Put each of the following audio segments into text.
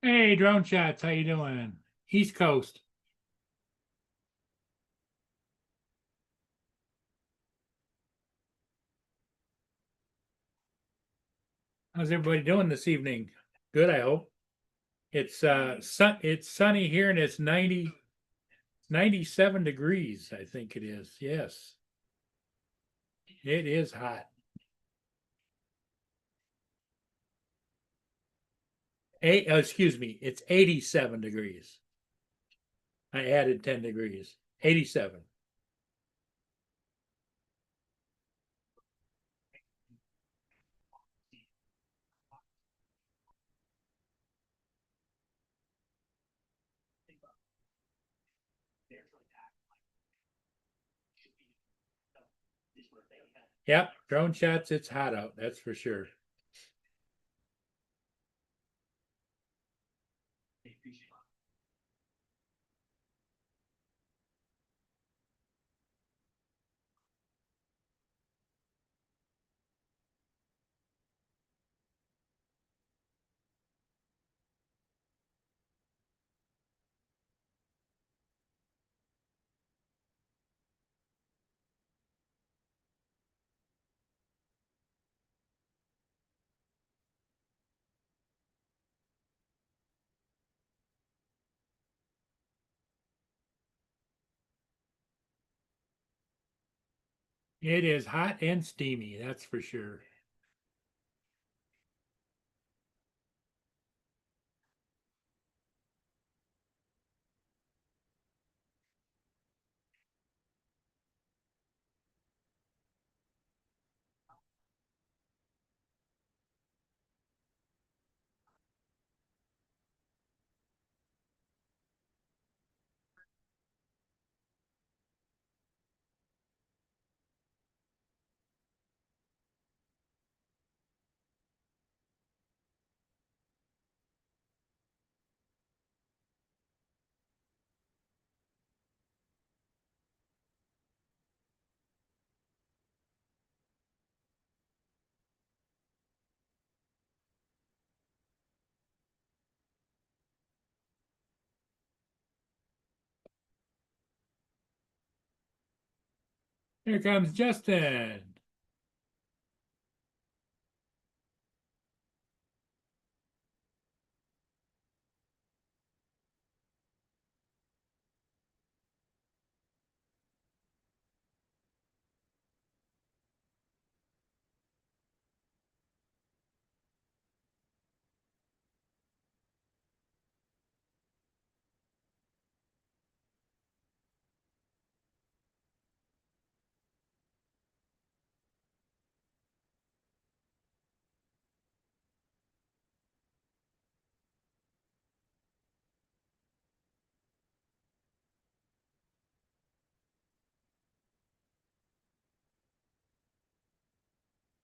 Hey, Drone Shots, how you doing? East Coast. How's everybody doing this evening? Good, I hope. It's sunny here and it's 97 degrees, I think it is. Yes. It is hot. Excuse me, it's 87 degrees. I added 10 degrees. 87. Yep, Drone Shots, it's hot out, that's for sure. It is hot and steamy, that's for sure. Here comes Justin.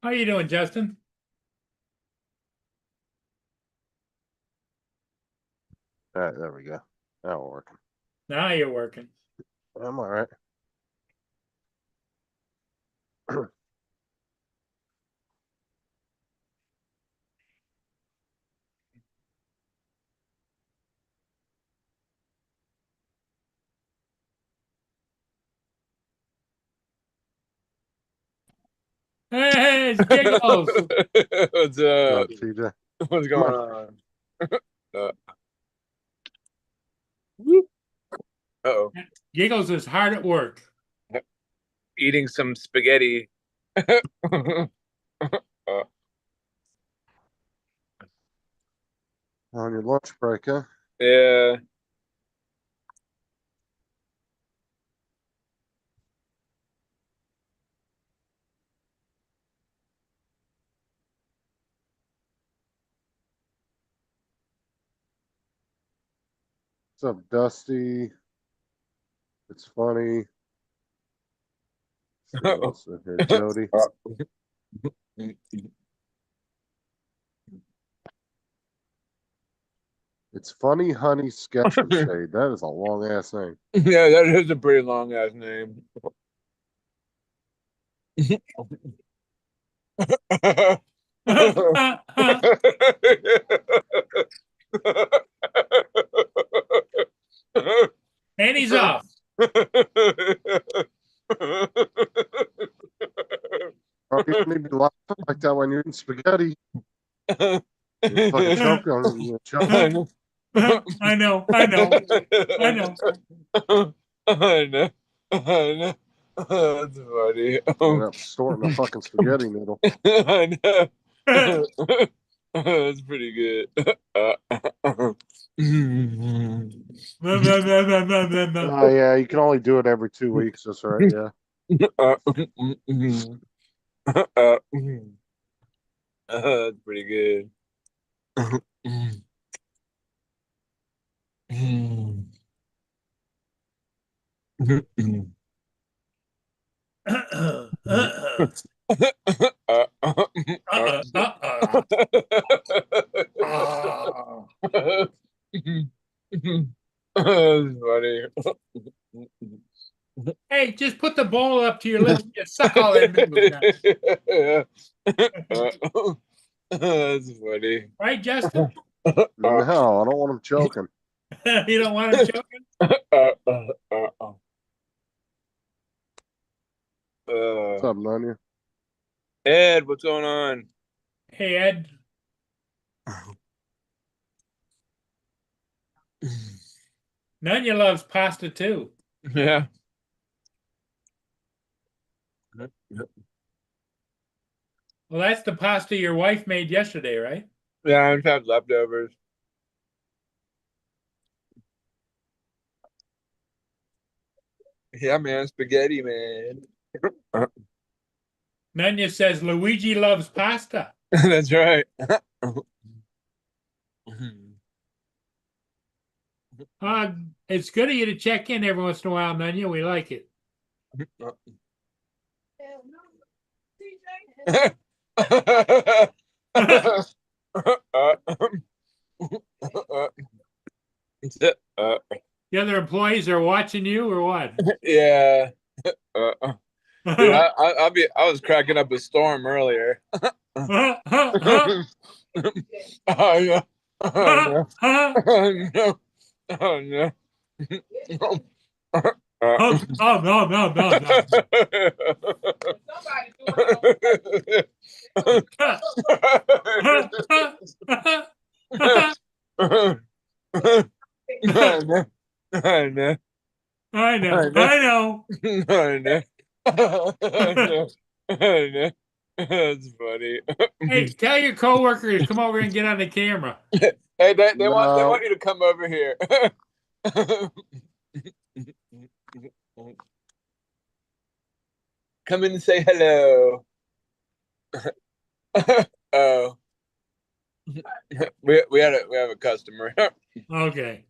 How you doing, Justin? All right, there we go. Now we're working. Now you're working. I'm all right. Hey, it's Giggles. What's What's up? up, CJ? What's going on? Uh-oh. Giggles is hard at work. Eating some spaghetti. On your lunch break, huh? Yeah. What's up, Dusty? It's funny. See who else in here? Jody. It's funny, honey, sketch and shade. That is a long ass name. Yeah, that is a pretty long ass name. And he's off. Oh, you need to be laughing like that when you're eating spaghetti. You're fucking choking on it. You're choking. I know. I know. I know. That's funny. End up snorting a fucking spaghetti noodle. I know. That's pretty good. Oh yeah, you can only do it every 2 weeks. That's right. Yeah. That's pretty good. That's funny. Hey, just put the bowl up to your lips and just suck all that noodles down. That's funny. Right, Justin? No, I don't want him choking. You don't want him choking? What's up, Nanya? Ed, what's going on? Hey, Ed. Nunya loves pasta too. Yeah. Well, that's the pasta your wife made yesterday, right? Yeah, I just have leftovers. Yeah, man, spaghetti, man. Nunya says Luigi loves pasta. That's right. It's good of you to check in every once in a while, Nunya. We like it. The other employees are watching you or what? Yeah. I was cracking up a storm earlier. Oh, yeah. Oh, no. Oh, no. Oh, no, no, no, no. I know. I know. I know. That's funny. Hey, tell your coworker to come over and get on the camera. Hey, they No. want you to come over here. Come in and say hello. Oh, we have a customer. Okay.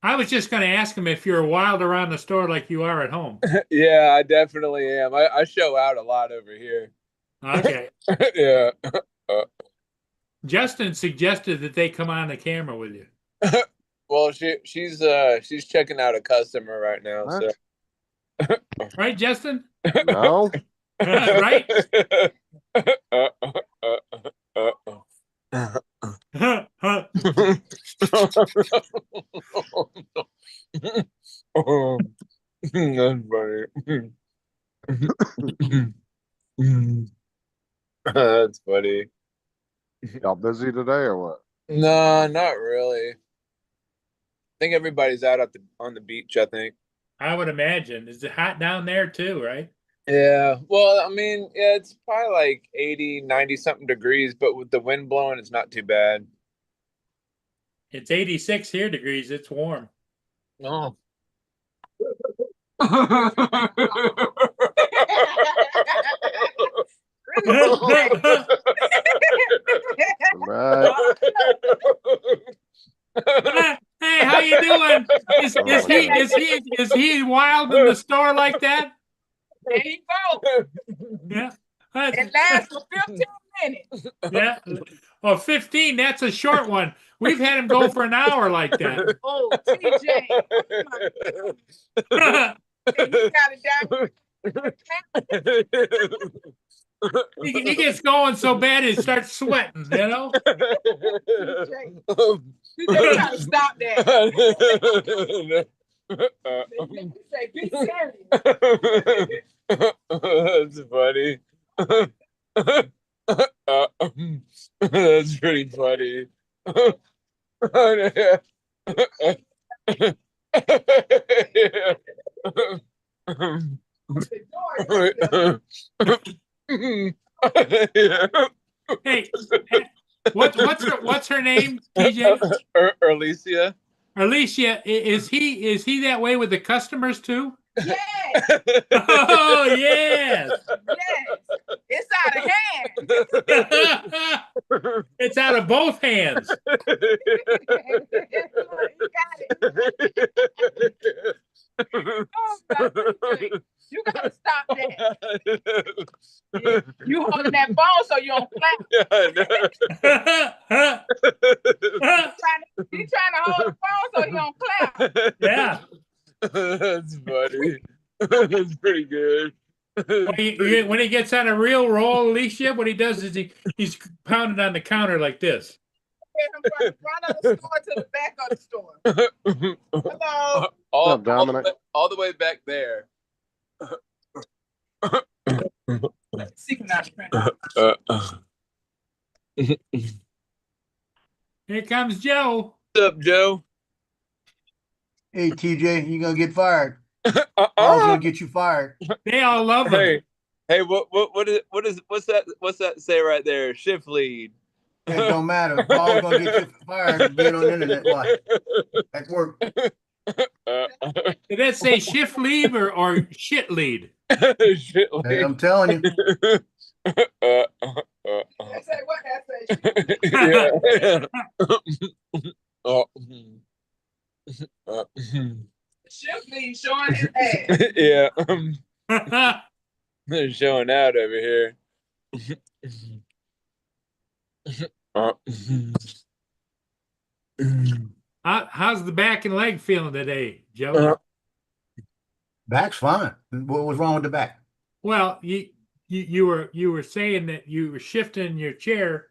I was just going to ask him if you're wild around the store like you are at home. Yeah, I definitely am. I show out a lot over here. Okay. Yeah. Justin suggested that they come on the camera with you. Well, she's checking out a customer right now. What? So Right, Justin? No. Right? That's funny. That's funny. Y'all busy today or what? No, not really. I think everybody's out on the beach, I think. I would imagine. Is it hot down there too, right? Yeah. Well, I mean, yeah, it's probably like 80, 90 something degrees, but with the wind blowing, it's not too bad. It's 86 here degrees. It's warm. No. Right. Hey, how you doing? Is he wild in the store like that? There you go. Yeah. It lasts for 15 minutes. Yeah. Oh, 15, that's a short one. We've had him go for an hour like that. Oh, TJ. Oh my God. You got it down. He gets going so bad he starts sweating, you know? You just gotta stop that. You say, be serious. That's funny. That's pretty funny. Hey, what's her name, TJ? Alicia. Alicia, is he that way with the customers too? Yes, Oh yes. yes. It's out of hand. It's out of both hands. Oh, God. You gotta stop that. You holding that phone so you don't clap. He's trying to hold the phone so he don't clap. Yeah. That's funny. That's pretty good. When he gets on a real roll, Alicia, what he does is he's pounding on the counter like this. From the front of the store to the back of the store. Hello. All the way back there. Seeking out the Here comes Joe. What's up, Joe? Hey, TJ, you gonna get fired. I was gonna get you fired. They all love him. Hey, what's that say right there? Shift lead. It don't matter. Paul's gonna get you fired for being on the internet. Why? At work. Did that say shift lead or shit lead? Shit Hey, lead. I'm telling you. I say what that say. Shift lead showing his ass. Yeah. They're showing out over here. How's the back and leg feeling today, Joe? Back's fine. What was wrong with the back? Well, you were saying that you were shifting your chair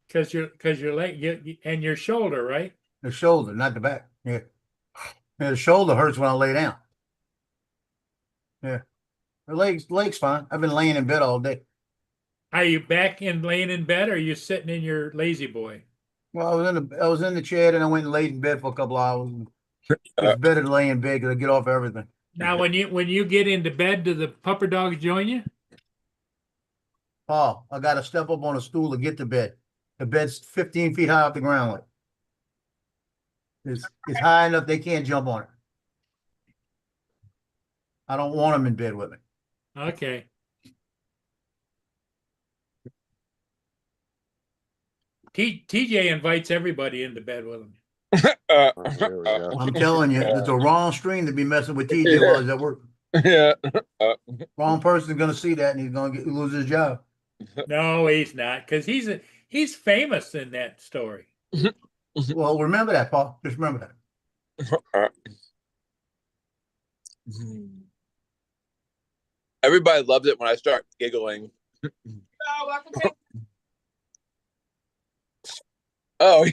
because your leg and your shoulder, right? The shoulder, not the back. Yeah. Yeah, the shoulder hurts when I lay down. Yeah. The leg's fine. I've been laying in bed all day. Are you back and laying in bed, or are you sitting in your lazy boy? Well, I was in the chair, and I went and laid in bed for a couple hours. It's better to lay in bed because I get off everything. Now, when you get into bed, do the pupper dogs join you? Oh, I got to step up on a stool to get to bed. The bed's 15 feet high off the ground. Like it's high enough they can't jump on it. I don't want them in bed with me. Okay. TJ invites everybody into bed with him. There we go. I'm telling you, it's the wrong stream to be messing with TJ while he's at work. Yeah. Wrong person's gonna see that and he's gonna lose his job. No, he's not, because he's famous in that story. Well, remember that, Paul. Just remember that. Everybody loves it when I start giggling. Oh, welcome back. Oh,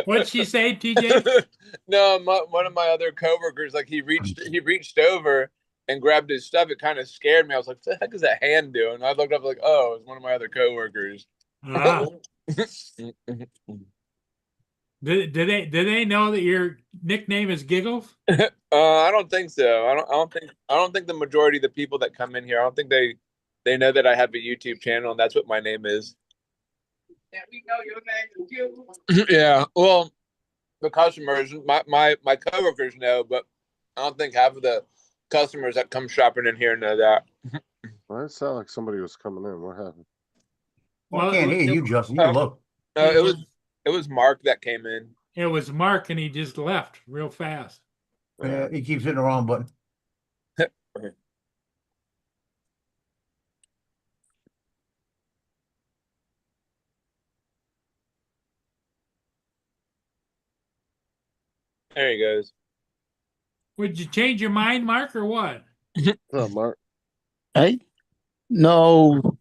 What'd she say, TJ? No, one of my other coworkers, like he reached over and grabbed his stuff. It kind of scared me. I was like, "What the heck is that hand doing?" I looked up, like, "Oh, it's one of my other coworkers." Ah. Do they know that your nickname is Giggles? I don't think so. I don't think the majority of the people that come in here, I don't think they know that I have a YouTube channel and that's what my name is. That we know your name is Gil. Yeah. Well, the customers, my coworkers know, but I don't think half of the customers that come shopping in here know that. Well, it sounded like somebody was coming in. What happened? Well, I can't hear you, Justin. You can look. It was Mark that came in. It was Mark, and he just left real fast. Yeah, he keeps hitting the wrong button. There he goes. Would you change your mind, Mark, or what? What's up, Mark? Eh? No,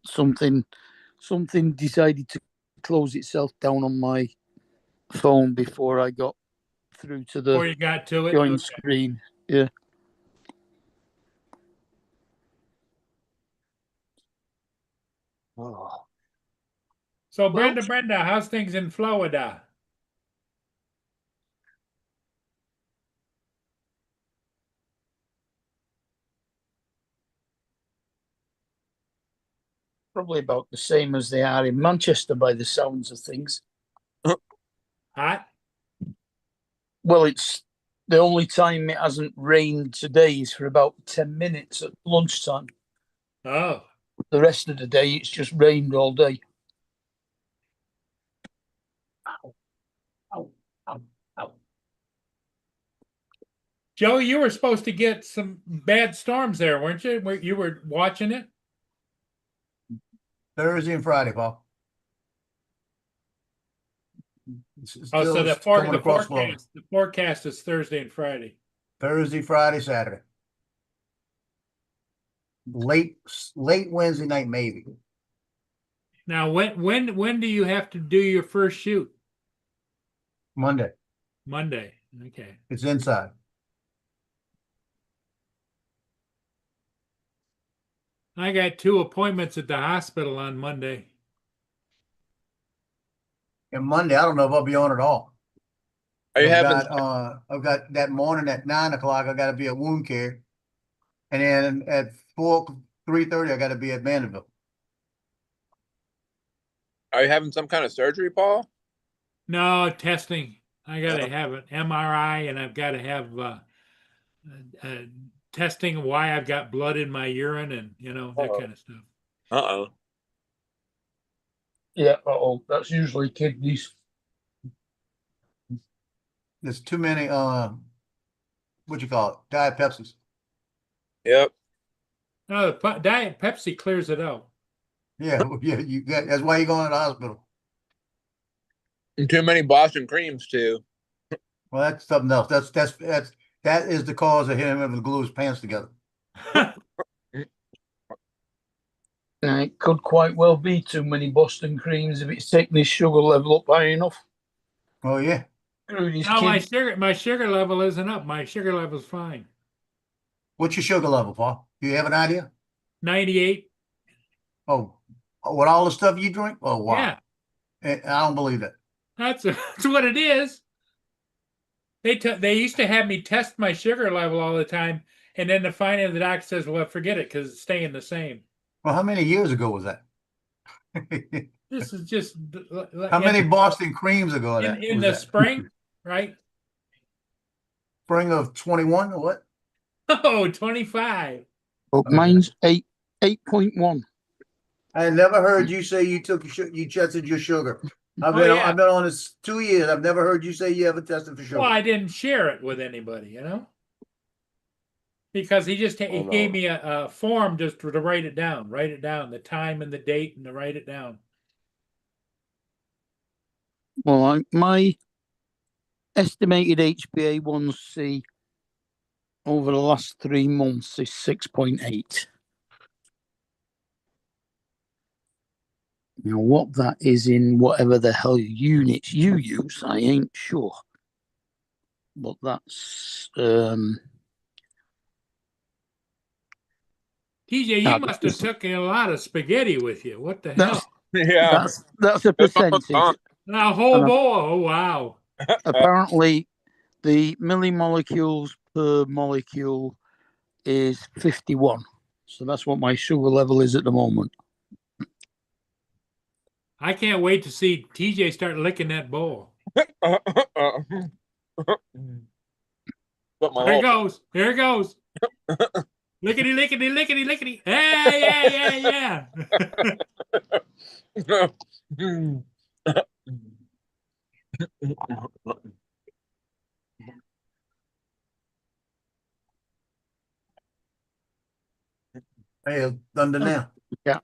something decided to close itself down on my phone before I got through to Before the you got to it. join Okay. screen. Yeah. Oh. So Brenda, how's things in Florida? Probably about the same as they are in Manchester by the sounds of things. Hot? Well, it's the only time it hasn't rained today is for about 10 minutes at lunchtime. Oh, The rest of the day, it's just rained all day. Ow, ow, ow. Joe, you were supposed to get some bad storms there, weren't you? You were watching it? Thursday and Friday, Paul. It's Oh, so still the coming across Florida. forecast is Thursday and Friday. Thursday, Friday, Saturday. Late Wednesday night, maybe. Now, when do you have to do your first shoot? Monday. Monday. Okay. It's inside. I got 2 appointments at the hospital on Monday. And Monday, I don't know if I'll be on at all. Are you I've having? got I've got that morning at 9 o'clock. I got to be at wound care, and then at 3:30, I got to be at Vanderbilt. Are you having some kind of surgery, Paul? No, testing. I got to have an MRI, and I've got to have testing why I've got blood in my urine, and that kind of stuff. Uh-oh. Yeah, that's usually kidneys. There's too many what you call it, Diet Pepsis. Yep. No, the Diet Pepsi clears it out. Yeah, yeah, that's why you're going to the hospital. And too many Boston creams too. Well, that's something else. That is the cause of him having to glue his pants together. It could quite well be too many Boston creams if it's taking his sugar level up high enough. Oh yeah. No, my sugar level isn't up. My sugar level's fine. What's your sugar level, Paul? Do you have an idea? 98. Oh, with all the stuff you drink? Oh wow. Yeah, I don't believe it. that's what it is. They used to have me test my sugar level all the time, and then finally the doctor says, "Well, forget it because it's staying the same." Well, how many years ago was that? This is just How many Boston creams ago in the spring, right? Spring of 21 or what? Oh, 25. But mine's 8.1. I never heard you say you tested your sugar. I've been on this 2 years. I've never heard you say you ever tested for sugar. Well, I didn't share it with anybody, because he gave me a form just to write it down, the time and the date, and to write it down. Well, my estimated HbA1c over the last 3 months is 6.8. Now, what that is in whatever the hell units you use, I ain't sure. But that's TJ, you must have taken a lot of spaghetti with you. What the hell? Yeah. That's a percentage. A whole bowl. Oh wow. Apparently, the millimolecules per molecule is 51. So that's what my sugar level is at the moment. I can't wait to see TJ start licking that bowl. Here it goes. Here it goes. Lickety, lickety, lickety, lickety. Hey, yeah. Hey, thunder now. Yeah.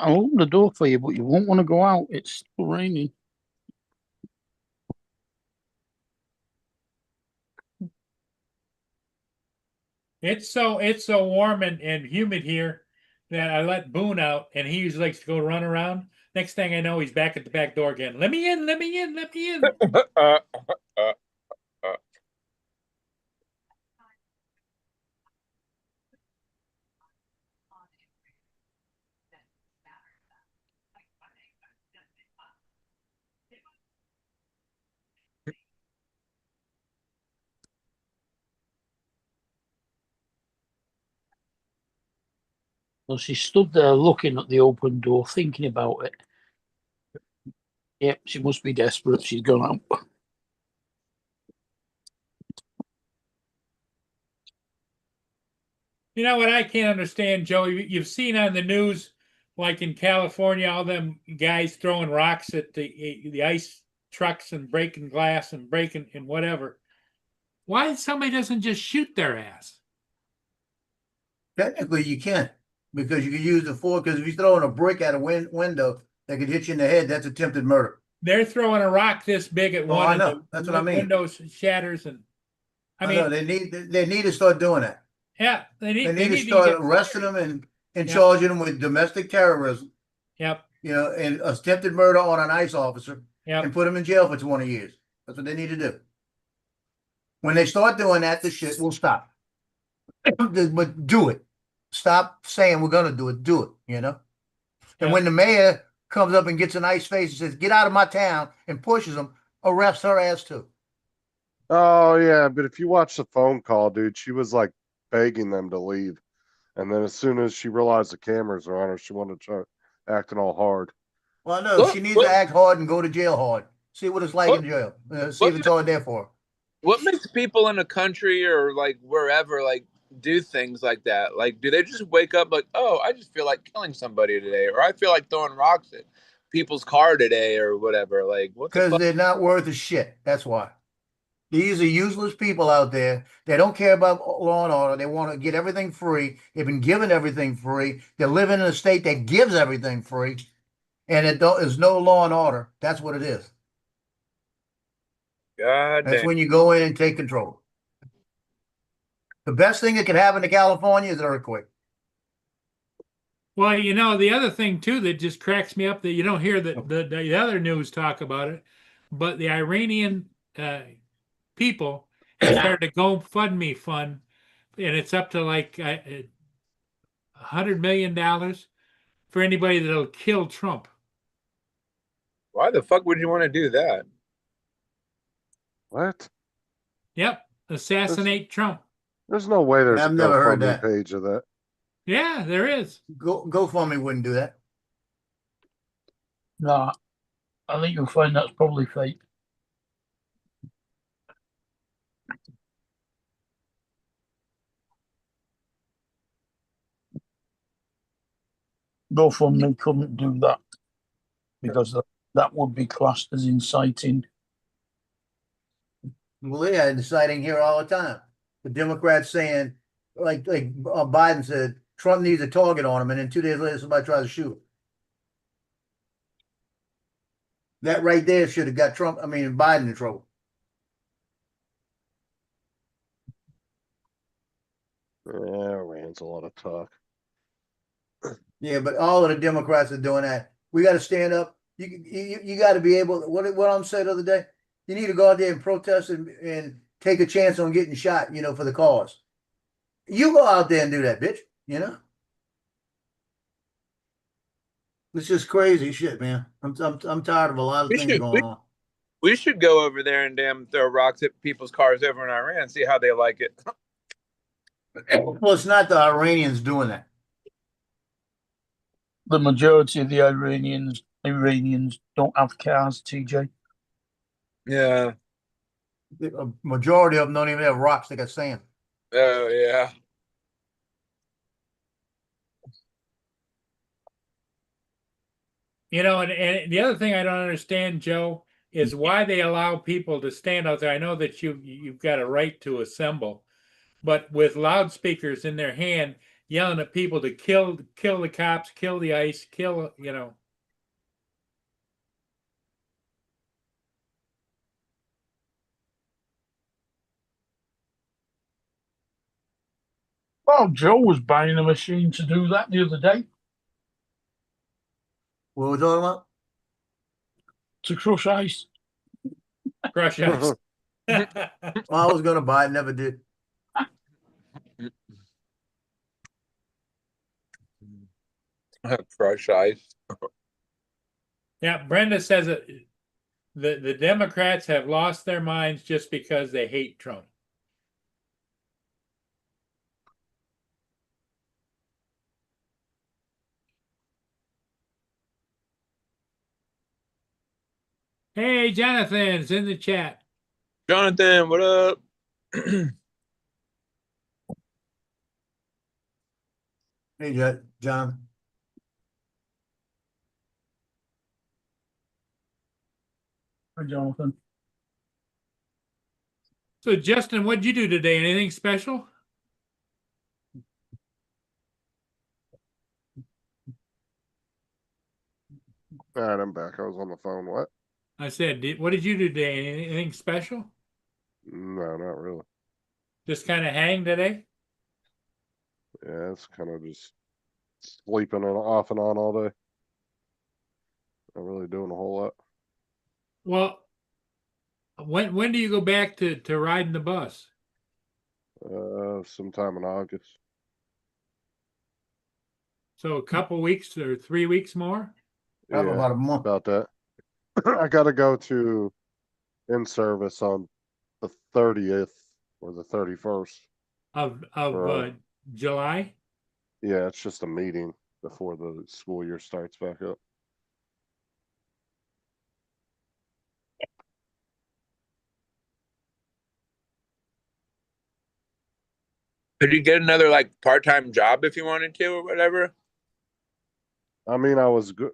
I'll open the door for you, but you won't want to go out. It's still raining. It's so warm and humid here that I let Boone out, and he usually likes to go run around. Next thing I know, he's back at the back door again. Let me in, let me in, let me in. uh, uh, Well, she stood there looking at the open door, thinking about it. Yep, she must be desperate. She's gone out. You know what I can't understand, Joe? You've seen on the news, like in California, all them guys throwing rocks at the ice trucks and breaking glass and breaking and whatever. Why somebody doesn't just shoot their ass? Technically, you can't because you can use the force. Because if you're throwing a brick at a window that could hit you in the head, that's attempted murder. They're throwing a rock this big at Oh, one, I and know. the That's what I mean. windows shatters, and I I mean, know they need to start doing that. yeah, they They need need to to start get arresting serious. them and Yeah. charging them with domestic terrorism, Yep, and attempted murder on an ICE officer, yep. and put them in jail for 20 years. That's what they need to do. When they start doing that, the shit will stop. But do it. Stop saying we're gonna do it. Do it. And Yeah. when the mayor comes up and gets an ice face and says, "Get out of my town," and pushes them, arrest her ass too. Oh yeah, but if you watch the phone call, dude, she was like begging them to leave, and then as soon as she realized the cameras are on her, she wanted to start acting all hard. Well, no, Look, she needs to look, act hard and go to jail hard. See what it's like look, in jail. See if it's hard there for her. what makes people in a country or like wherever like do things like that? Like, do they just wake up like, oh, I just feel like killing somebody today, or I feel like throwing rocks at people's car today, or whatever? Like, what the Because fuck? they're not worth a shit. That's why. These are useless people out there. They don't care about law and order. They want to get everything free. They've been given everything free. They're living in a state that gives everything free, and there's no law and order. That's what it is. God That's damn. when you go in and take control. The best thing that could happen to California is an earthquake. Well, the other thing too that just cracks me up that you don't hear the other news talk about it, but the Iranian people have started a GoFundMe fund, and it's up to like $100 million for anybody that'll kill Trump. Why the fuck would you want to do that? What? Yep, assassinate Trump. There's no way there's I've a never heard GoFundMe that. page of that. Yeah, there is. GoFundMe wouldn't do that. No, I think you'll find that's probably fake. GoFundMe couldn't do that because that would be classed as inciting. Well, yeah, deciding here all the time. The Democrats saying, like Biden said, Trump needs a target on him, and then 2 days later somebody tries to shoot him. That right there should have got Biden in trouble. Yeah, Rand's a lot of talk. Yeah, but all of the Democrats are doing that. We got to stand up. You got to be able. What I'm saying the other day, you need to go out there and protest and take a chance on getting shot. For the cause. You go out there and do that, bitch. It's just crazy shit, man. I'm tired of a lot of We things should going on. we should go over there and damn throw rocks at people's cars over in Iran, see how they like it. Well, it's not the Iranians doing that. The majority of the Iranians don't have cars, TJ. Yeah. A majority of them don't even have rocks. They got sand. Oh yeah. And the other thing I don't understand, Joe, is why they allow people to stand out there. I know that you've got a right to assemble, but with loudspeakers in their hand, yelling at people to kill the cops, kill the ICE, kill. Well, Joe was buying a machine to do that the other day, What we talking about? to crush ice. Crush ice. Well, I was gonna buy it, never did. Crush ice. Yeah, Brenda says that the Democrats have lost their minds just because they hate Trump. Hey, Jonathan's in the chat. Jonathan, what up? Hey, John. Hi, Jonathan. So, Justin, what'd you do today? Anything special? All right, I'm back. I was on the phone. What? I said, what did you do today? Anything special? No, not really. Just kind of hang today? Yeah, it's kind of just sleeping and off and on all day. Not really doing a whole lot. Well, when do you go back to riding the bus? Sometime in August. So a couple weeks or 3 weeks more? Probably Yeah, about a month. about that. I got to go to in service on the 30th or the 31st. Of Right. July? Yeah, it's just a meeting before the school year starts back up. Could you get another like part-time job if you wanted to or whatever? I mean, I was good.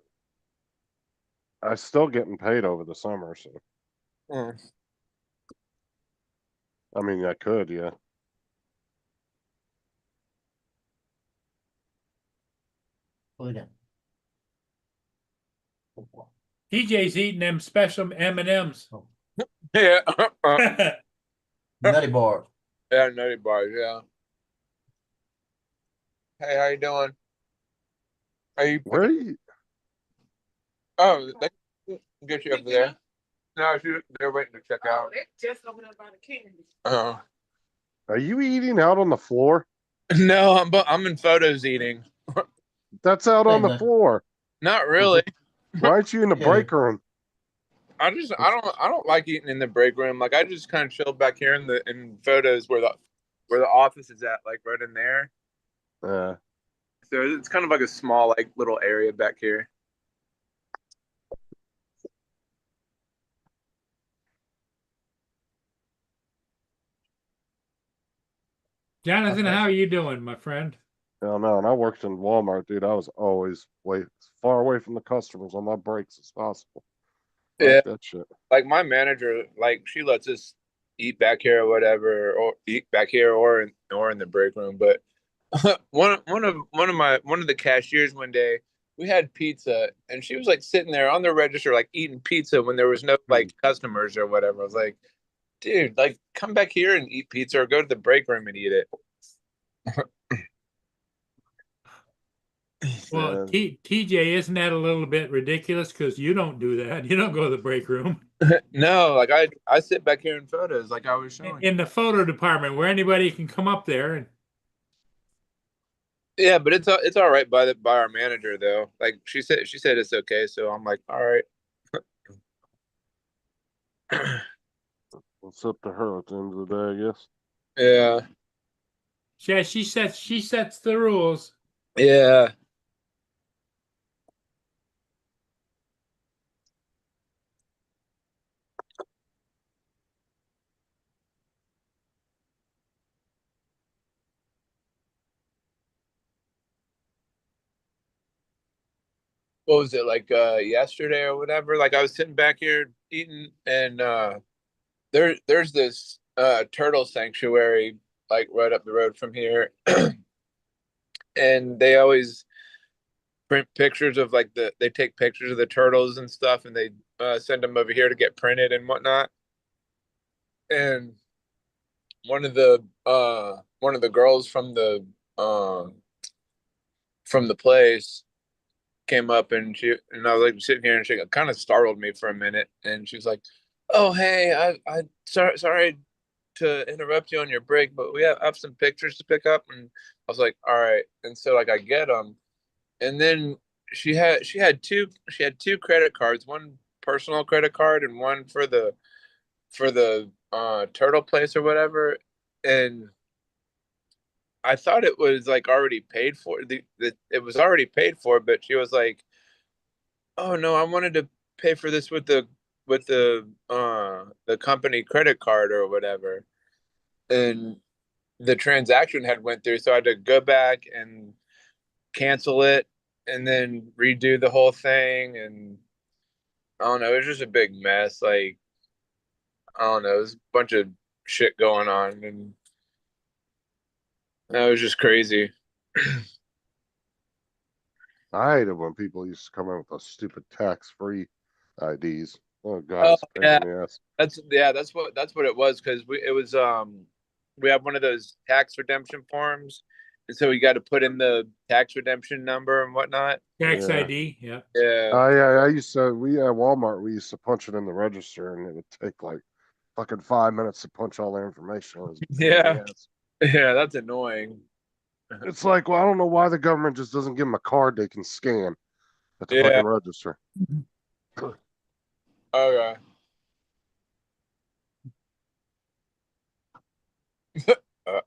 I still getting paid over the summer, so Mm. I mean, I could, yeah. Hold on. TJ's eating them special M&Ms. Yeah. Nutty bars. Yeah, nutty bars, yeah. Hey, how you doing? Are you Where are you? Oh, they can get you up there. No, they're waiting to check out. They just opened up by the candy. Are you eating out on the floor? No, I'm in photos eating. That's out on Same the thing. floor. Not really. Why aren't you in the Yeah. break room? I don't like eating in the break room. Like I just kind of chill back here in photos where the office is at, like right in there. Yeah. So it's kind of like a small like little area back here. Jonathan, Okay. how are you doing, my friend? Hell no. And I worked in Walmart, dude. I was always as far away from the customers on my breaks as possible. Yeah. Like that shit. Like my manager, like she lets us eat back here or whatever, or eat back here or in the break room. But one of the cashiers one day, we had pizza and she was like sitting there on the register like eating pizza when there was no like customers or whatever. I was like, dude, like come back here and eat pizza or go to the break room and eat it. Well, Yeah. TJ, isn't that a little bit ridiculous? Because you don't do that. You don't go to the break room. No, like I sit back here in photos like I was showing. In the photo department where anybody can come up there and Yeah, but it's all right by our manager though. Like she said it's okay, so I'm like, all right. It's up to her at the end of the day, I guess. Yeah. yeah, she sets the rules. Yeah. What was it like yesterday or whatever? Like I was sitting back here eating and there's this turtle sanctuary like right up the road from here. And they always print pictures of like they take pictures of the turtles and stuff and they send them over here to get printed and whatnot. And one of the girls from the from the place came up and I was like sitting here and she kind of startled me for a minute and she was like, "Oh hey, I sorry to interrupt you on your break, but I have some pictures to pick up." And I was like, "All right." And so like I get them, and then she had two credit cards, one personal credit card and one for the turtle place or whatever, and I thought it was like already paid for. It was already paid for, but she was like, "Oh no, I wanted to pay for this with the company credit card or whatever." And the transaction had went through, so I had to go back and cancel it and then redo the whole thing. And I don't know, it was just a big mess. Like, I don't know, it was a bunch of shit going on, and that was just crazy. I hate it when people used to come in with those stupid tax-free IDs. Oh god, Oh it's a pain yeah, in the ass. that's what it was, because we have one of those tax redemption forms, and so we got to put in the tax redemption number and whatnot. Tax Yeah. ID, yeah. Yeah. Yeah, I used to. We at Walmart, we used to punch it in the register, and it would take like fucking 5 minutes to punch all their information. It was a pain in the Yeah. ass. Yeah, that's annoying. It's like, well, I don't know why the government just doesn't give them a card they can scan at the Yeah. fucking register. Okay. Uh, Uh,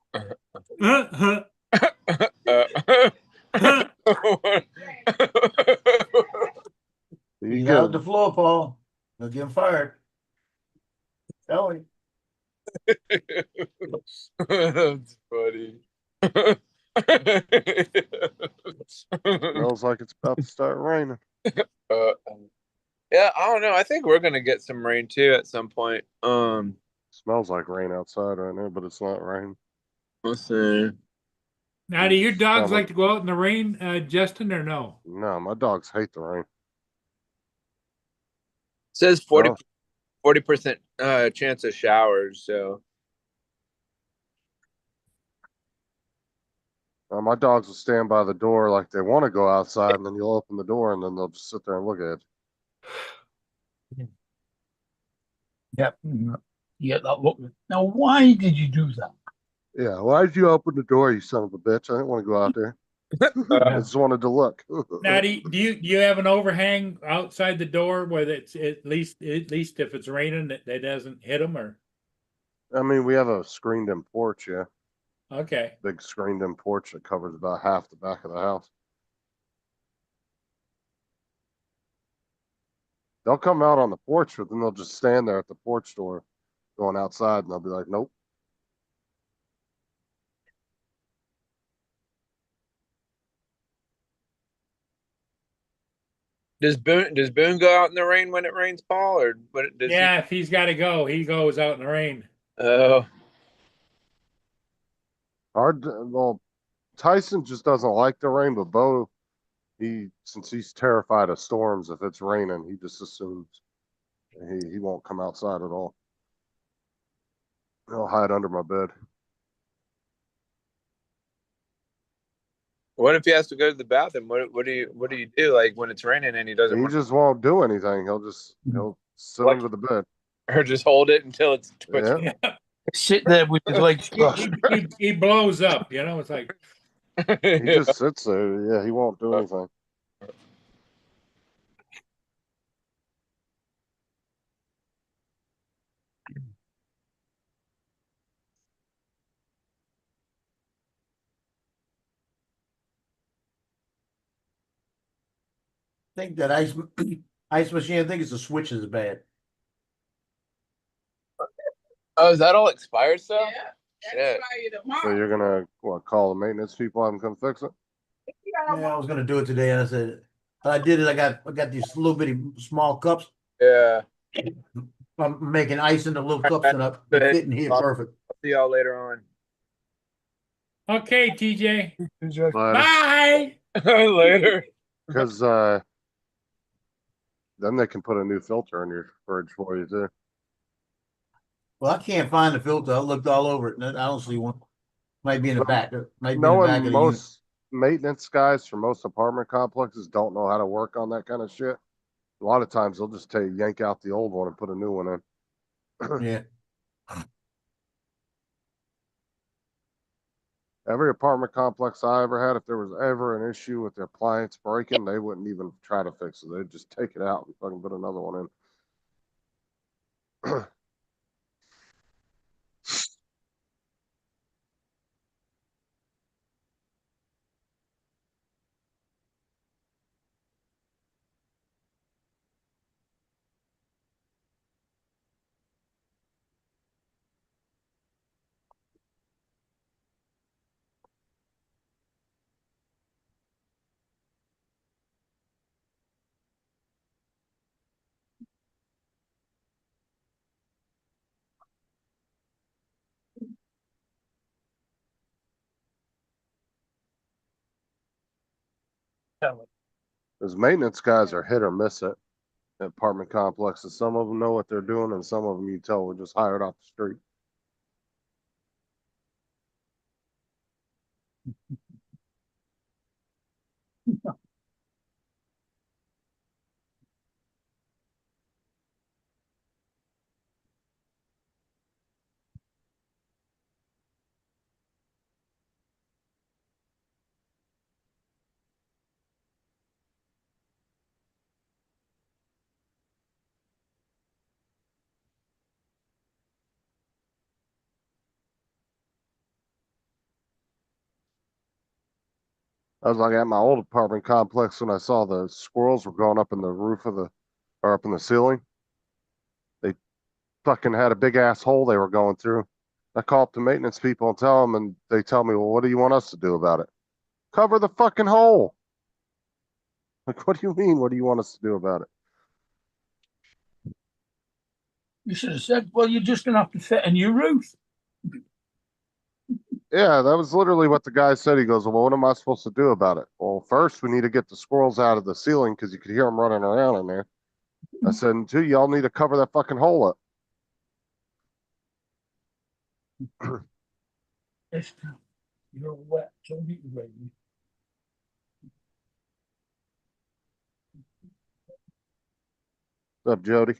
You He's get out the floor, Paul. They'll get him fired. Tell you. That's funny. smells like it's about to start raining. Uh, yeah, I don't know. I think we're gonna get some rain too at some point. Smells like rain outside right now, but it's not rain. Let's see. now, do your dogs Summer. like to go out in the rain, Justin, or no? No, my dogs hate the rain. It says Oh. 40% chance of showers. So My dogs will stand by the door like they want to go outside, and then you'll open the door, and then they'll just sit there and look at it. Yep. Yeah, that look. Now, why did you do that? Yeah, why'd you open the door, you son of a bitch? I didn't want to go out there. I just wanted to look. Now, do you have an overhang outside the door where it's at least if it's raining that doesn't hit them, or I mean, we have a screened-in porch, yeah. okay? Big screened-in porch that covers about half the back of the house. They'll come out on the porch, but then they'll just stand there at the porch door going outside, and they'll be like, nope. does Boone go out in the rain when it rains, Paul, or what? Does Yeah, if he's got to go, he goes out in the rain. he? Oh, Well, Tyson just doesn't like the rain, but Bo, since he's terrified of storms, if it's raining, he just assumes he won't come outside at all. He'll hide under my bed. what if he has to go to the bathroom? What do you do like when it's raining and he doesn't He want, just won't do anything. He'll sit Like- under the bed. or just hold it until it's twitching? Yeah. Sit there with his legs crossed. He blows up. You know, it's like He just sits there. Yeah, he won't do anything. Think that ice machine, I think it's the switch is bad. Oh, is that all expired stuff? Yeah, Shit. that's why you So tomorrow. you're gonna call the maintenance people, have them come fix it? Yeah, I was gonna do it today, and I said, I did it. I got these little bitty small cups. Yeah. I'm making ice in the little cups, and I'm fitting here perfect. See y'all later on. okay, TJ. But Bye. Later. because then they can put a new filter in your fridge for you too. Well, I can't find the filter. I looked all over it, and I don't see one. Might be in the But back. Might be in the knowing back of the unit. most maintenance guys for most apartment complexes don't know how to work on that kind of shit. A lot of times they'll just tell you yank out the old one and put a new one in. Yeah. Every apartment complex I ever had, if there was ever an issue with the appliance breaking, they wouldn't even try to fix it. They'd just take it out and fucking put another one in. Those maintenance guys are hit or miss it at apartment complexes. Some of them know what they're doing, and some of them you tell were just hired off the street. I was like at my old apartment complex when I saw the squirrels were going up in the roof of the or up in the ceiling. They fucking had a big ass hole they were going through. I call up the maintenance people and tell them, and they tell me, "Well, what do you want us to do about it? Cover the fucking hole." Like, what do you mean? What do you want us to do about it? You should have said, well, you're just going to have to fit a new roof. Yeah, that was literally what the guy said. He goes, "Well, what am I supposed to do about it?" Well, first we need to get the squirrels out of the ceiling because you could hear them running around in there. I said, and two, y'all need to cover that fucking hole up. This time, you're wet, so you ready. What's up, Jody?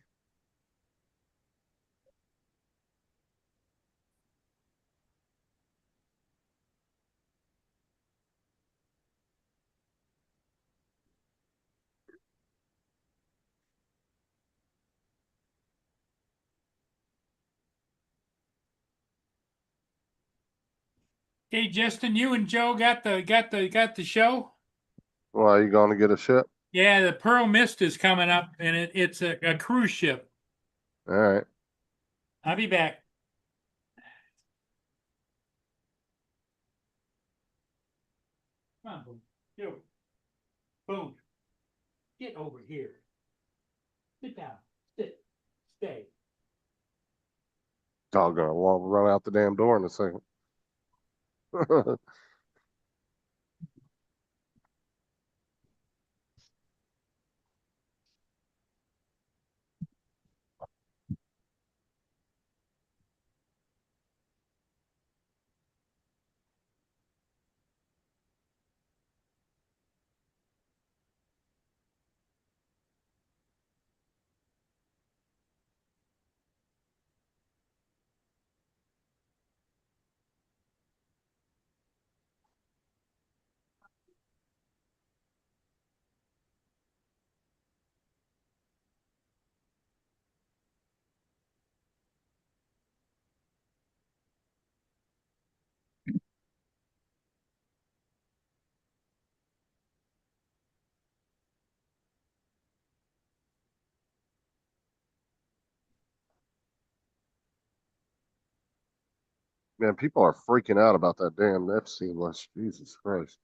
Hey, Justin, you and Joe got the show? Well, are you going to get a ship? Yeah, the Pearl Mist is coming up, and it's a cruise ship. All right. I'll be back. Come on, Boom. Yo. Boom. Get over here. Sit down. Sit. Stay. Dog gonna run out the damn door in a second. Man, people are freaking out about that damn Epstein list. Jesus Christ.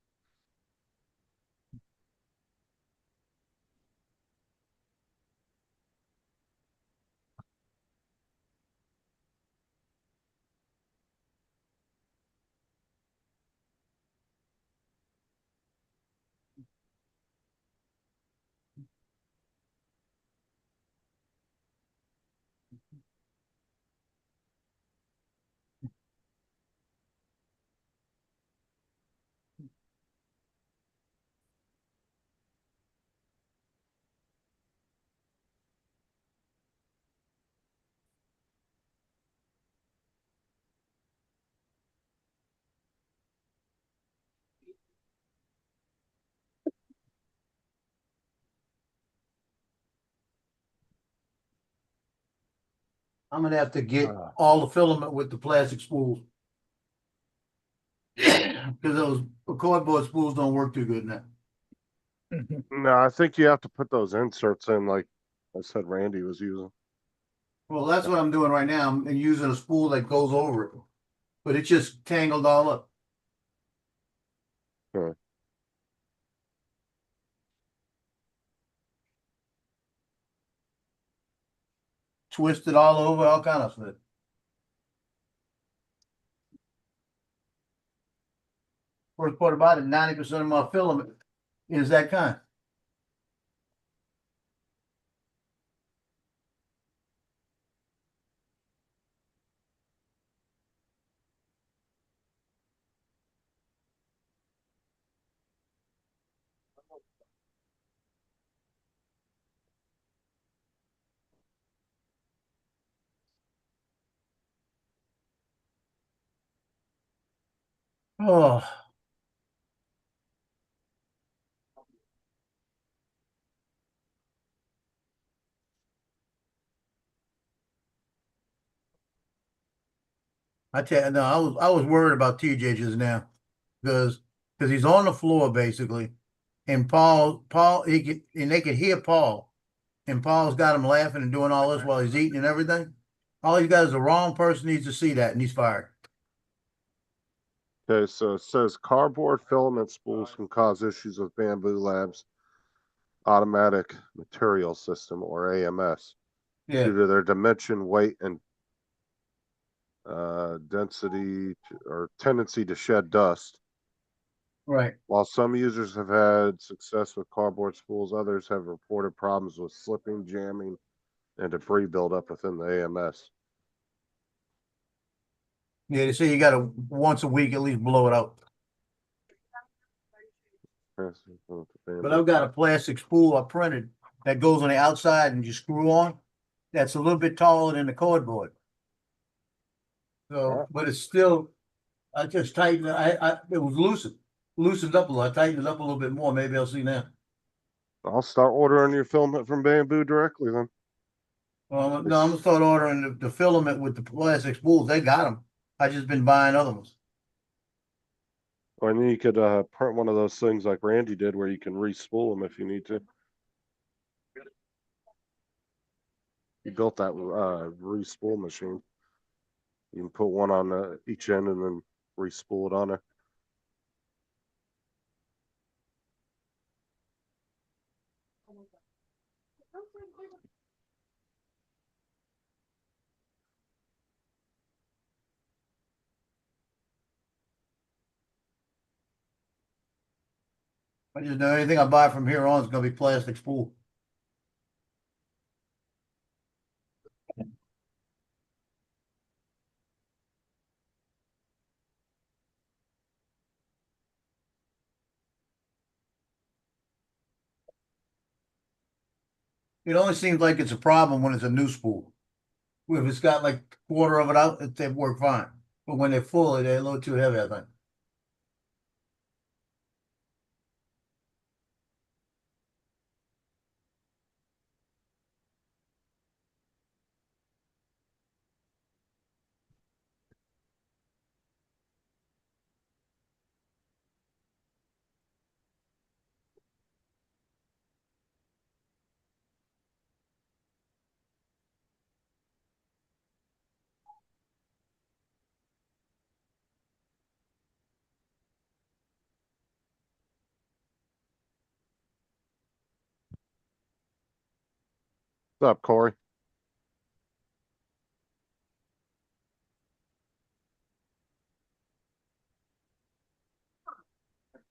I'm gonna have to get Ah. all the filament with the plastic spools. Cause those cardboard spools don't work too good now. No, I think you have to put those inserts in, like I said, Randy was using. Well, that's what I'm doing right now. I'm using a spool that goes over it. But it's just tangled all up. Huh. Twisted all over, all kind of stuff. First part about it, 90% of my filament is that kind. Oh, I tell you, no, I was worried about TJ just now because he's on the floor basically, and Paul they could hear Paul, and Paul's got him laughing and doing all this while he's eating and everything. All he's got is the wrong person needs to see that, and he's fired. Okay, so it says cardboard filament spools can cause issues with Bamboo Labs automatic material system, or AMS, Yeah, due to their dimension, weight, and density or tendency to shed dust. right. While some users have had success with cardboard spools, others have reported problems with slipping, jamming, and debris buildup within the AMS. Yeah, they say you got to once a week at least blow it out. But I've got a plastic spool I printed that goes on the outside and you screw on. That's a little bit taller than the cardboard. So, but it's still, I just tightened it. It was loosened up a little. I tightened it up a little bit more. Maybe I'll see now. I'll start ordering your filament from Bamboo directly then. Well, no, I'm gonna start ordering the filament with the plastic spools. They got them. I just been buying other ones. Or then you could print one of those things like Randy did where you can re-spool them if you need to. He built that re-spool machine. You can put one on each end and then re-spool it on there. I just know anything I buy from here on is gonna be plastic spool. It only seems like it's a problem when it's a new spool. If it's got like a quarter of it out, they work fine. But when they're full, they're a little too heavy, I think. What's up, Corey?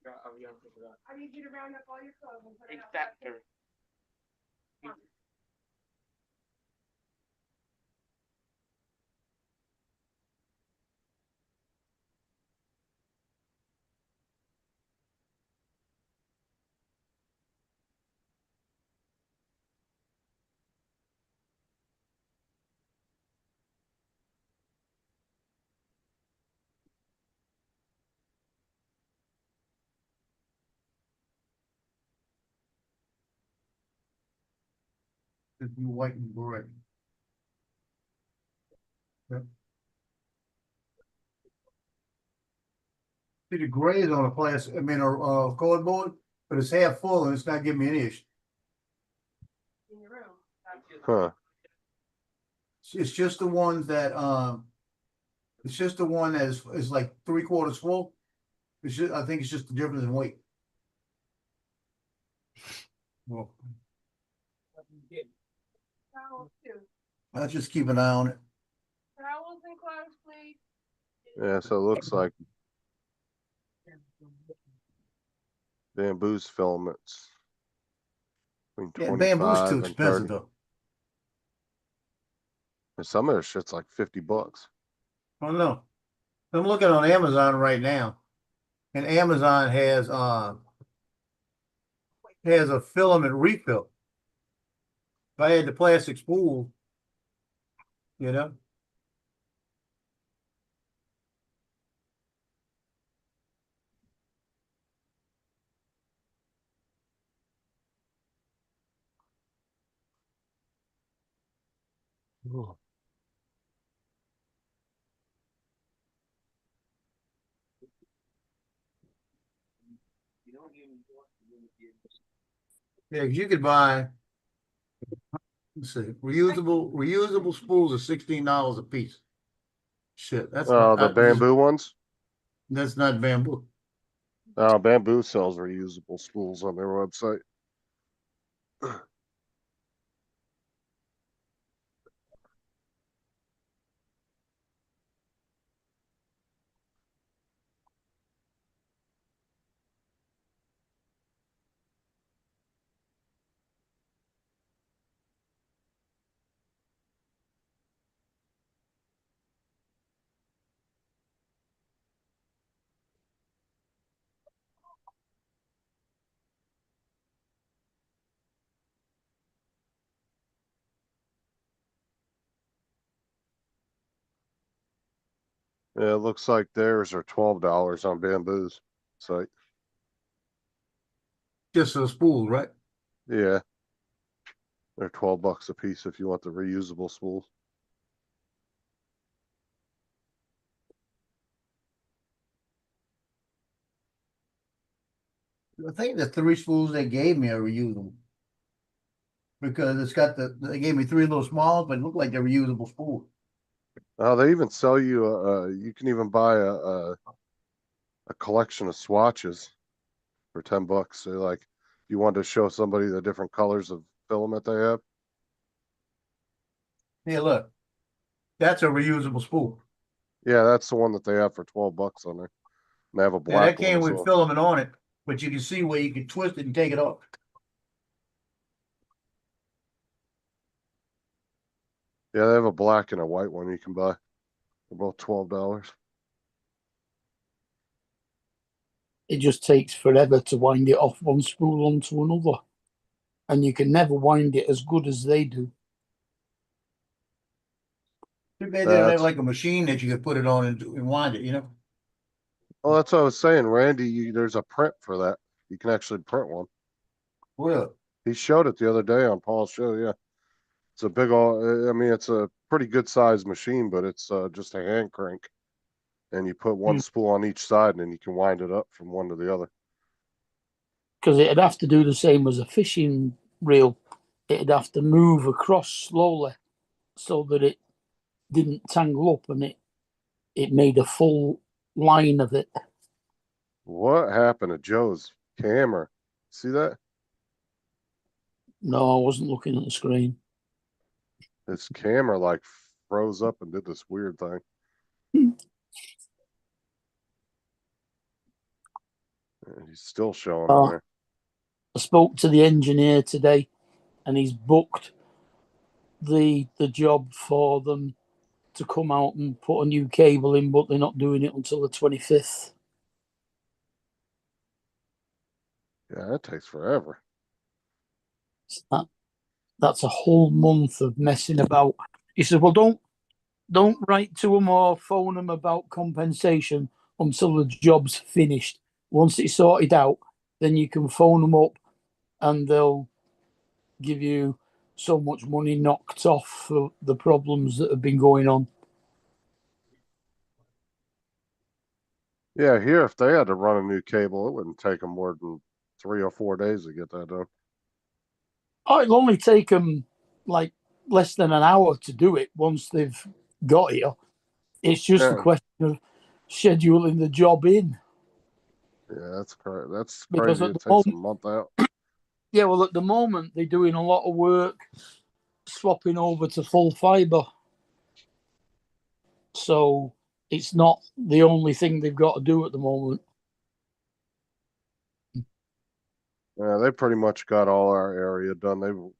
I need you to round up all your clothes and put it out. It'd be white and gray. See, the gray is on a plastic, I mean, a cardboard, but it's half full and it's not giving me any issue. Huh. It's just the ones that, it's just the one that is like 3/4 full. It's just, I think it's just the difference in weight. Well, Towels too. I'll just keep an eye on it. Towels and clothes, please. Yeah, so it looks like bamboo's filaments. Between Yeah, bamboo's 25 too and expensive 30. though. And some of this shit's like $50. I don't know. I'm looking on Amazon right now. And Amazon has a filament refill. If I had the plastic spool, you know. Yeah, 'cause you could buy, let's see, reusable spools are $16 a piece. Shit, The bamboo ones? that's not bamboo. Bamboo sells reusable spools on their website. Yeah, it looks like theirs are $12 on bamboo's site. Just for the spools, right? Yeah. They're $12 a piece if you want the reusable spools. I think the 3 spools they gave me are reusable. Because they gave me 3 little smalls, but it looked like they're reusable spools. They even sell you you can even buy a collection of swatches for $10. So like if you want to show somebody the different colors of filament they have. Hey, look, that's a reusable spool. Yeah, that's the one that they have for $12 on there. And they have a Yeah, black that came one as with well. filament on it, but you can see where you can twist it and take it off. Yeah, they have a black and a white one you can buy. They're both $12. It just takes forever to wind it off one spool onto another. And you can never wind it as good as they do. Too bad they don't have That's like a machine that you could put it on and wind it, you know? well, that's what I was saying, Randy. There's a print for that. You can actually print one. Well, He showed it the other day on Paul's show. Yeah, it's a big all. I mean, it's a pretty good sized machine, but it's just a hand crank, and you put one spool on each side, and then you can wind it up from one to the other. Because it'd have to do the same as a fishing reel. It'd have to move across slowly so that it didn't tangle up and it made a full line of it. What happened to Joe's camera? See that? No, I wasn't looking at the screen. His camera like froze up and did this weird thing. And he's still showing on there. I spoke to the engineer today and he's booked the job for them to come out and put a new cable in, but they're not doing it until the 25th. Yeah, that takes forever. So that's a whole month of messing about. He said, well, don't write to them or phone them about compensation until the job's finished. Once it's sorted out, then you can phone them up and they'll give you so much money knocked off for the problems that have been going on. Yeah, here, if they had to run a new cable, it wouldn't take them more than 3 or 4 days to get that done. Oh, it'll only take them like less than an hour to do it once they've got here. It's just a Yeah. question of scheduling the job in. Yeah, that's correct. That's Because crazy. at It the takes a moment, month out. yeah, well, at the moment they're doing a lot of work swapping over to full fiber. So it's not the only thing they've got to do at the moment. Yeah, they pretty much got all our area done.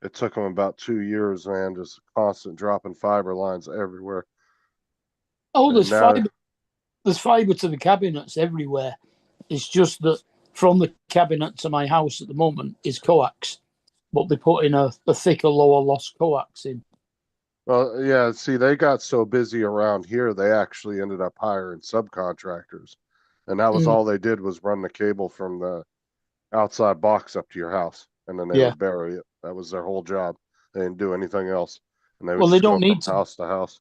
It took them about 2 years, man, just constant dropping fiber lines everywhere. Oh, And there's now, fiber. There's fiber to the cabinets everywhere. It's just that from the cabinet to my house at the moment is coax, but they put in a thicker, lower loss coax in. well, yeah, see, they got so busy around here, they actually ended up hiring subcontractors. And that was Mm. all they did was run the cable from the outside box up to your house. And then they Yeah. would bury it. That was their whole job. They didn't do anything else. And they would Well, they just go don't need from to. house to house.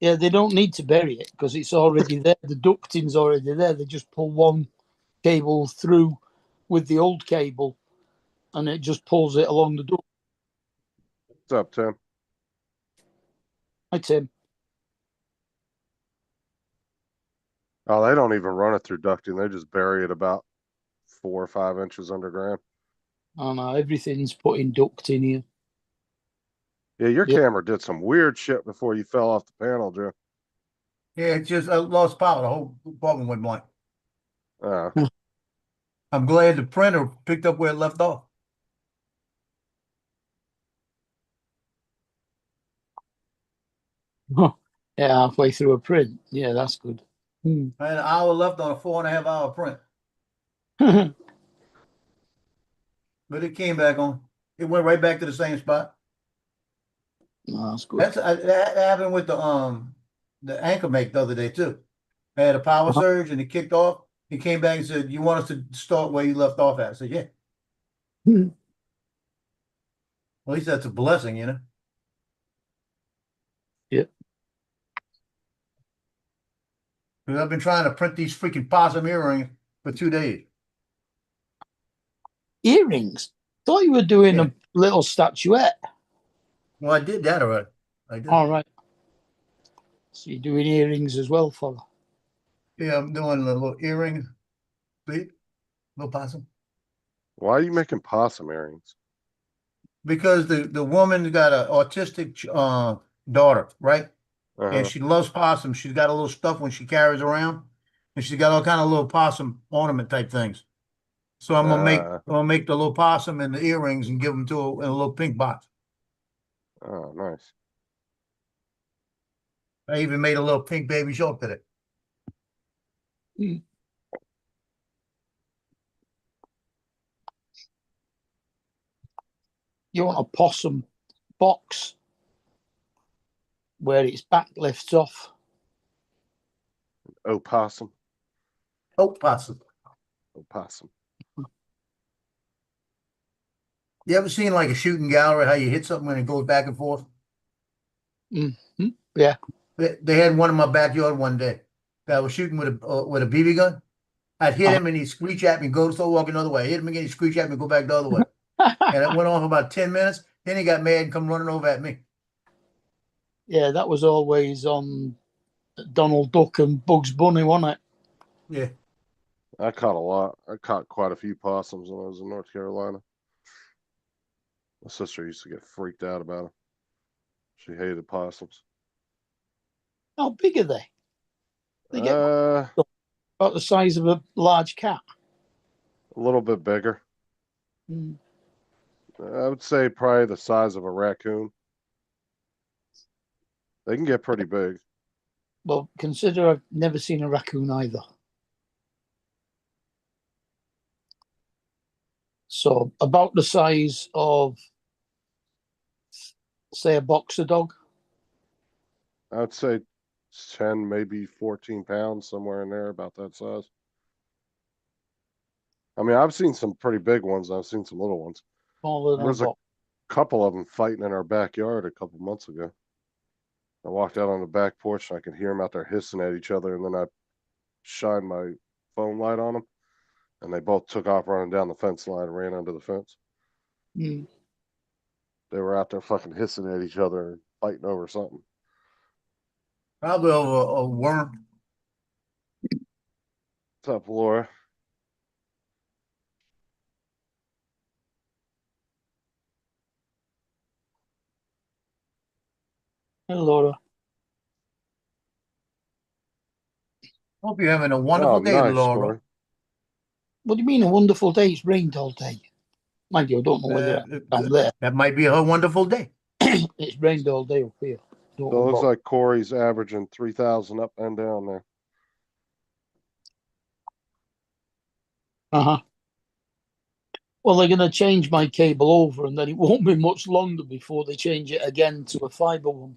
Yeah, they don't need to bury it because it's already there. The ducting's already there. They just pull one cable through with the old cable, and it just pulls it along the duct. What's up, Tim? Hi, Tim. Oh, they don't even run it through ducting. They just bury it about 4 or 5 inches underground. Oh no, everything's put in duct in here. Yeah, your Yep. camera did some weird shit before you fell off the panel, Joe. Yeah, it's just I lost power. The whole apartment went blank. Uh, I'm glad the printer picked up where it left off. Yeah, halfway through a print. Yeah, that's good. Hmm. I had an hour left on a 4.5 hour print, but it came back on. It went right back to the same spot. No, that's good. That happened with the anchor make the other day too. I had a power Uh-huh. surge and it kicked off. He came back and said, "You want us to start where you left off at?" I said, "Yeah." Hmm. At least that's a blessing, you know. Yep. Because I've been trying to print these freaking possum earrings for 2 days. Earrings. Thought you were doing Yeah. a little statuette. Well, I did that already. I did. All right. So you're doing earrings as well for her. Yeah, I'm doing a little earring. See? Little possum. why are you making possum earrings? Because the woman got an autistic daughter, right? And Uh-huh. she loves possum. She's got a little stuff when she carries around, and she's got all kind of little possum ornament type things. So I'm gonna make the little possum and the earrings and give them to her in a little pink box. Oh, nice. I even made a little pink baby shark today. Hmm. You want a possum box where its back lifts off. Opossum. Oh, possum. Opossum. You ever seen like a shooting gallery, how you hit something and it goes back and forth? Mm-hmm. Yeah. They had one in my backyard one day. Guy was shooting with a BB gun. I'd hit him and he'd screech at me, go start walking the other way. I hit him again, he'd screech at me, go back the other way. And it went on for about 10 minutes. Then he got mad and come running over at me. Yeah, that was always on Donald Duck and Bugs Bunny, wasn't it? Yeah. I caught a lot. I caught quite a few possums when I was in North Carolina. My sister used to get freaked out about them. She hated possums. How big are they? They get A about the size of a large cat. little bit bigger. Mm. I would say probably the size of a raccoon. They can get pretty big. Well, consider I've never seen a raccoon either. So about the size of, say, a boxer dog. I would say 10, maybe 14 pounds, somewhere in there, about that size. I mean, I've seen some pretty big ones. I've seen some little ones. Smaller than There's a a box. couple of them fighting in our backyard a couple months ago. I walked out on the back porch and I could hear them out there hissing at each other, and then I shined my phone light on them, and they both took off running down the fence line and ran under the fence. Mm. They were out there fucking hissing at each other and fighting over something. Probably over a worm. What's up, Laura? Hey, Laura. Hope you're having a wonderful Oh, day, nice, Laura. Corey. What do you mean a wonderful day? It's rained all day. Mind you, I don't know whether down there. That might be a wonderful day. It's rained all day up here. Don't So it know looks about- like Corey's averaging 3,000 up and down there. Uh-huh. Well, they're going to change my cable over, and then it won't be much longer before they change it again to a fiber one.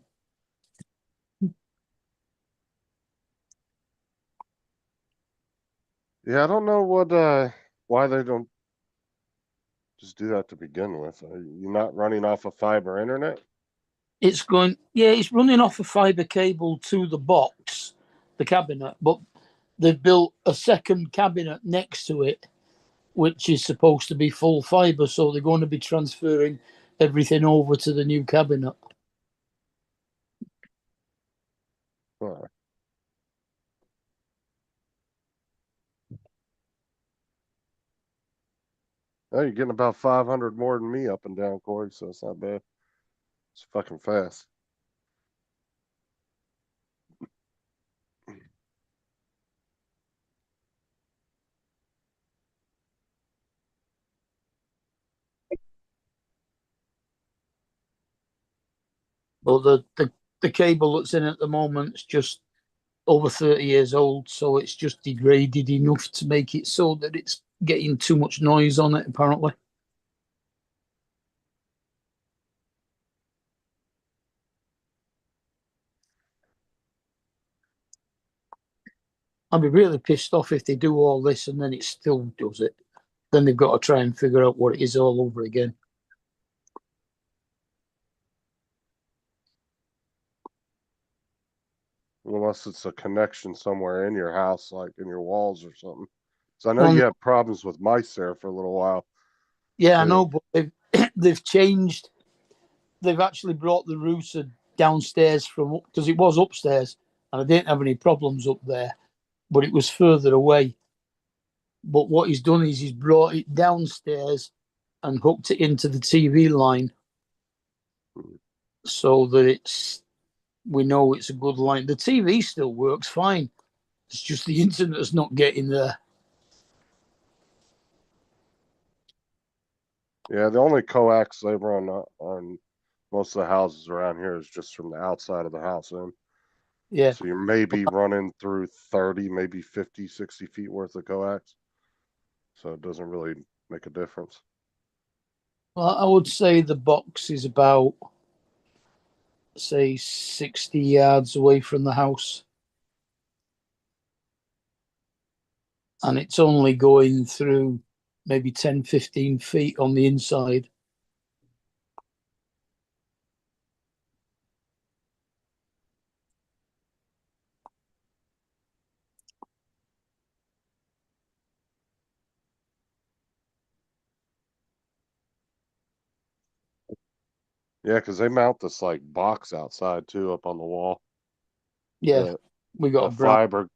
Yeah, I don't know why they don't just do that to begin with. Are you not running off a fiber internet? It's going, yeah, it's running off a fiber cable to the box, the cabinet, but they've built a second cabinet next to it, which is supposed to be full fiber. So they're going to be transferring everything over to the new cabinet. Huh. Oh, you're getting about 500 more than me up and down, Corey, so it's not bad. It's fucking fast. But the cable that's in at the moment is just over 30 years old, so it's just degraded enough to make it so that it's getting too much noise on it, apparently. I'd be really pissed off if they do all this and then it still does it. Then they've got to try and figure out what it is all over again. Unless it's a connection somewhere in your house, like in your walls or something. So I know Well, you had problems with mice there for a little while. Yeah, I too. know, but they've changed. They've actually brought the router downstairs from, because it was upstairs and I didn't have any problems up there, but it was further away. But what he's done is he's brought it downstairs and hooked it into the TV line so that we know it's a good line. The TV still works fine. It's just the internet's not getting there. Yeah, the only coax they run on most of the houses around here is just from the outside of the house in. Yeah. So you're maybe running through 30, maybe 50, 60 feet worth of coax. So it doesn't really make a difference. Well, I would say the box is about, say, 60 yards away from the house. And it's only going through maybe 10, 15 feet on the inside. Yeah, because they mount this like box outside too up on the wall. Yeah, The, we got the a brown. fiber.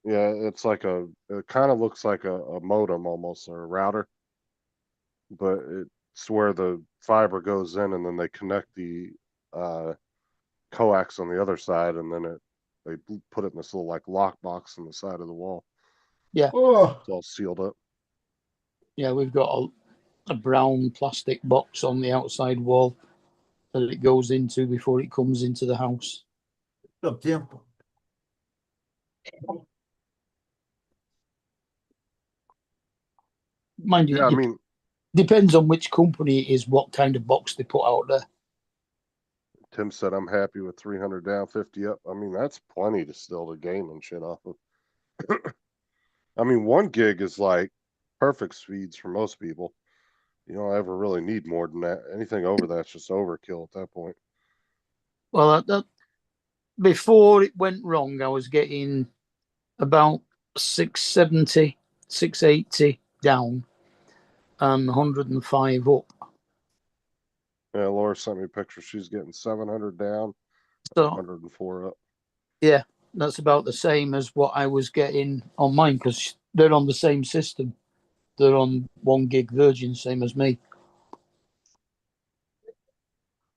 Yeah, it's like it kind of looks like a modem almost, or a router. But it's where the fiber goes in and then they connect the coax on the other side, and then they put it in this little like lock box on the side of the wall. Oh, It's all sealed up. Yeah, we've got a brown plastic box on the outside wall that it goes into before it comes into the house. what's up, Tim? Mind you, Yeah, I it mean, depends on which company it is, what kind of box they put out there. Tim said I'm happy with 300 down, 50 up. I mean, that's plenty to still to game and shit off of. I mean, 1 gig is like perfect speeds for most people. You don't ever really need more than that. Anything over that's just overkill at that point. Well, before it went wrong, I was getting about 670, 680 down, and 105 up. Yeah, Laura sent me a picture. She's getting 700 down, So 104 up. yeah, that's about the same as what I was getting on mine because they're on the same system. They're on 1 gig Virgin, same as me.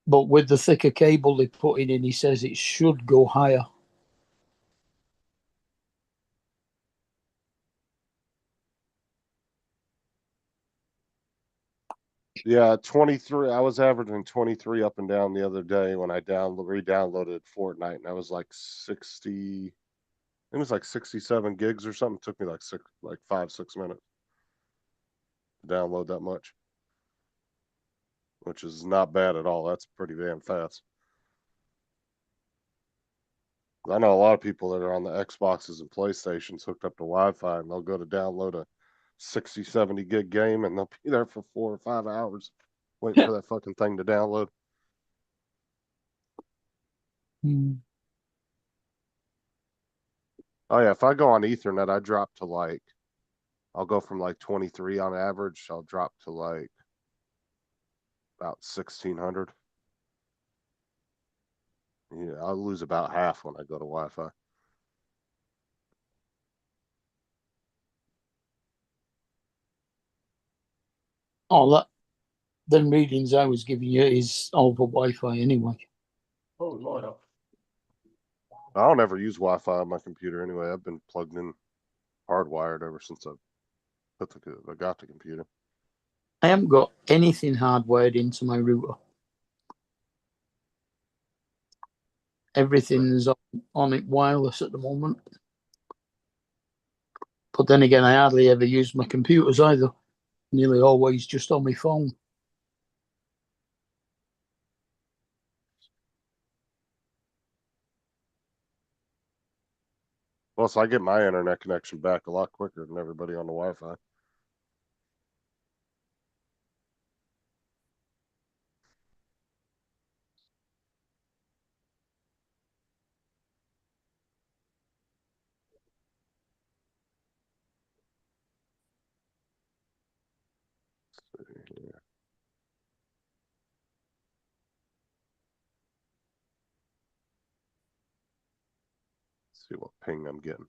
But with the thicker cable they put in, he says it should go higher. Yeah, 23. I was averaging 23 up and down the other day when I re-downloaded Fortnite, and I was like 60. It was like 67 gigs or something. It took me like 5-6 minutes to download that much, which is not bad at all. That's pretty damn fast. I know a lot of people that are on the Xboxes and PlayStations hooked up to Wi-Fi, and they'll go to download a 60, 70 gig game, and they'll be there for 4 or 5 hours waiting for that fucking thing to download. Oh yeah, if I go on Ethernet, I drop to like, I'll go from like 23 on average. I'll drop to like about 1600. Yeah, I'll lose about half when I go to Wi-Fi. Oh, that them readings I was giving you is over Wi-Fi anyway. Oh, Lord. I don't ever use Wi-Fi on my computer anyway. I've been plugged in hardwired ever since I got the computer. I haven't got anything hardwired into my router. Everything's on it wireless at the moment. But then again, I hardly ever use my computers either. Nearly always just on my phone. Plus, I get my internet connection back a lot quicker than everybody on the Wi-Fi. Let's see what ping I'm getting.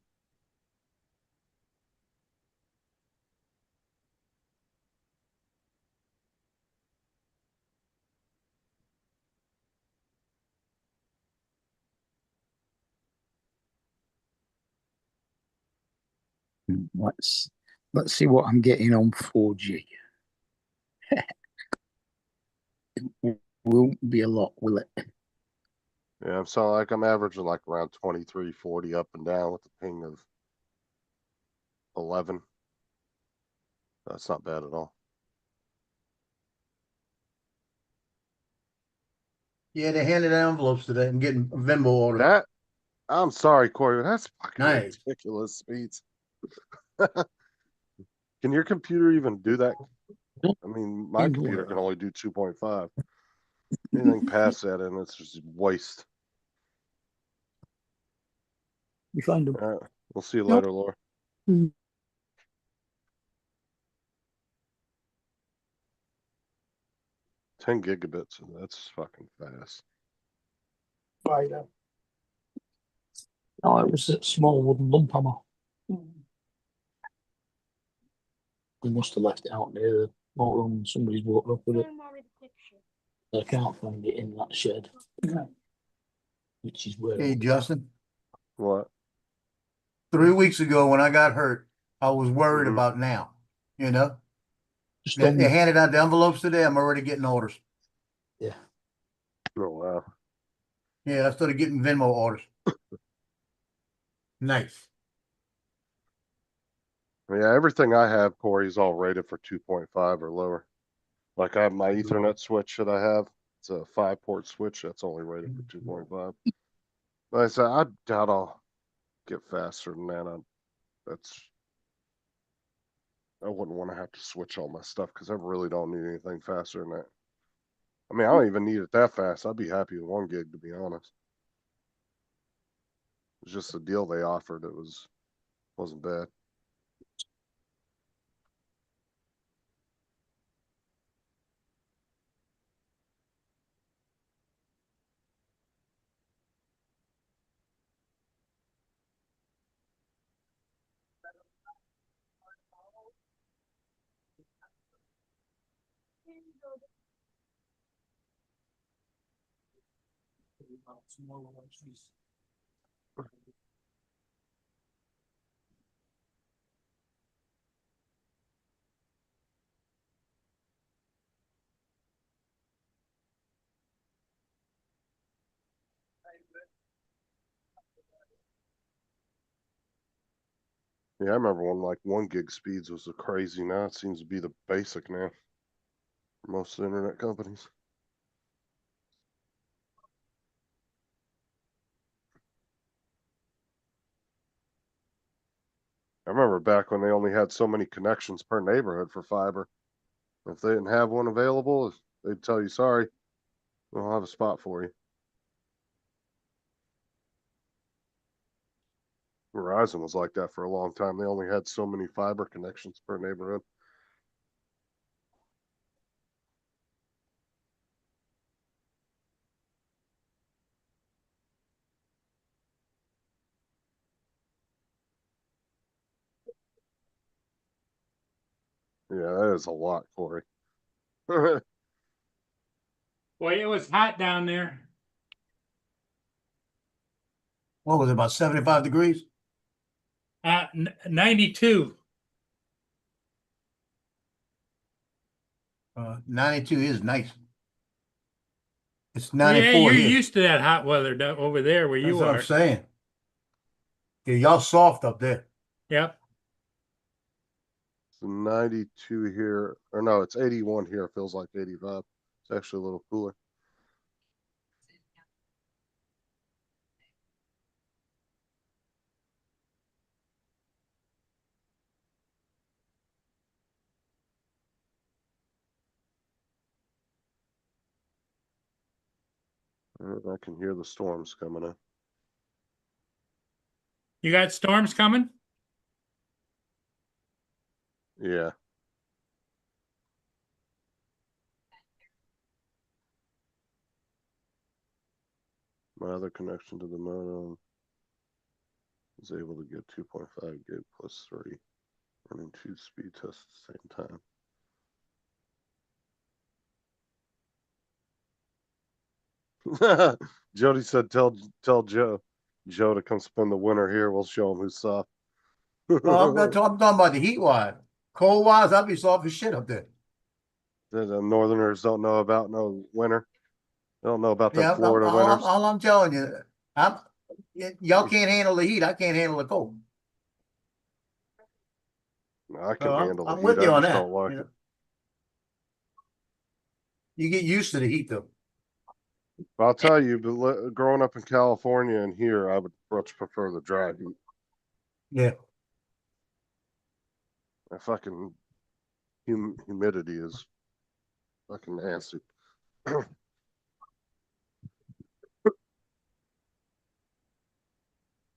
Let's see what I'm getting on 4G. It won't be a lot, will it? Yeah, so like I'm averaging like around 23, 40 up and down with a ping of 11. That's not bad at all. Yeah, they handed out envelopes today. I'm getting Venmo orders. I'm sorry, Corey, but that's fucking Nice. ridiculous speeds. Can your computer even do that? I mean, my computer can only do 2.5. Anything past that, and it's just waste. You find them. All right, we'll see you later, Laura. Mm. 10 gigabits. That's fucking fast. Right. No, it was a small wooden lump hammer. They must have left it out near the motorhome and somebody's walked up with it. I can't find it in that shed. Which is where. Hey, Justin, What? 3 weeks ago when I got hurt, I was worried Mhm. about now. You know, Just they handed out the envelopes today. I'm already getting orders. Yeah. Oh, wow. Yeah, I started getting Venmo orders. Nice. Yeah, everything I have, Corey's all rated for 2.5 or lower. Like I have my Ethernet switch that I have. It's a 5-port switch that's only rated for 2.5. But I said I doubt I'll get faster than that. I wouldn't want to have to switch all my stuff because I really don't need anything faster than that. I mean, I don't even need it that fast. I'd be happy with 1 gig, to be honest. It's just the deal they offered. It was Wasn't bad. Yeah, I remember when like 1 gig speeds was crazy. Now it seems to be the basic now for most of the internet companies. I remember back when they only had so many connections per neighborhood for fiber. If they didn't have one available, they'd tell you, sorry, we don't have a spot for you. Verizon was like that for a long time. They only had so many fiber connections per neighborhood. Yeah, that is a lot, Corey. Boy, it was hot down there. What was it, about 75 degrees? 92. 92 is nice. It's Well, yeah, 94 you're here. used to that hot weather over there where That's you what I'm are. saying. Yeah, y'all soft up there. Yep. It's 92 here, or no, it's 81 here. It feels like 85. It's actually a little cooler. I can hear the storms coming in. You got storms coming? Yeah. My other connection to the modem is able to get 2.5 gig plus 3, running 2 speed tests at the same time. Jody said, "Tell Joe to come spend the winter here. We'll show him who's soft." No, I'm talking about the heat wise. Cold wise, I'd be soft as shit up there. The Northerners don't know about no winter. They don't know about the Yeah, Florida winters. all I'm telling you, y'all can't handle the heat. I can't handle the cold. I can handle the I'm heat. with you I on just that. don't like You know. it. You get used to the heat though. But I'll tell you, but growing up in California and here, I would much prefer the dry heat. Yeah. That fucking humidity is fucking nasty. At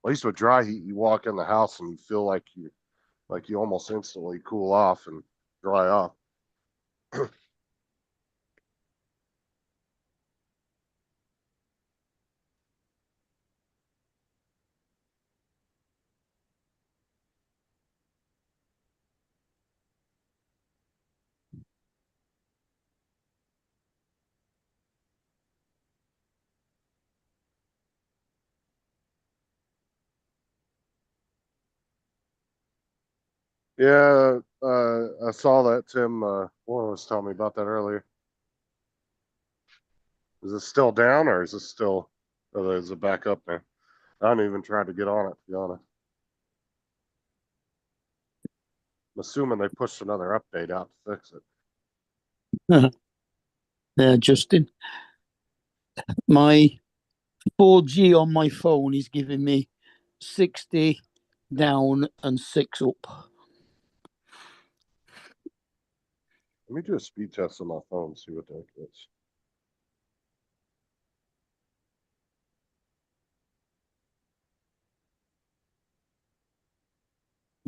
least with dry heat, you walk in the house and you feel like you almost instantly cool off and dry off. Yeah, I saw that Tim Warren was telling me about that earlier. Is it still down or is it still is it back up now? I haven't even tried to get on it, to be honest. I'm assuming they pushed another update out to fix it. Justin, my 4G on my phone is giving me 60 down and 6 up. Let me do a speed test on my phone and see what that is.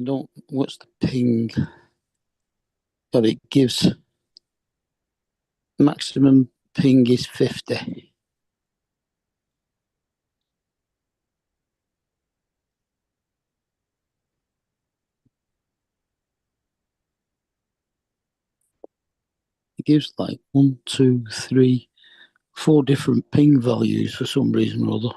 don't. What's the ping? But it gives maximum ping is 50. It gives like 1, 2, 3, 4 different ping values for some reason or other.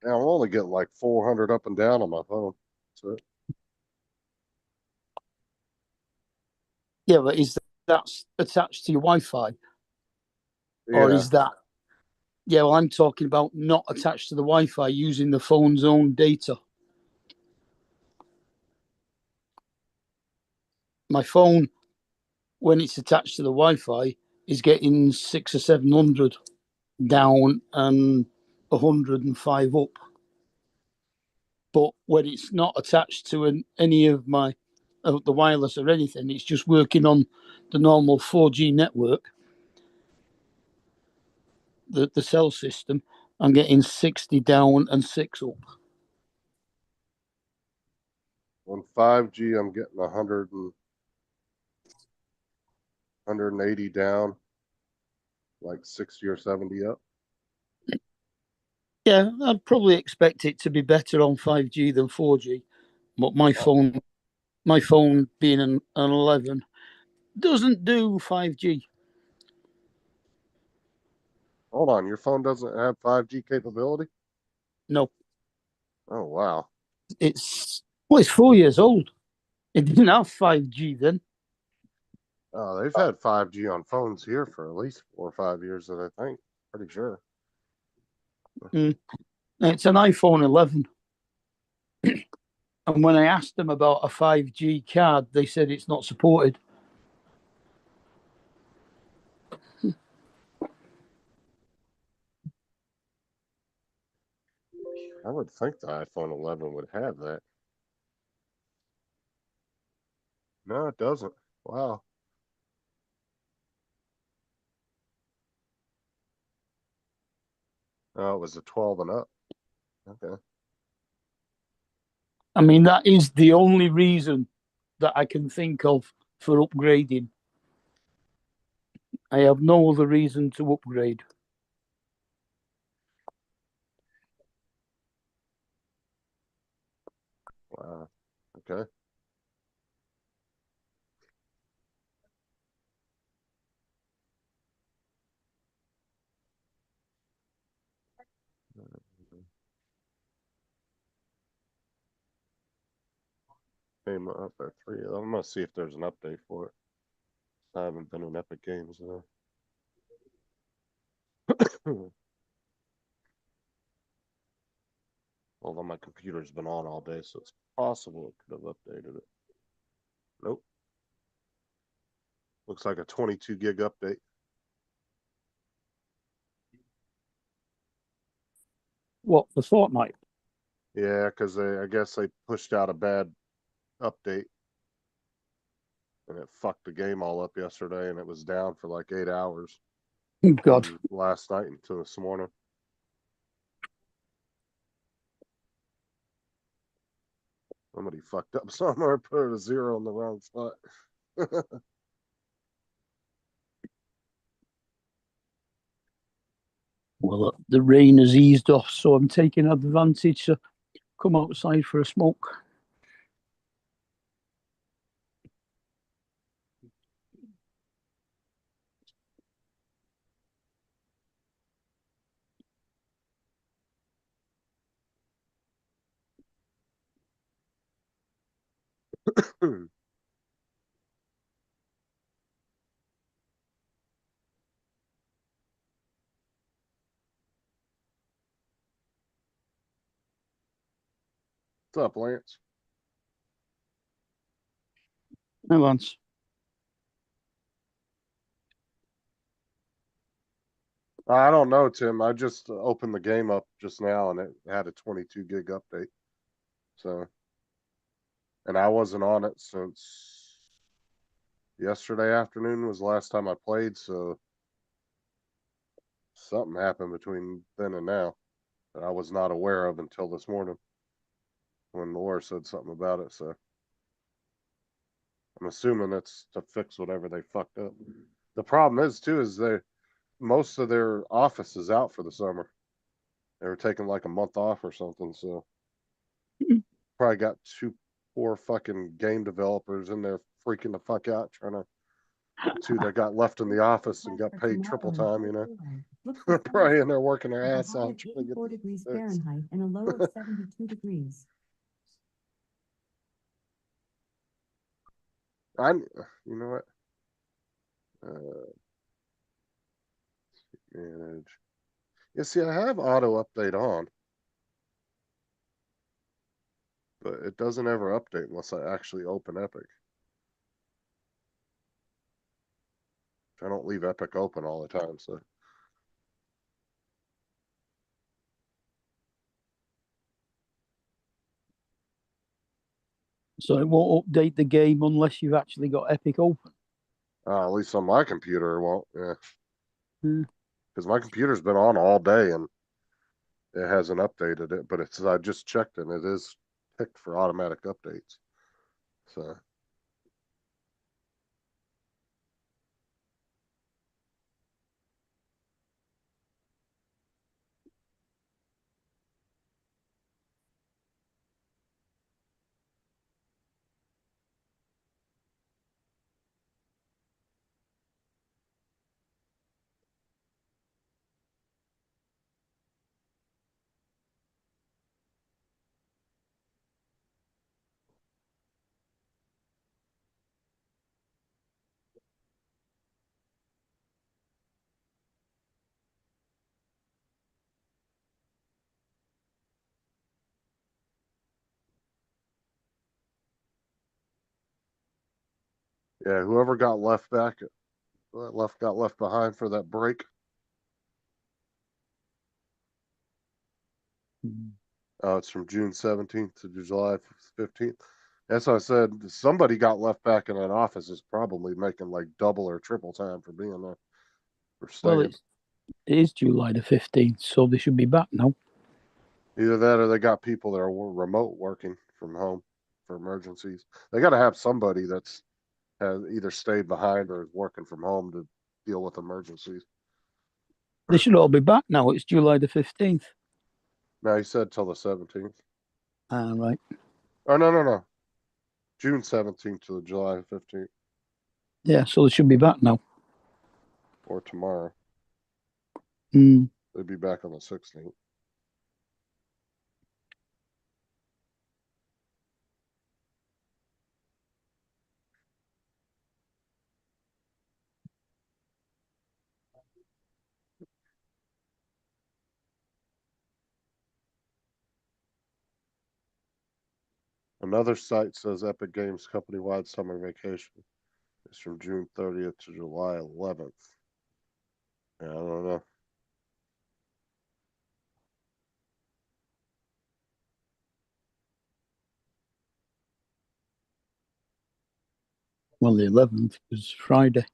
Yeah, I'm only getting like 400 up and down on my phone. So Yeah, but is that's attached to your Wi-Fi, or yeah, is that? Yeah, well, I'm talking about not attached to the Wi-Fi, using the phone's own data. My phone, when it's attached to the Wi-Fi, is getting 600 or 700 down and 105 up. But when it's not attached to any of my the wireless or anything, it's just working on the normal 4G network, the cell system. I'm getting 60 down and 6 up. on 5G, I'm getting 180 down, like 60 or 70 up. Yeah, I'd probably expect it to be better on 5G than 4G. But my phone being an 11, doesn't do 5G. Hold on, your phone doesn't have 5G capability? No, Oh wow. it's 4 years old. It didn't have 5G then. They've had 5G on phones here for at least 4 or 5 years, that I think. Pretty sure. It's an iPhone 11. And when I asked them about a 5G card, they said it's not supported. I would think the iPhone 11 would have that. No, it doesn't. Wow. Oh, it was a 12 and up. Okay. I mean, that is the only reason that I can think of for upgrading. I have no other reason to upgrade. Wow. Okay. Came up at 3. I'm gonna see if there's an update for it. I haven't been in Epic Games though. Although my computer's been on all day, so it's possible it could have updated it. Nope. Looks like a 22 gig update. What, for Fortnite? Yeah, because I guess they pushed out a bad update, and it fucked the game all up yesterday, and it was down for like 8 hours God. from last night until this morning. Somebody fucked up somewhere, put a 0 in the wrong spot. Well, the rain has eased off, so I'm taking advantage to come outside for a smoke. What's up, Lance? Hey, Lance. I don't know, Tim. I just opened the game up just now, and it had a 22 gig update. So, and I wasn't on it since yesterday afternoon was the last time I played. So something happened between then and now that I was not aware of until this morning when Laura said something about it. So I'm assuming it's to fix whatever they fucked up. The problem is too is most of their office is out for the summer. They were taking like a month off or something. So probably got two poor fucking game developers in there freaking the fuck out trying to. Two that got left in the office and got paid triple time, you know. They're probably in there working their ass off trying to get 84 degrees this fixed. Fahrenheit and a low of 72 degrees. You know what? Manage. Yeah, see, I have auto update on, but it doesn't ever update unless I actually open Epic. I don't leave Epic open all the time, so. So it won't update the game unless you've actually got Epic open. At least on my computer, it won't. Yeah. Hmm. Because my computer's been on all day and it hasn't updated it, but I just checked and it is picked for automatic updates. So. Yeah, whoever got left behind for that break. Oh, it's from June 17th to July 15th. That's what I said. Somebody got left back in that office is probably making like double or triple time for being there. For Well, staying. it is July the 15th, so they should be back now. Either that or they got people that are remote working from home for emergencies. They got to have somebody that's has either stayed behind or is working from home to deal with emergencies. They should all be back now. It's July the 15th. Now he said till the 17th. Ah, right. Oh, no. June 17th to July 15th Yeah, so they should be back now. or tomorrow. Mm. They'd be back on the 16th. Another site says Epic Games company-wide summer vacation is from June 30th to July 11th. Yeah, I don't know. Well, the 11th was Friday.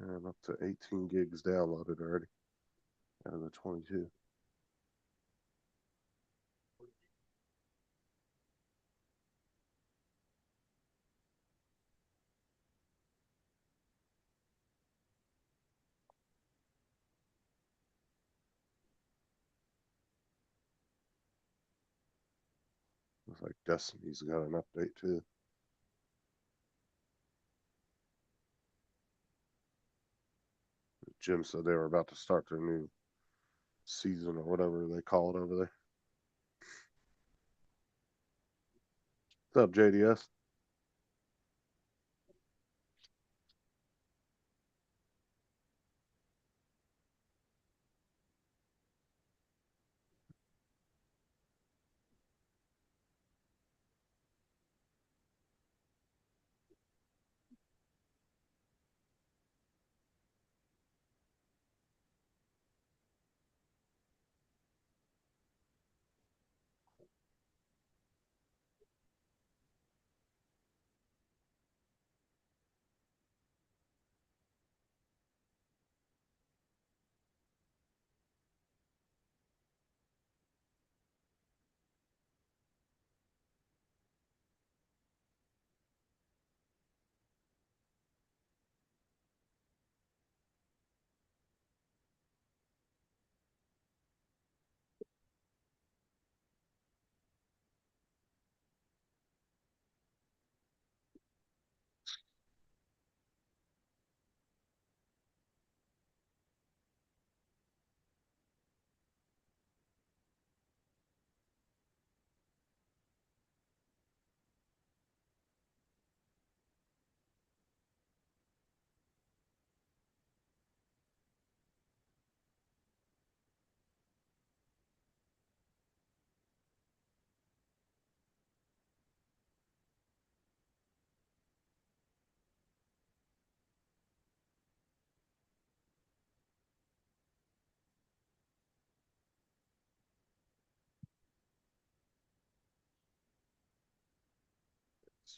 And up to 18 gigs downloaded already out of the 22. Looks like Destiny's got an update too. Jim said they were about to start their new season or whatever they call it over there. What's up, JDS?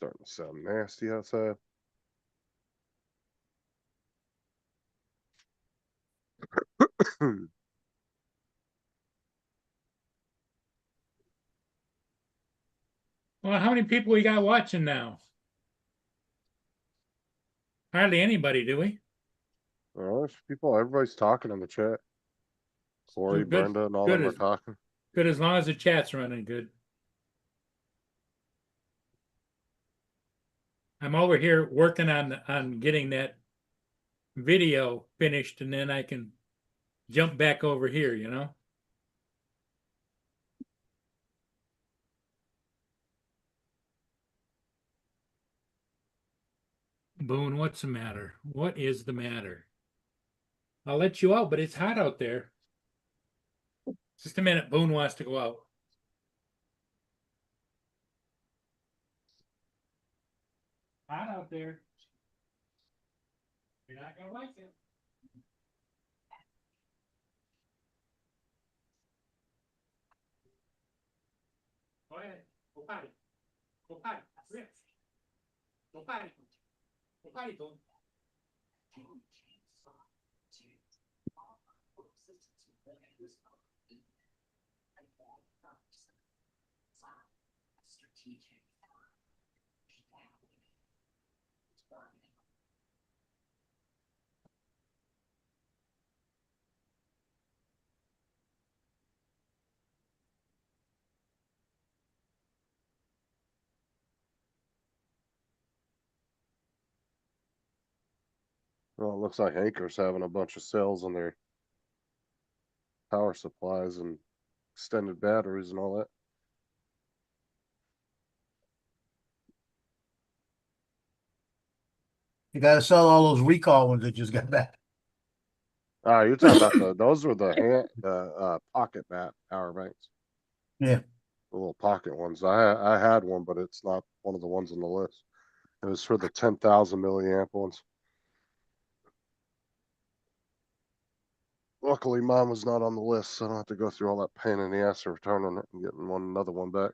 Starting to sound nasty outside. Well, how many people we got watching now? Hardly anybody, do we? Well, there's people, everybody's talking in the chat. Corey, Good, Brenda, and all good them are as- talking. Good as long as the chat's running good. I'm over here working on getting that video finished, and then I can jump back over here, you know? Boone, what's the matter? What is the matter? I'll let you out, but it's hot out there. Just a minute, Boone wants to go out. Hot out there. You're not gonna like it. Go ahead. Go potty. Go potty. Rip. Go potty. Go potty, Boone. Well, it looks like Anchor's having a bunch of sales on their power supplies and extended batteries and all that. You gotta sell all those recall ones that just got back. You're talking about those were the pocket power banks. Yeah. The little pocket ones. I had one, but it's not one of the ones on the list. It was for the 10,000 milliamp ones. Luckily, mine was not on the list, so I don't have to go through all that pain in the ass of returning it and getting another one back.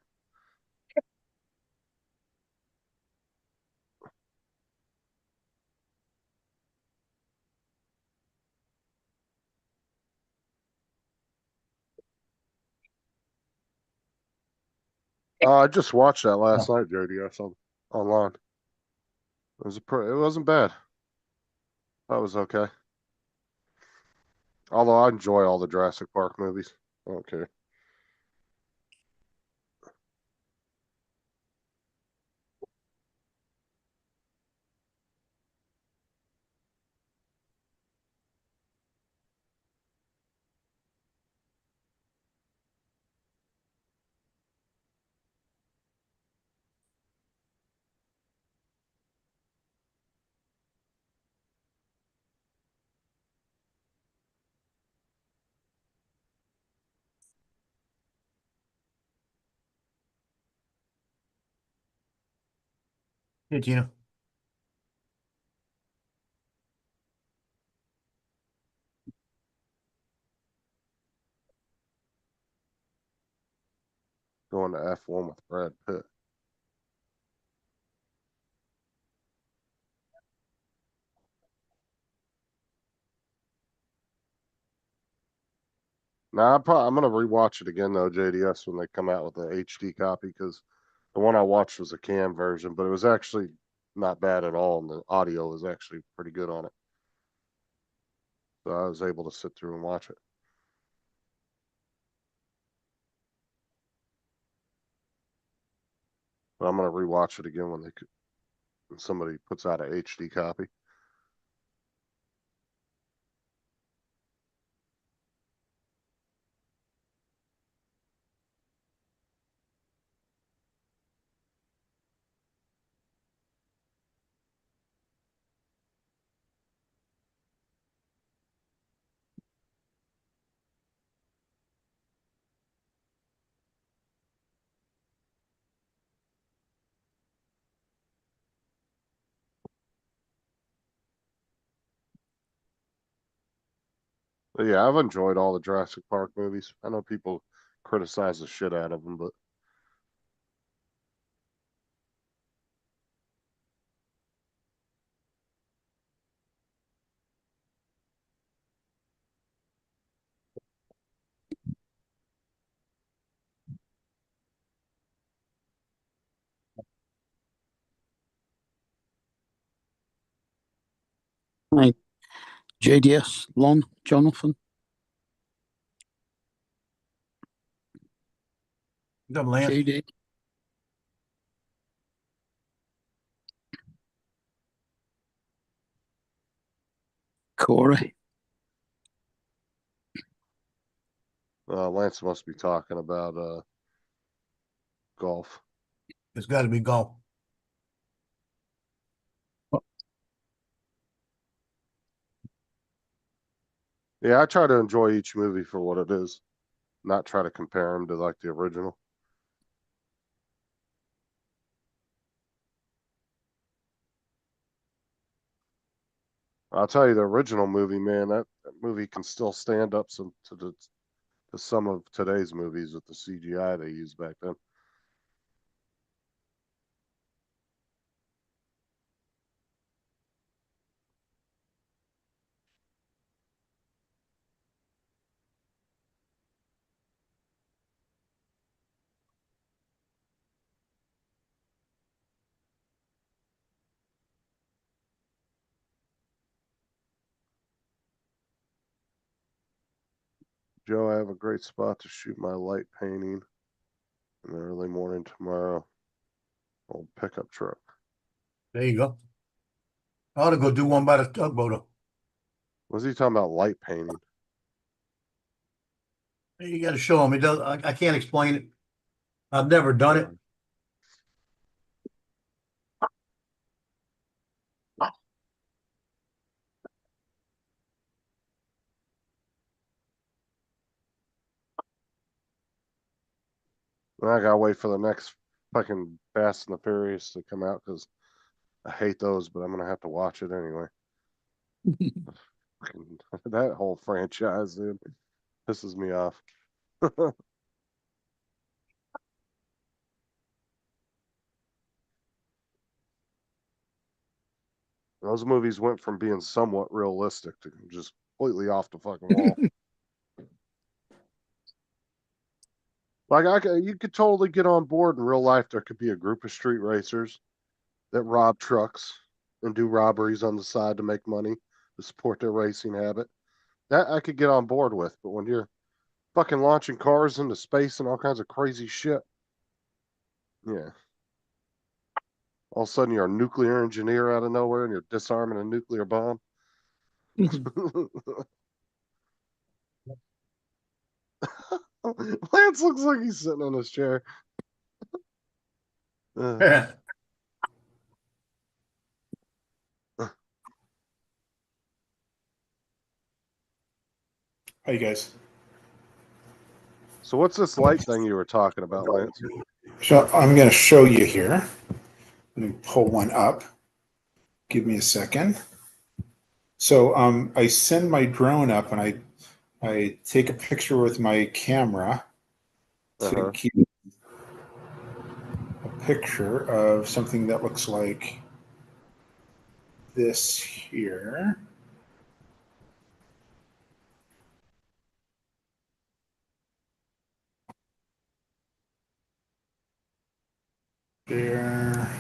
I just watched that last night, JD. I saw online. It wasn't bad. That was okay. Although I enjoy all the Jurassic Park movies. I don't care. Hey, Gina. Going to F1 with Brad Pitt. Nah, I'm gonna rewatch it again though, JDS, when they come out with the HD copy, because the one I watched was a cam version, but it was actually not bad at all, and the audio was actually pretty good on it. So I was able to sit through and watch it. But I'm gonna rewatch it again when when somebody puts out a HD copy. But yeah, I've enjoyed all the Jurassic Park movies. I know people criticize the shit out of them, but Right. JDS, Lon, Jonathan. Double answer. JD. Corey. Lance must be talking about golf. It's got to be golf. Yeah, I try to enjoy each movie for what it is, not try to compare them to like the original. I'll tell you, the original movie, man, that movie can still stand up to some of today's movies with the CGI they used back then. Joe, I have a great spot to shoot my light painting in the early morning tomorrow. Old pickup truck. There you go. I ought to go do one by the tugboat. Was he talking about light painting? You got to show him. It does. I can't explain it. I've never done it. I gotta wait for the next fucking Fast and the Furious to come out because I hate those, but I'm gonna have to watch it anyway. That whole franchise, dude, pisses me off. Those movies went from being somewhat realistic to just completely off the fucking wall. Like you could totally get on board in real life. There could be a group of street racers that rob trucks and do robberies on the side to make money to support their racing habit. That I could get on board with. But when you're fucking launching cars into space and all kinds of crazy shit, yeah. All of a sudden you're a nuclear engineer out of nowhere and you're disarming a nuclear bomb. Lance looks like he's sitting in his chair. Yeah. Hi, guys. So what's this light thing you were talking about, Lance? So I'm going to show you here. Let me pull one up. Give me a second. So I send my drone up and I take a picture with my camera to keep a picture of something that looks like this here. There.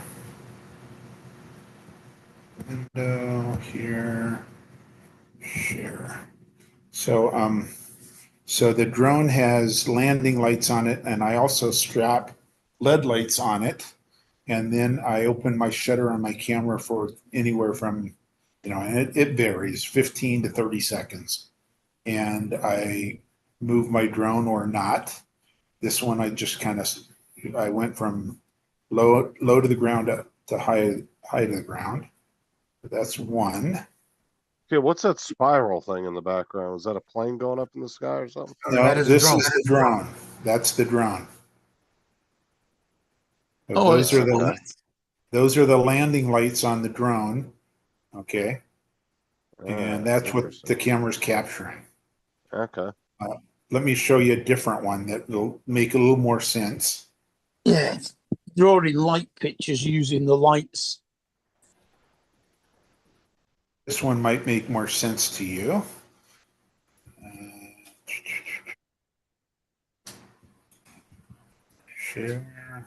Window here. Share. So the drone has landing lights on it, and I also strap LED lights on it. And then I open my shutter on my camera for anywhere from, and it varies 15 to 30 seconds. And I move my drone or not. This one I just I went from low to the ground up to high to the ground. That's one. Okay, what's that spiral thing in the background? Is that a plane going up in the sky or something? No, That is this the drone. is the drone. That's the drone. So Oh, those are the landing lights on the drone. Okay. And that's what the camera's capturing. Okay. Let me show you a different one that will make a little more sense. Yeah, it's drawing light pictures using the lights. This one might make more sense to you. Share.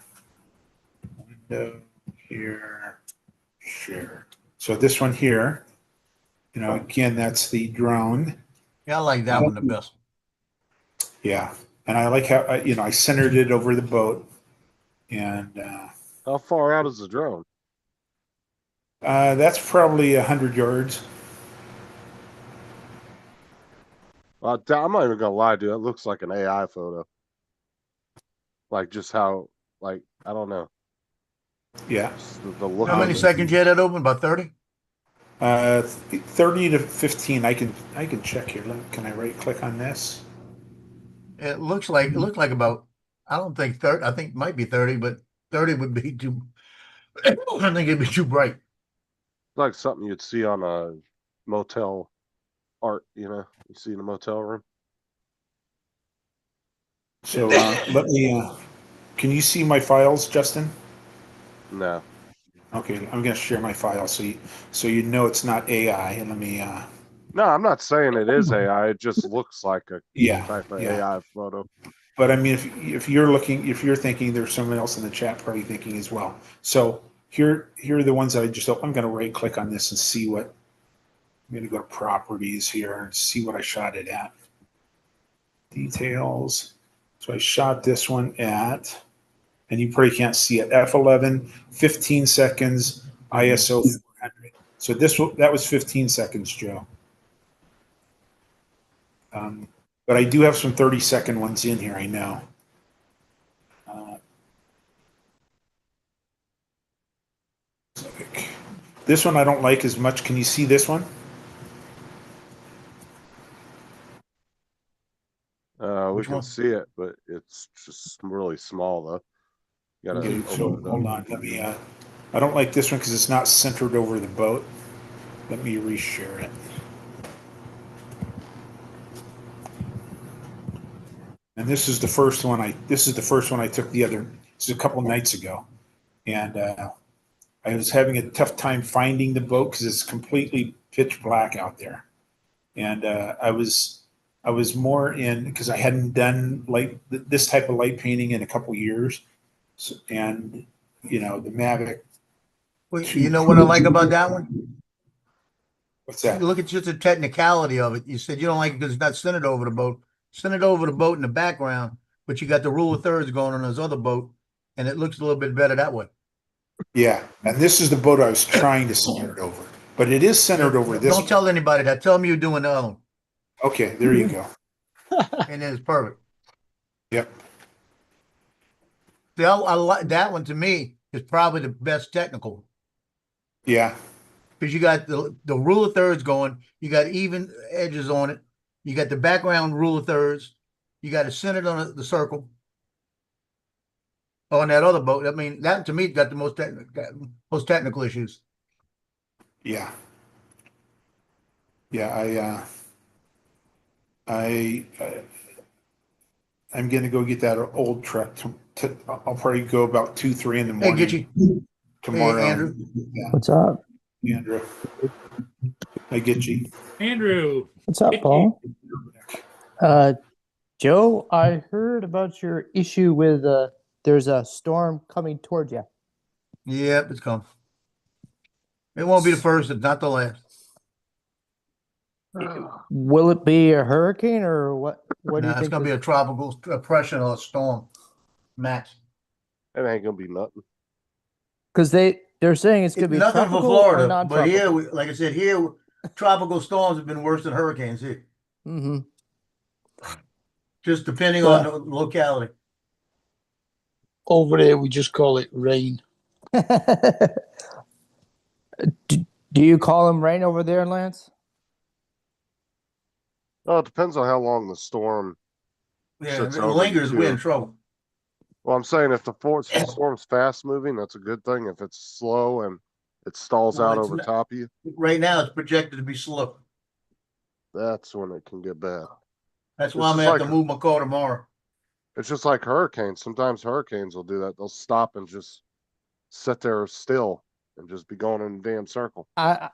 Window here. Share. So this one here You know, again, that's the drone. Yeah, I like that one the best. Yeah. And I like how, you know, I centered it over the boat. And How far out is the drone? that's probably 100 yards. I'm not even gonna lie, dude. It looks like an AI photo. Like just how, like I don't know, Yeah. just the look. How many of it. seconds you had that open? About 30? 30 to 15. I can check here. Can I right click on this? It looks like about, I don't think 30, I think it might be 30, but 30 would be too, I don't think it'd be too bright. It's like something you'd see on a motel art, you know, you see in a motel room. So let me, can you see my files, Justin? No, Okay, I'm going to share my file so you know it's not AI. And let me, no, I'm not saying it is AI. It just looks like a yeah, type of yeah. AI photo. But I mean, if you're thinking, there's someone else in the chat probably thinking as well. So here are the ones that I'm going to right click on this and see what, I'm going to go to properties here and see what I shot it at. Details. So I shot this one at, and you probably can't see it, F11, 15 seconds, ISO 400. So that was 15 seconds, Joe. But I do have some 30-second ones in here, I know. This one I don't like as much. Can you see this one? We Which can one? see it, but it's just really small though. You gotta Okay, so open it up. hold on. Let me. I don't like this one because it's not centered over the boat. Let me reshare it. And this is the first one I took this is a couple nights ago. And I was having a tough time finding the boat because it's completely pitch black out there. And I was more in, because I hadn't done this type of light painting in a couple years. So, and you know, the Mavic. Well, you know what I like about that one? What's that? You look at just the technicality of it. You said you don't like it because it's not centered over the boat. Centered over the boat in the background, but you got the rule of thirds going on this other boat, and it looks a little bit better that way. Yeah, and this is the boat I was trying to center it over, but it is centered over this. Don't tell anybody that. Tell them you're doing the other one, Okay, there you go. and then it's perfect. Yep. See, I like that one. To me, is probably the best technical Yeah. because you got the rule of thirds going. You got even edges on it. You got the background rule of thirds. You got it centered on the circle. On that other boat, I mean, that to me got the most technical issues. Yeah. Yeah. I'm gonna go get that old truck. I'll probably go about 2-3 in the Hey, morning get you. tomorrow. Hey, Andrew. Yeah, What's up? Andrew. I get you. Andrew. What's up, Get Paul? Joe, I heard about your issue with there's a storm coming towards you. Yep, it's come. It won't be the first. It's not the last. Will it be a hurricane or what? What do you It's think? gonna be a tropical depression or a storm, max. It ain't gonna be nothing. Because they're saying it's going to be Nothing for tropical Florida, or but non-tropical. here, like I said, here tropical storms have been worse than hurricanes here. Mm-hmm. Just depending on the locality. Over there, we just call it rain. do you call them rain over there, Lance? Oh, it depends on how long the storm. Yeah, Sits if it over lingers, you, we're too. in trouble. Well, I'm saying if the storm's fast moving, that's a good thing. If it's slow and it stalls Well, out it's over not- top of you, Right now, it's projected to be slow. that's when it can get bad. That's why It's I'm gonna just have to like- move my car tomorrow. It's just like hurricanes. Sometimes hurricanes will do that. They'll stop and just sit there still and just be going in a damn circle. not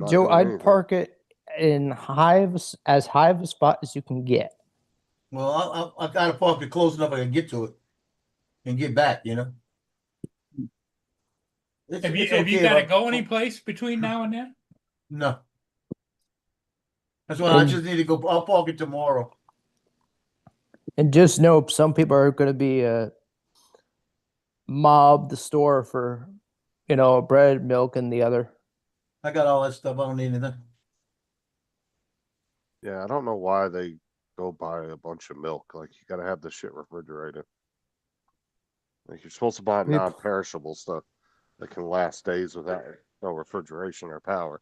Joe, doing I'd anything. park it in as high of a spot as you can get. Well, I gotta park it close enough I can get to it and get back. You know. Have you got to go any place between now and then? No. That's why I And- just need to go, I'll park it tomorrow. And just know some people are going to be mob the store for, bread, milk, and the other. I got all that stuff. I don't need anything. Yeah, I don't know why they go buy a bunch of milk. Like, you gotta have the shit refrigerated. Like, you're supposed to buy Yep. non-perishable stuff that can last days without no refrigeration or power.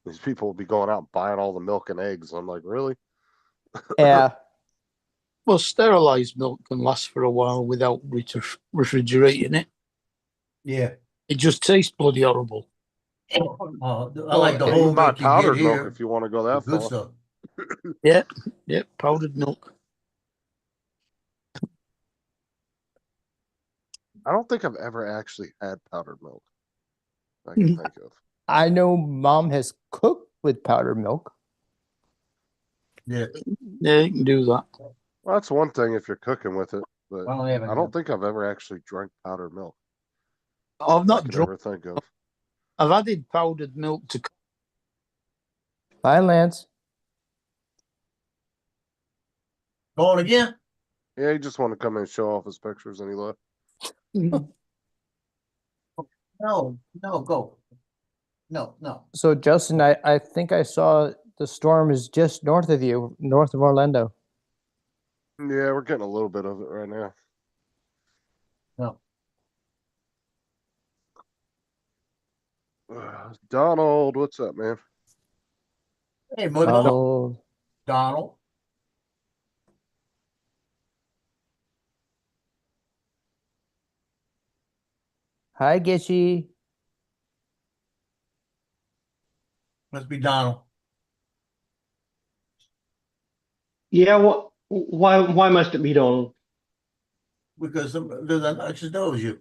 These people will be going out and buying all the milk and eggs. I'm like, really? Yeah. Well, sterilized milk can last for a while without refrigerating it. Yeah. It just tastes bloody horrible. I like the You whole can buy milk you powdered get milk here. if you want to go The that good far. stuff. Yep, powdered milk. I don't think I've ever actually had powdered milk. I can think of. I know Mom has cooked with powdered milk. Yeah. Yeah, you can do that. Well, that's one thing if you're cooking with it, but I don't have I any. don't think I've ever actually drank powdered milk. I've I not can drunk. ever think of. I've added powdered milk to. Bye, Lance. Going again? Yeah, he just wanted to come in and show off his pictures and he left. No, go. No. So, Justin, I think I saw the storm is just north of you, north of Orlando. Yeah, we're getting a little bit of it right now. No. Donald, what's up, man? Hey, Mudball. Donald. Donald. Hi, Gitchy. Must be Donald. Yeah, why must it be Donald? Because I just knows you.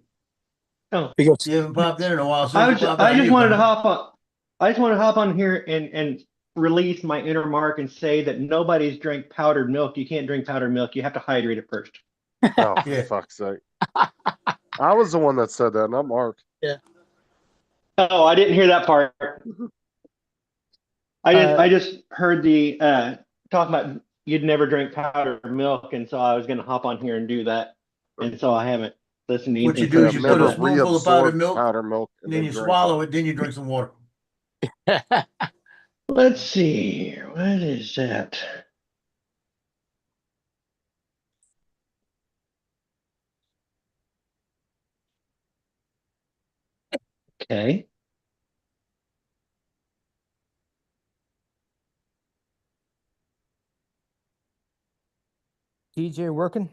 Oh, Because You haven't popped in a while. So I just wanted to hop on. I just wanted to hop on here and release my inner Mark and say that nobody's drank powdered milk. You can't drink powdered milk. You have to hydrate it first. Oh, for Yeah. fuck's sake. I was the one that said that, not Mark. Oh, I didn't hear that part. I just heard the talk about you'd never drink powdered milk, and so I was going to hop on here and do that, and so I haven't listened to What you anything. do I've is you put never a spoonful of powdered reabsorbed milk, powdered milk and then you drank swallow it, then you drink some water. Let's see, what is that? Okay. TJ working?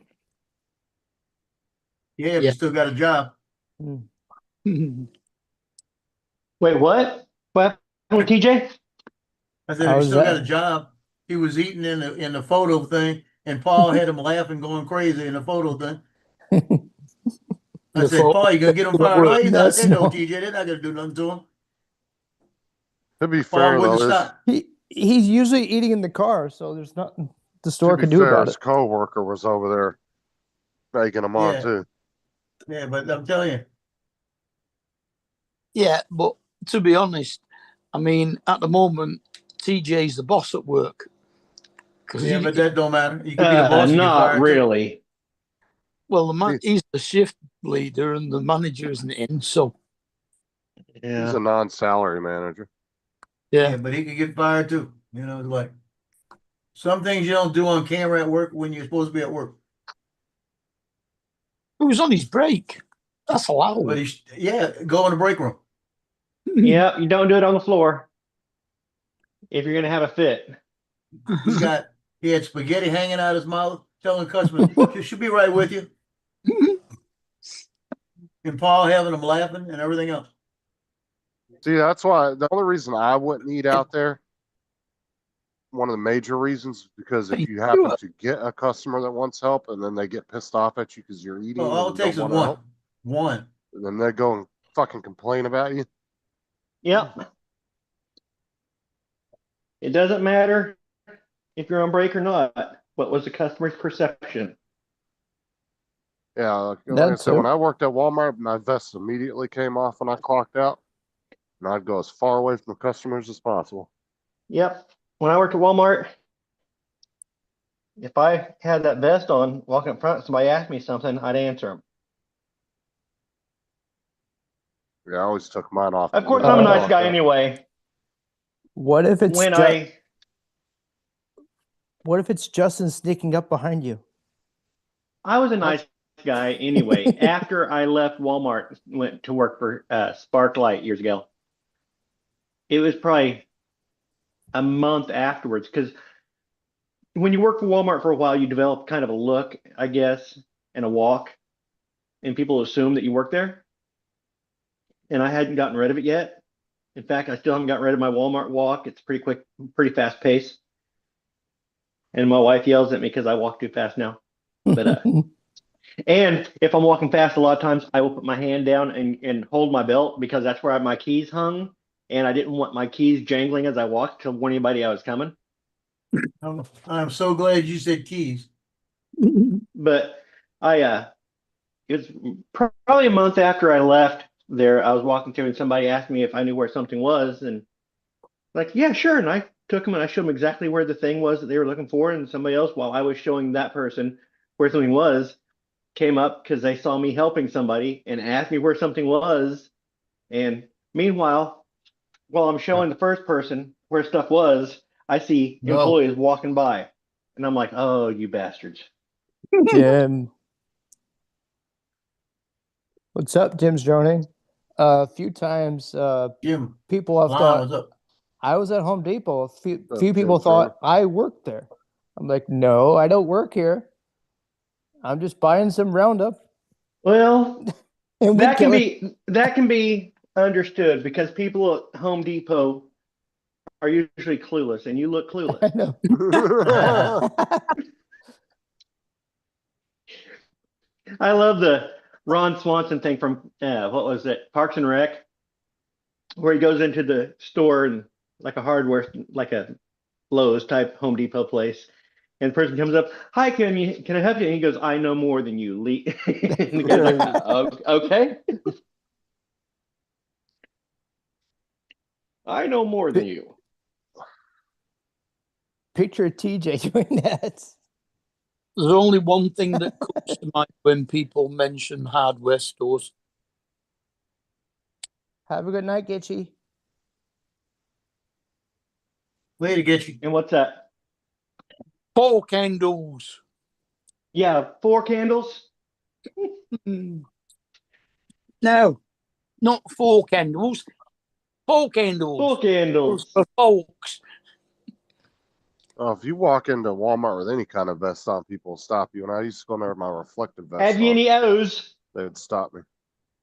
Yeah, if Yeah. you still got a job. Hmm. Wait, what? What happened with TJ? I said, if How you was still got that? a job, he was eating in the photo thing, and Paul had him laughing, going crazy in the photo thing. I The said, photo- Paul, you gonna get him Don't fired? Oh, work. he's not That's there, no, no- TJ. They're not gonna do nothing to him. To be Paul fair, wouldn't though, his, stop. He's usually eating in the car, so there's nothing the to store be can do fair, about his it. co-worker was over there egging him on, Yeah. too. Yeah, but I'm telling you, Yeah, but to be honest, I mean, at the moment, TJ's the boss at work. 'Cause yeah, he- but that don't matter. You can be the boss and get Not fired too. really. well, He's- he's the shift leader and the manager isn't in, so He's Yeah. a non-salary manager. yeah. Yeah, but he can get fired too. You know, it's like some things you don't do on camera at work when you're supposed to be at work. He was on his break. That's allowed. But go in the break room. Yeah, you don't do it on the floor if you're gonna have a fit. He had spaghetti hanging out his mouth, telling customers, she'll be right with you. And Paul having them laughing and everything else. See, that's why the only reason I wouldn't eat out there, one of the major reasons, because if you happen to get a customer that wants help and then they get pissed off at you because you're eating, All it and takes is don't wanna help, one. and then they go and fucking complain about you. Yep. It doesn't matter if you're on break or not. What was the customer's perception? Yeah, like I That said, when too. I worked at Walmart, my vest immediately came off when I clocked out, and I'd go as far away from the customers as possible. Yep. when I worked at Walmart, if I had that vest on, walking up front, somebody asked me something, I'd answer them. Yeah, I always took mine off. Of course, the I'm a minute I nice walked guy up. anyway. What if it's When what if it's Justin sneaking up behind you? I was a nice guy anyway. After I left Walmart, went to work for Sparklight years ago. It was probably a month afterwards, because when you work for Walmart for a while, you develop kind of a look, I guess, and a walk, and people assume that you work there. And I hadn't gotten rid of it yet. In fact, I still haven't gotten rid of my Walmart walk. It's pretty quick, pretty fast pace. And my wife yells at me because I walk too fast now. But and if I'm walking fast, a lot of times I will put my hand down and hold my belt, because that's where my keys hung, and I didn't want my keys jangling as I walked to warn anybody I was coming. I'm so glad you said keys. But it was probably a month after I left there. I was walking through and somebody asked me if I knew where something was, and like, yeah, sure. And I took them and I showed them exactly where the thing was that they were looking for. And somebody else, while I was showing that person where something was, came up because they saw me helping somebody and asked me where something was. And meanwhile, while I'm showing the first person where stuff was, I see employees walking by, and I'm like, oh, you bastards. Jim. What's up, Jim's droning? A few times, Jim, people have Lon, thought what's up? I was at Home Depot. A few Up, people Jim's thought I worked there. I'm like, no, I don't work here. I'm just buying some Roundup. Well, And that can be understood, because people at Home Depot are usually clueless, and you look clueless. I know. I love the Ron Swanson thing from what was it, Parks and Rec, where he goes into the store and like a hardware, like a Lowe's type Home Depot place, and the person comes up, "Hi, can I help you?" And he goes, "I know more than you." And the guy's like, "Okay, I know more than you." Picture TJ doing that. There's only one thing that comes to mind when people mention hardware stores. Have a good night, Gitchy. Later, get you. And what's that? Four candles. Yeah, 4 candles. No, not four candles. Four candles. 4 candles. For folks. Oh, if you walk into Walmart with any kind of vest on, people will stop you. And I used to go in there with my reflective vest Have you on. any O's? They would stop me,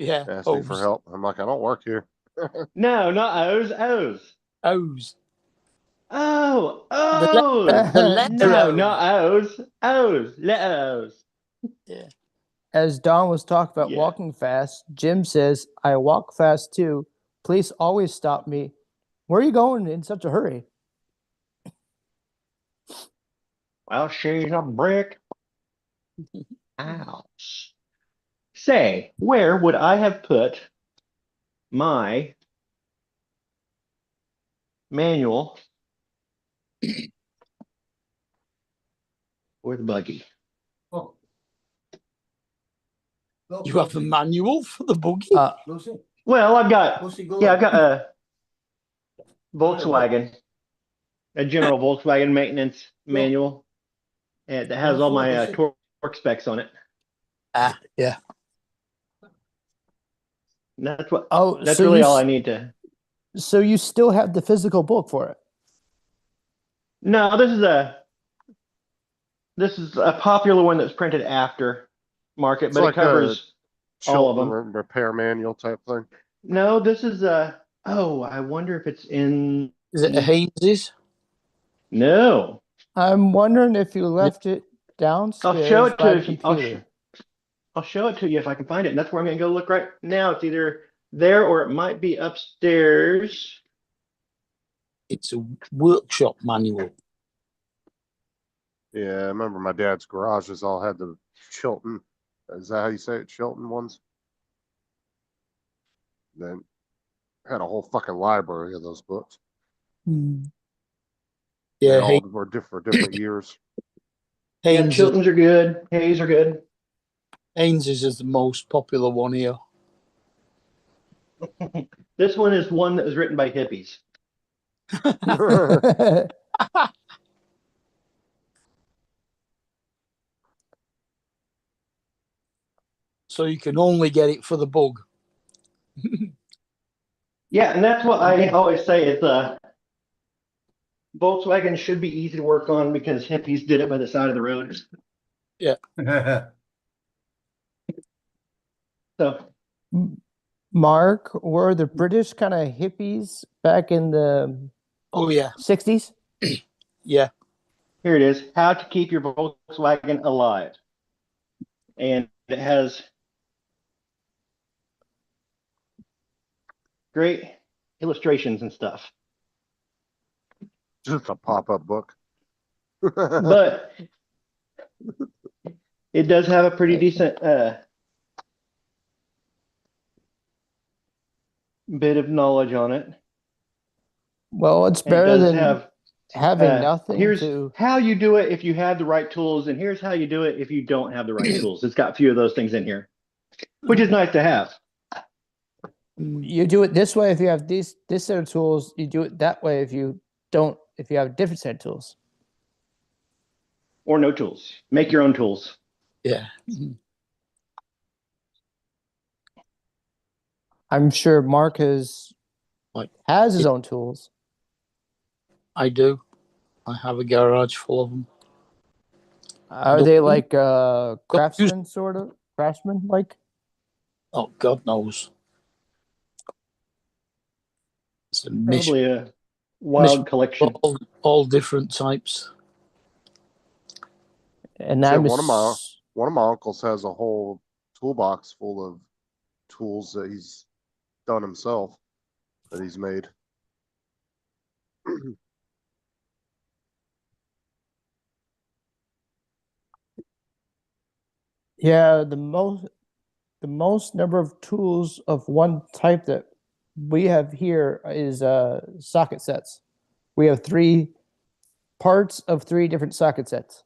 Yeah. ask me for help. I'm like, I don't work here. No, not O's. O's. O's. Oh, The O's. letter No, O. not O's. O's. Let O's. Yeah. As Don was talking about Yeah. walking fast, Jim says, I walk fast too. Police always stop me. Where are you going in such a hurry? Well, she's a brick. Ouch. Say, where would I have put my manual for the buggy? Oh. Go, You have a manual for the buggy? Go see. Well, I've got Go see. Go I've got a Volkswagen, a general Volkswagen maintenance manual, and that has all my torque specs on it. Yeah. And that's what. Oh, That's so really you all s- I need to. So you still have the physical book for it? No, this is a popular one that's printed after market, It's but like it covers all of Chilton them. repair manual type thing. No, this is oh, I wonder if it's in. Is it a Haines's? No, I'm wondering if you left it downstairs I'll show it by to the you. computer. I'll show it to you if I can find it. And that's where I'm going to go look right now. It's either there or it might be upstairs. It's a workshop manual. Yeah, I remember my dad's garages all had the Chilton. Is that how you say it? Chilton ones? Then had a whole fucking library of those books. They Yeah, all were for different years. Yeah, Haynes, Chilton's are good. Hayes are good. Haynes is the most popular one here. This one is one that was written by hippies. So you can only get it for the bug. Yeah, and that's what I always say is Volkswagen should be easy to work on because hippies did it by the side of the road. So Mark, were the British kind of hippies back in the Oh yeah, 60s? yeah. here it is: how to keep your Volkswagen alive, and it has great illustrations and stuff. Just a pop-up book. But it does have a pretty decent bit of knowledge on it. Well, it's And it better does than have having nothing here's to. how you do it if you have the right tools, and here's how you do it if you don't have the right tools. It's got a few of those things in here, which is nice to have. You do it this way if you have this set of tools. You do it that way if you don't. If you have a different set of tools. Or no tools. Make your own tools. Yeah. I'm sure Mark has Like, his own tools. I do. I have a garage full of them. Are they like craftsmen, sort of craftsmen, like? Oh, God knows. It's a Probably a wild collection. All different types. And Yeah, I'm one of my uncles has a whole toolbox full of tools that he's done himself, that he's made. yeah, the most number of tools of one type that we have here is socket sets. We have 3 parts of 3 different socket sets.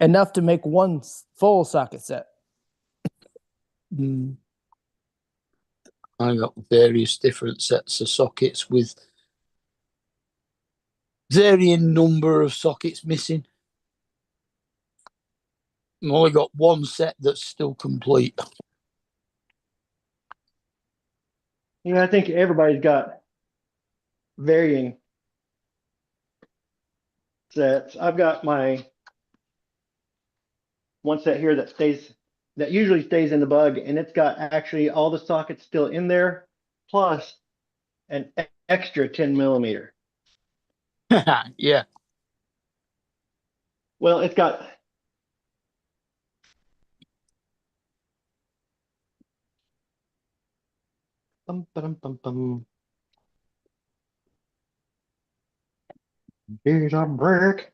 Enough to make one full socket set. I got various different sets of sockets with varying number of sockets missing. I've only got one set that's still complete. Yeah, I think everybody's got varying sets. I've got my one set here that usually stays in the bug, and it's got actually all the sockets still in there, plus an extra 10 millimeter. Yeah. Well, it's got here's our brick.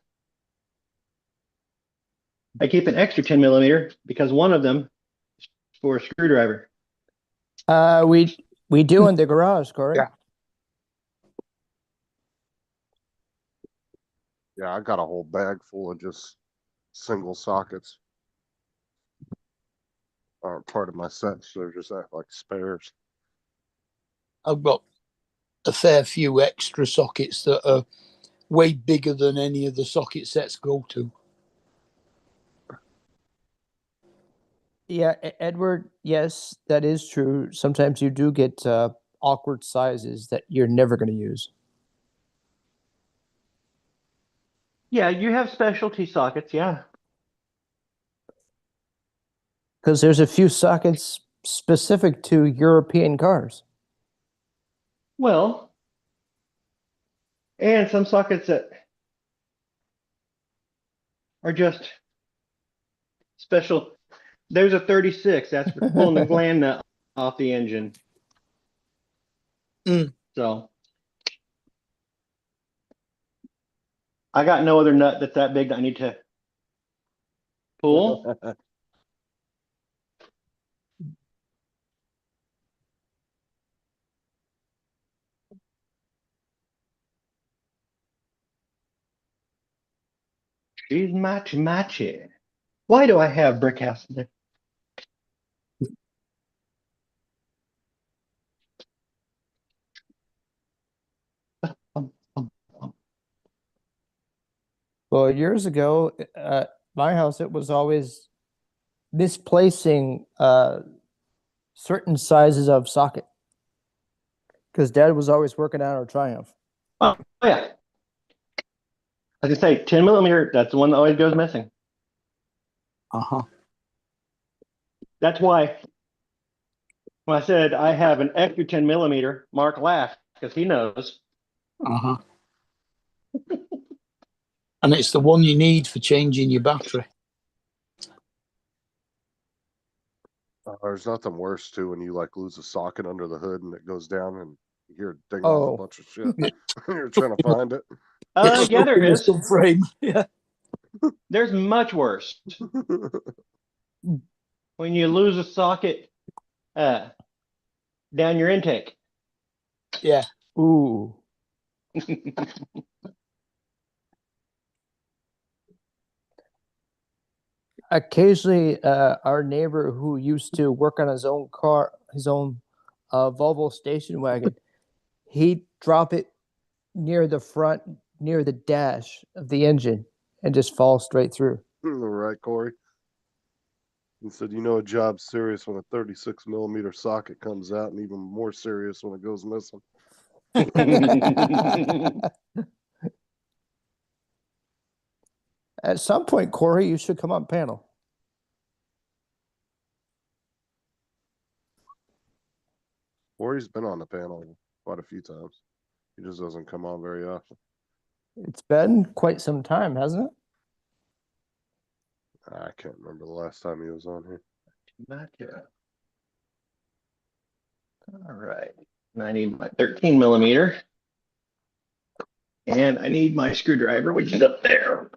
I keep an extra 10 millimeter because one of them is for a screwdriver. We do in the garage, Corey. Yeah. Yeah, I got a whole bag full of just single sockets. Aren't part of my sets. They're just like spares. I've got a fair few extra sockets that are way bigger than any of the socket sets go to. Yeah, Edward, yes, that is true. Sometimes you do get awkward sizes that you're never going to use. Yeah, you have specialty sockets, yeah. Because there's a few sockets specific to European cars. Well, and some sockets that are just special. There's a 36. That's for pulling the gland nut off the engine. So I got no other nut that's that big that I need to pull. She's matchy. Why do I have brick house in there? Well, years ago, at my house, it was always misplacing certain sizes of socket because Dad was always working on our Triumph. Oh yeah. I can say 10 millimeter. That's the one that always goes missing. Uh-huh. That's why when I said I have an extra 10 millimeter, Mark laughed because he knows. Uh-huh. And it's the one you need for changing your battery. There's nothing worse too when you like lose a socket under the hood and it goes down and you hear it ding off a bunch of shit. You're trying to find it. Yeah, there is. Frame. Yeah. There's much worse. When you lose a socket down your intake. Yeah. Ooh. Occasionally, our neighbor who used to work on his own car, his own Volvo station wagon, he'd drop it near the front, near the dash of the engine, and just fall straight through. Right, Corey. He said, you know, a job's serious when a 36 millimeter socket comes out, and even more serious when it goes missing. At some point, Corey, you should come on panel. Corey's been on the panel quite a few times. He just doesn't come on very often. It's been quite some time, hasn't it? I can't remember the last time he was on here. Not yet. All right. And I need my 13 millimeter. And I need my screwdriver, which is up there.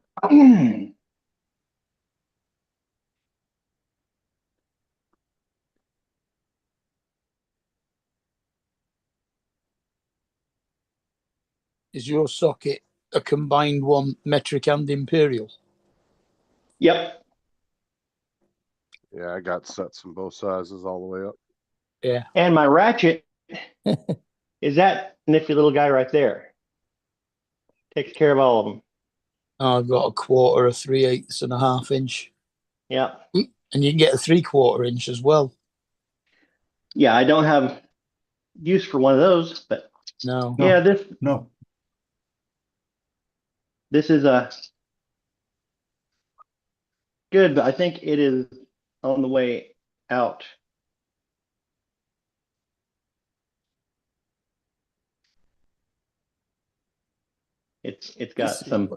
Is your socket a combined one, metric and imperial? Yep. Yeah, I got sets in both sizes all the way up. Yeah. And my ratchet is that nifty little guy right there. Takes care of all of them. I've got a quarter, a 3/8 and a half-inch. Yeah. And you can get a 3/4 inch as well. Yeah, I don't have use for one of those, but No. yeah, this is a good, but I think it is on the way out. It's got some.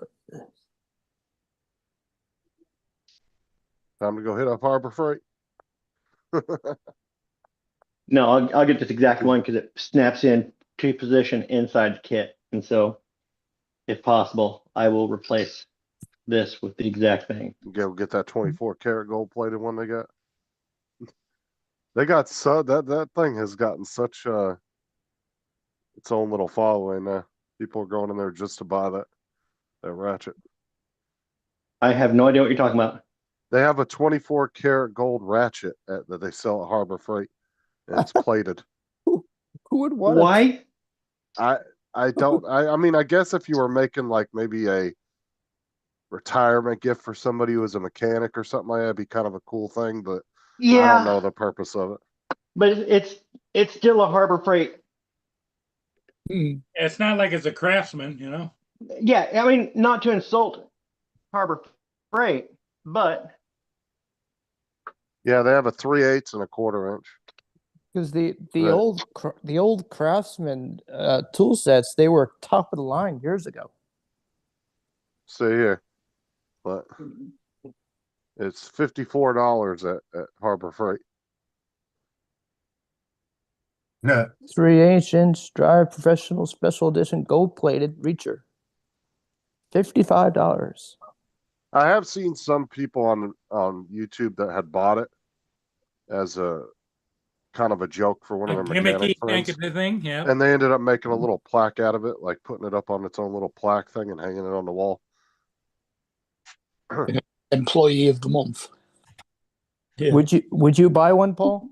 Time to go hit up Harbor Freight. No, I'll get this exact one because it snaps in to position inside the kit, and so if possible, I will replace this with the exact thing. Go get that 24 karat gold plated one they got. They got so that thing has gotten such its own little following now. People are going in there just to buy that ratchet. I have no idea what you're talking about. They have a 24 karat gold ratchet that they sell at Harbor Freight, and it's plated. Who would want Why? I mean, I guess if you were making like maybe a retirement gift for somebody who was a mechanic or something like that, it'd be kind of a cool thing, but I don't know the purpose of it. But it's still a Harbor Freight. It's not like it's a Craftsman, you know. Yeah, I mean, not to insult Harbor Freight, but yeah, they have a 3/8 and a 1/4 inch. Because the Right. old Craftsman tool sets, they were top of the line years ago. See here, but it's $54 at Harbor Freight. No. 3/8 drive professional special edition gold plated reacher. $55. I have seen some people on YouTube that had bought it as a kind of a joke for one of A their mechanic gimmicky friends, kind of thing, yeah. and they ended up making a little plaque out of it, like putting it up on its own little plaque thing and hanging it on the wall. Employee of the month. Yeah. Would you buy one, Paul?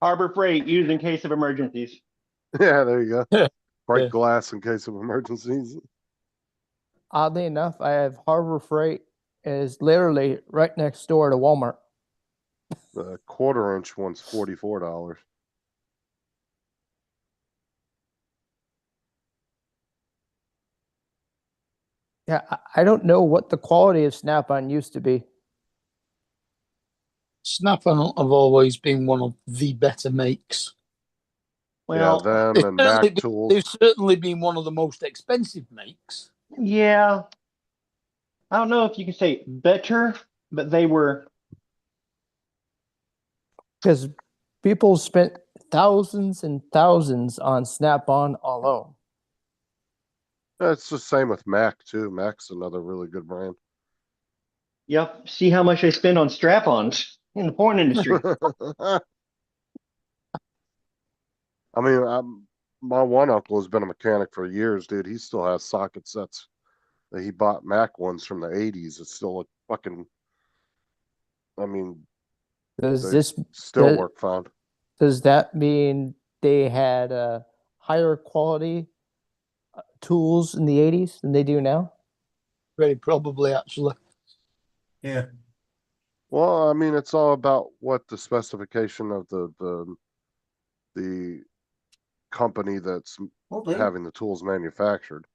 Harbor Freight used in case of emergencies. Yeah, there you go. Yeah. Break Yeah. glass in case of emergencies. Oddly enough, I have Harbor Freight is literally right next door to Walmart. The 1/4-inch one's $44. Yeah, I don't know what the quality of Snap-on used to be. Snap-on have always been one of the better makes. Well, yeah, them They've and certainly, Mac been, tools. they've certainly been one of the most expensive makes. yeah. I don't know if you can say better, but they were. Because people spent thousands and thousands on Snap-on alone. It's the same with Mac too. Mac's another really good brand. Yep. See how much they spend on strap-ons in the porn industry. I mean, my one uncle has been a mechanic for years, dude. He still has socket sets that he bought Mac ones from the 80s. It's still a fucking, I mean, Does they this still does- work fine. Does that mean they had higher quality tools in the 80s than they do now? Very probably, actually. Yeah. Well, I mean, it's all about what the specification of the company that's Okay. having the tools manufactured.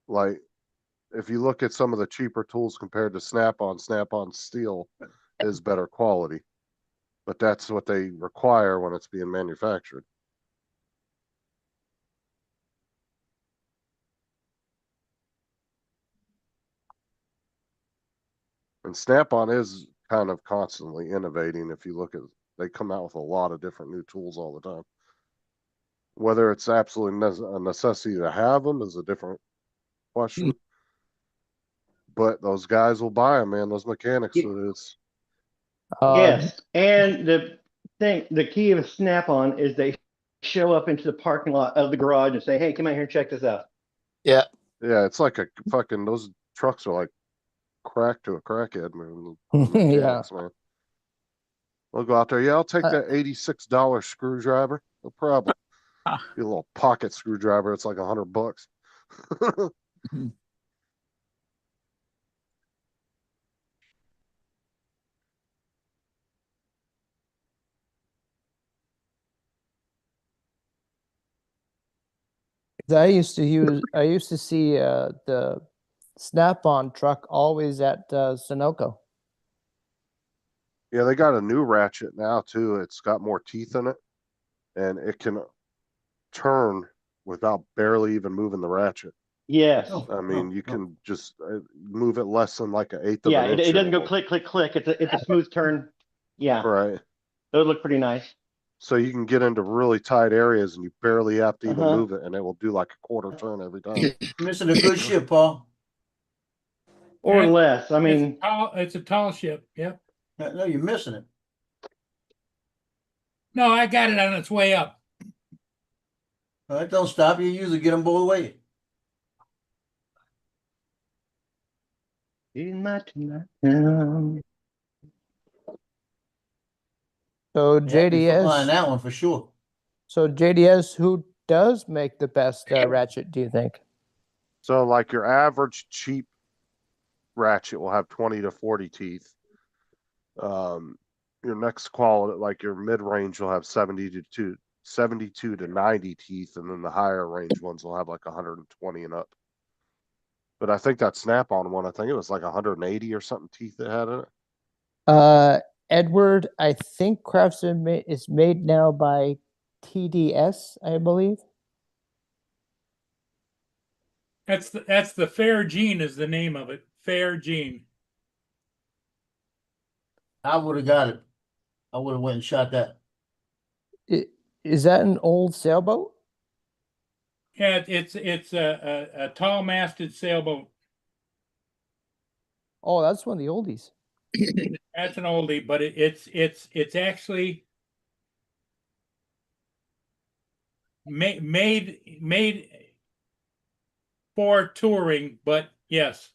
Like, if you look at some of the cheaper tools compared to Snap-on steel is better quality. But that's what they require when it's being manufactured. And Snap-on is kind of constantly innovating. If you look at, they come out with a lot of different new tools all the time. Whether it's absolutely a necessity to have them is a different question. But those guys will buy them, man. Those mechanics, it's Yes, and the key of a Snap-on is they show up into the parking lot of the garage and say, "Hey, come out here and check this out." Yeah. yeah, it's like a fucking, those trucks are like crack to a crackhead, man. Yeah. Mechanics, man. They'll go out there. Yeah, I'll take that $86 screwdriver. No problem. Be a little pocket screwdriver. It's like $100. I used to see the Snap-on truck always at Sunoco. Yeah, they got a new ratchet now too. It's got more teeth in it, and it can turn without barely even moving the ratchet. Yes. I mean, you can just move it less than like an eighth of Yeah, an inch. it doesn't go it'll- click, click, click. It's a smooth turn. Yeah, Right. those look pretty nice. So you can get into really tight areas and you barely have to even Uh-huh. move it, and it will do like a quarter turn every time. Missing a good ship, Paul. Or Yeah, less. I mean, it's a tall ship. Yep. No, you're missing it. No, I got it on its way up. All right, don't stop. You usually get them both ways. in my town. So Yeah, be on JDS, that one for sure. who does make the best ratchet, do you think? So like your average cheap ratchet will have 20 to 40 teeth. Your next quality, like your mid range, will have 72 to 90 teeth, and then the higher range ones will have like 120 and up. But I think that Snap-on one, I think it was like 180 or something teeth it had in it. Edward, I think Craftsman is made now by TDS, I believe. That's the Fair Gene is the name of it. Fair Gene. I would have got it. I would have went and shot that. Is that an old sailboat? Yeah, it's a tall masted sailboat. Oh, that's one of the oldies. That's an oldie, but it's actually made for touring. But yes,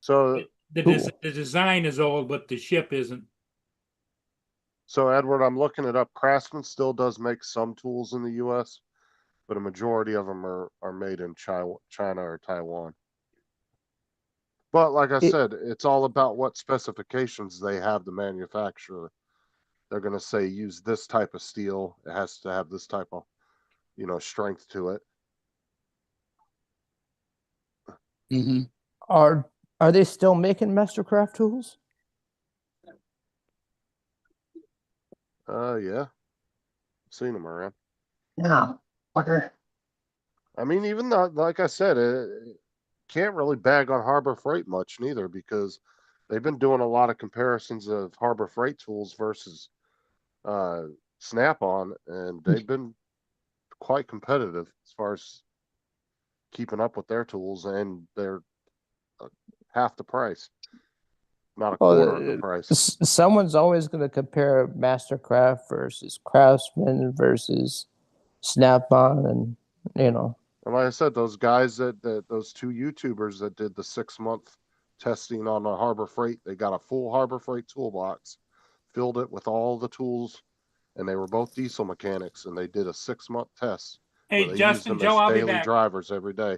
So, Cool. The design is old, but the ship isn't. so Edward, I'm looking it up. Craftsman still does make some tools in the U.S., but a majority of them are made in China or Taiwan. But like I It- said, it's all about what specifications they have the manufacturer. They're going to say use this type of steel. It has to have this type of, strength to it. Hmm. Are they still making Mastercraft tools? Yeah, seen them around. Yeah, fucker. I mean, even though, like I said, can't really bag on Harbor Freight much neither because they've been doing a lot of comparisons of Harbor Freight tools versus Snap-on, and they've been quite competitive as far as keeping up with their tools, and they're half the price, not a quarter of the price. Someone's always going to compare Mastercraft versus Craftsman versus Snap-on, and And like I said, those guys those two YouTubers that did the 6-month testing on the Harbor Freight, they got a full Harbor Freight toolbox, filled it with all the tools, and they were both diesel mechanics, and they did a 6-month test Hey, where they used Justin, them Joe, as I'll be daily back. drivers every day.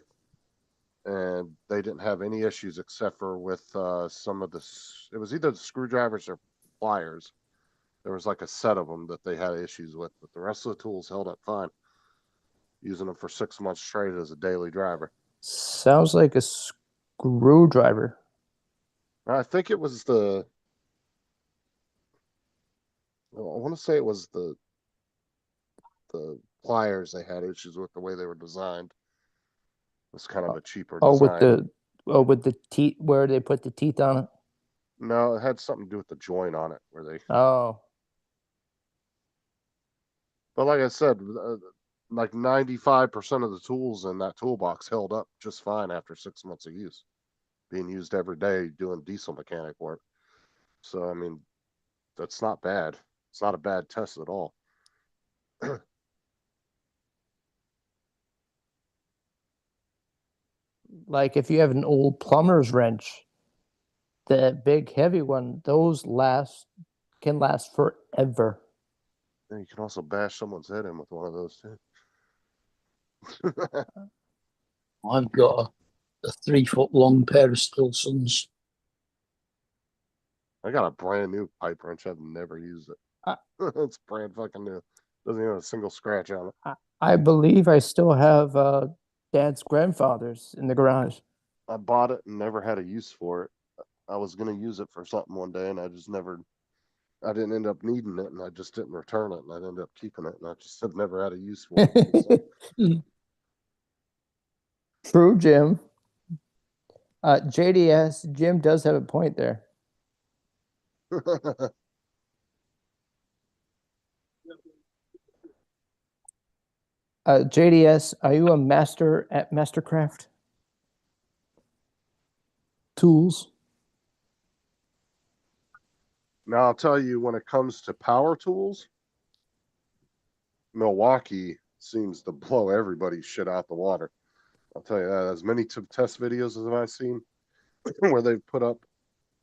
And they didn't have any issues except for with some of it was either the screwdrivers or pliers. There was like a set of them that they had issues with, but the rest of the tools held up fine, using them for 6 months straight as a daily driver. sounds like a screwdriver. I think it was I want to say it was the pliers they had issues with the way they were designed. It's kind of a cheaper design. With the teeth, where they put the teeth on it. No, it had something to do with the joint on it where they. Oh, But like I said, like 95% of the tools in that toolbox held up just fine after 6 months of use, being used every day doing diesel mechanic work. So I mean, that's not bad. It's not a bad test at all. like if you have an old plumber's wrench, the big heavy one, those can last forever. And you can also bash someone's head in with one of those too. I've got a 3 foot long pair of Stilsons. I got a brand new pipe wrench. I've never used it. It's brand fucking new. Doesn't even have a single scratch on it. I believe I still have Dad's grandfather's in the garage. I bought it and never had a use for it. I was gonna use it for something one day, and I didn't end up needing it, and I just didn't return it, and I ended up keeping it, and I just have never had a use for it. True, Jim. JDS, Jim does have a point there. JDS, are you a master at Mastercraft tools? Now I'll tell you, when it comes to power tools, Milwaukee seems to blow everybody's shit out the water. I'll tell you that. As many test videos as I've seen where they've put up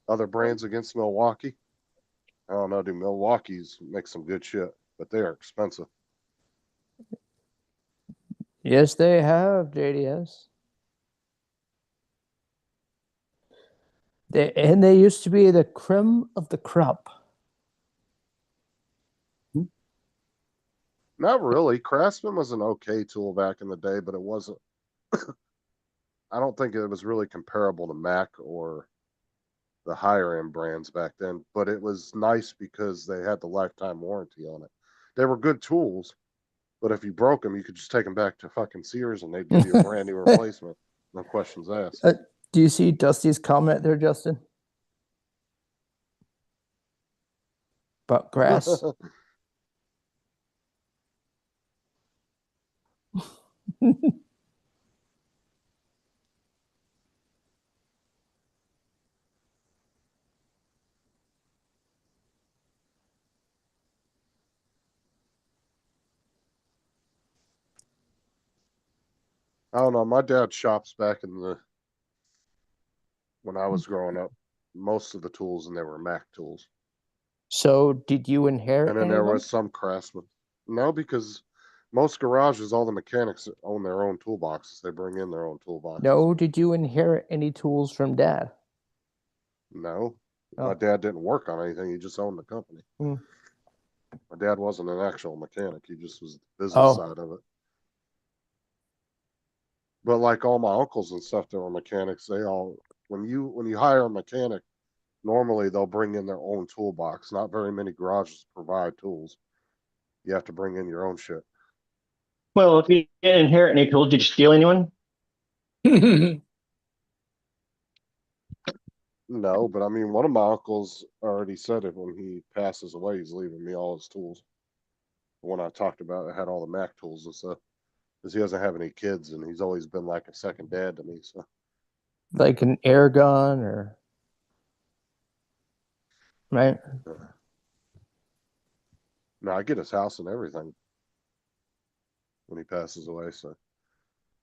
other brands against Milwaukee. I don't know, dude. Milwaukee's make some good shit, but they are expensive. Yes, they have, JDS. They used to be the creme of the crop. Not really. Craftsman was an okay tool back in the day, but it wasn't. I don't think it was really comparable to Mac or the higher end brands back then. But it was nice because they had the lifetime warranty on it. They were good tools, but if you broke them, you could just take them back to fucking Sears and they'd give you a brand new replacement. No questions asked. Do you see Dusty's comment there, Justin? About grass. I don't know. My dad shops back in when I was growing up. Most of the tools and they were Mac tools. So did you inherit And then any there of them? was some Craftsman. No, because most garages, all the mechanics own their own toolboxes. They bring in their own toolboxes. No, did you inherit any tools from dad? No. Oh. My dad didn't work on anything. He just owned the company. Hmm. My dad wasn't an actual mechanic. He just was the business Oh. side of it. But like all my uncles and stuff that were mechanics, they all when you hire a mechanic, normally they'll bring in their own toolbox. Not very many garages provide tools. You have to bring in your own shit. Well, if you didn't inherit any tools, did you steal anyone? No, but I mean, one of my uncles already said it when he passes away. He's leaving me all his tools. The one I talked about that had all the Mac tools and stuff, because he doesn't have any kids, and he's always been like a second dad to me. So Like an air gun or right? no, I get his house and everything when he passes away. So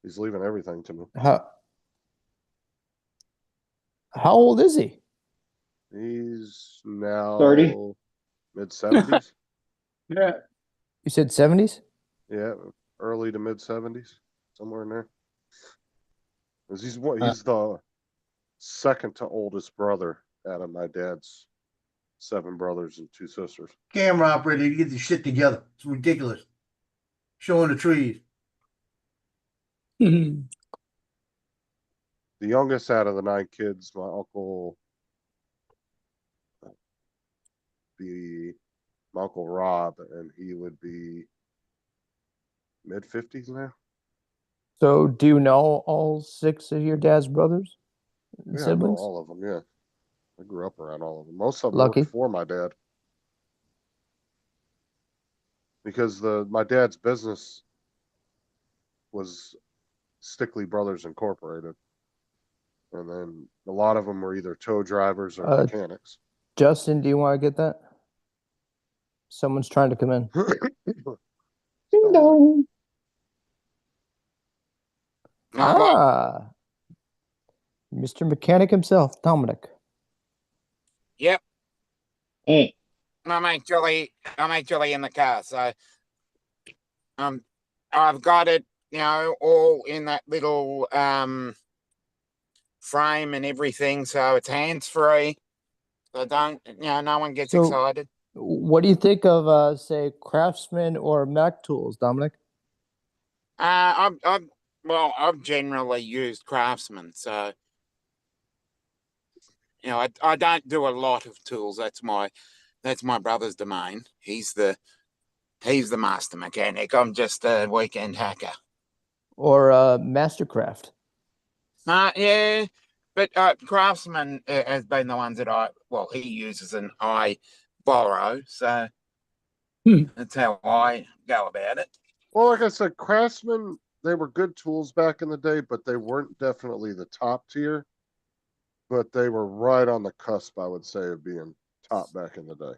he's leaving everything to me. How old is he? He's now 30. mid-70s. Yeah. You said 70s? Yeah, early to mid-70s, somewhere in there. 'Cause he's the second to oldest brother out of my dad's 7 brothers and 2 sisters. Camera operator, you get the shit together. It's ridiculous. Showing the trees. The youngest out of the 9 kids, my uncle Rob, and he would be mid-50s now. So do you know all 6 of your dad's brothers and Yeah, I know siblings? all of them. Yeah, I grew up around all of them. Most of them Lucky. worked for my dad because my dad's business was Stickley Brothers Incorporated, and then a lot of them were either tow drivers or mechanics. Justin, do you want to get that? Someone's trying to come in. Ding dong. Ah, Mr. Mechanic himself, Dominic. Yep, Hey, I'm actually in the car, so I've got it, all in that little frame and everything, so it's hands free. So don't, no one gets So- excited. What do you think of, say, Craftsman or Mac tools, Dominic? I've generally used Craftsman, so I don't do a lot of tools. That's my brother's domain. He's the master mechanic. I'm just a weekend hacker. Or Mastercraft? Yeah, but Craftsman has been the ones that he uses and I borrow, so that's how I go about it. Well, like I said, Craftsman, they were good tools back in the day, but they weren't definitely the top tier. But they were right on the cusp, I would say, of being top back in the day.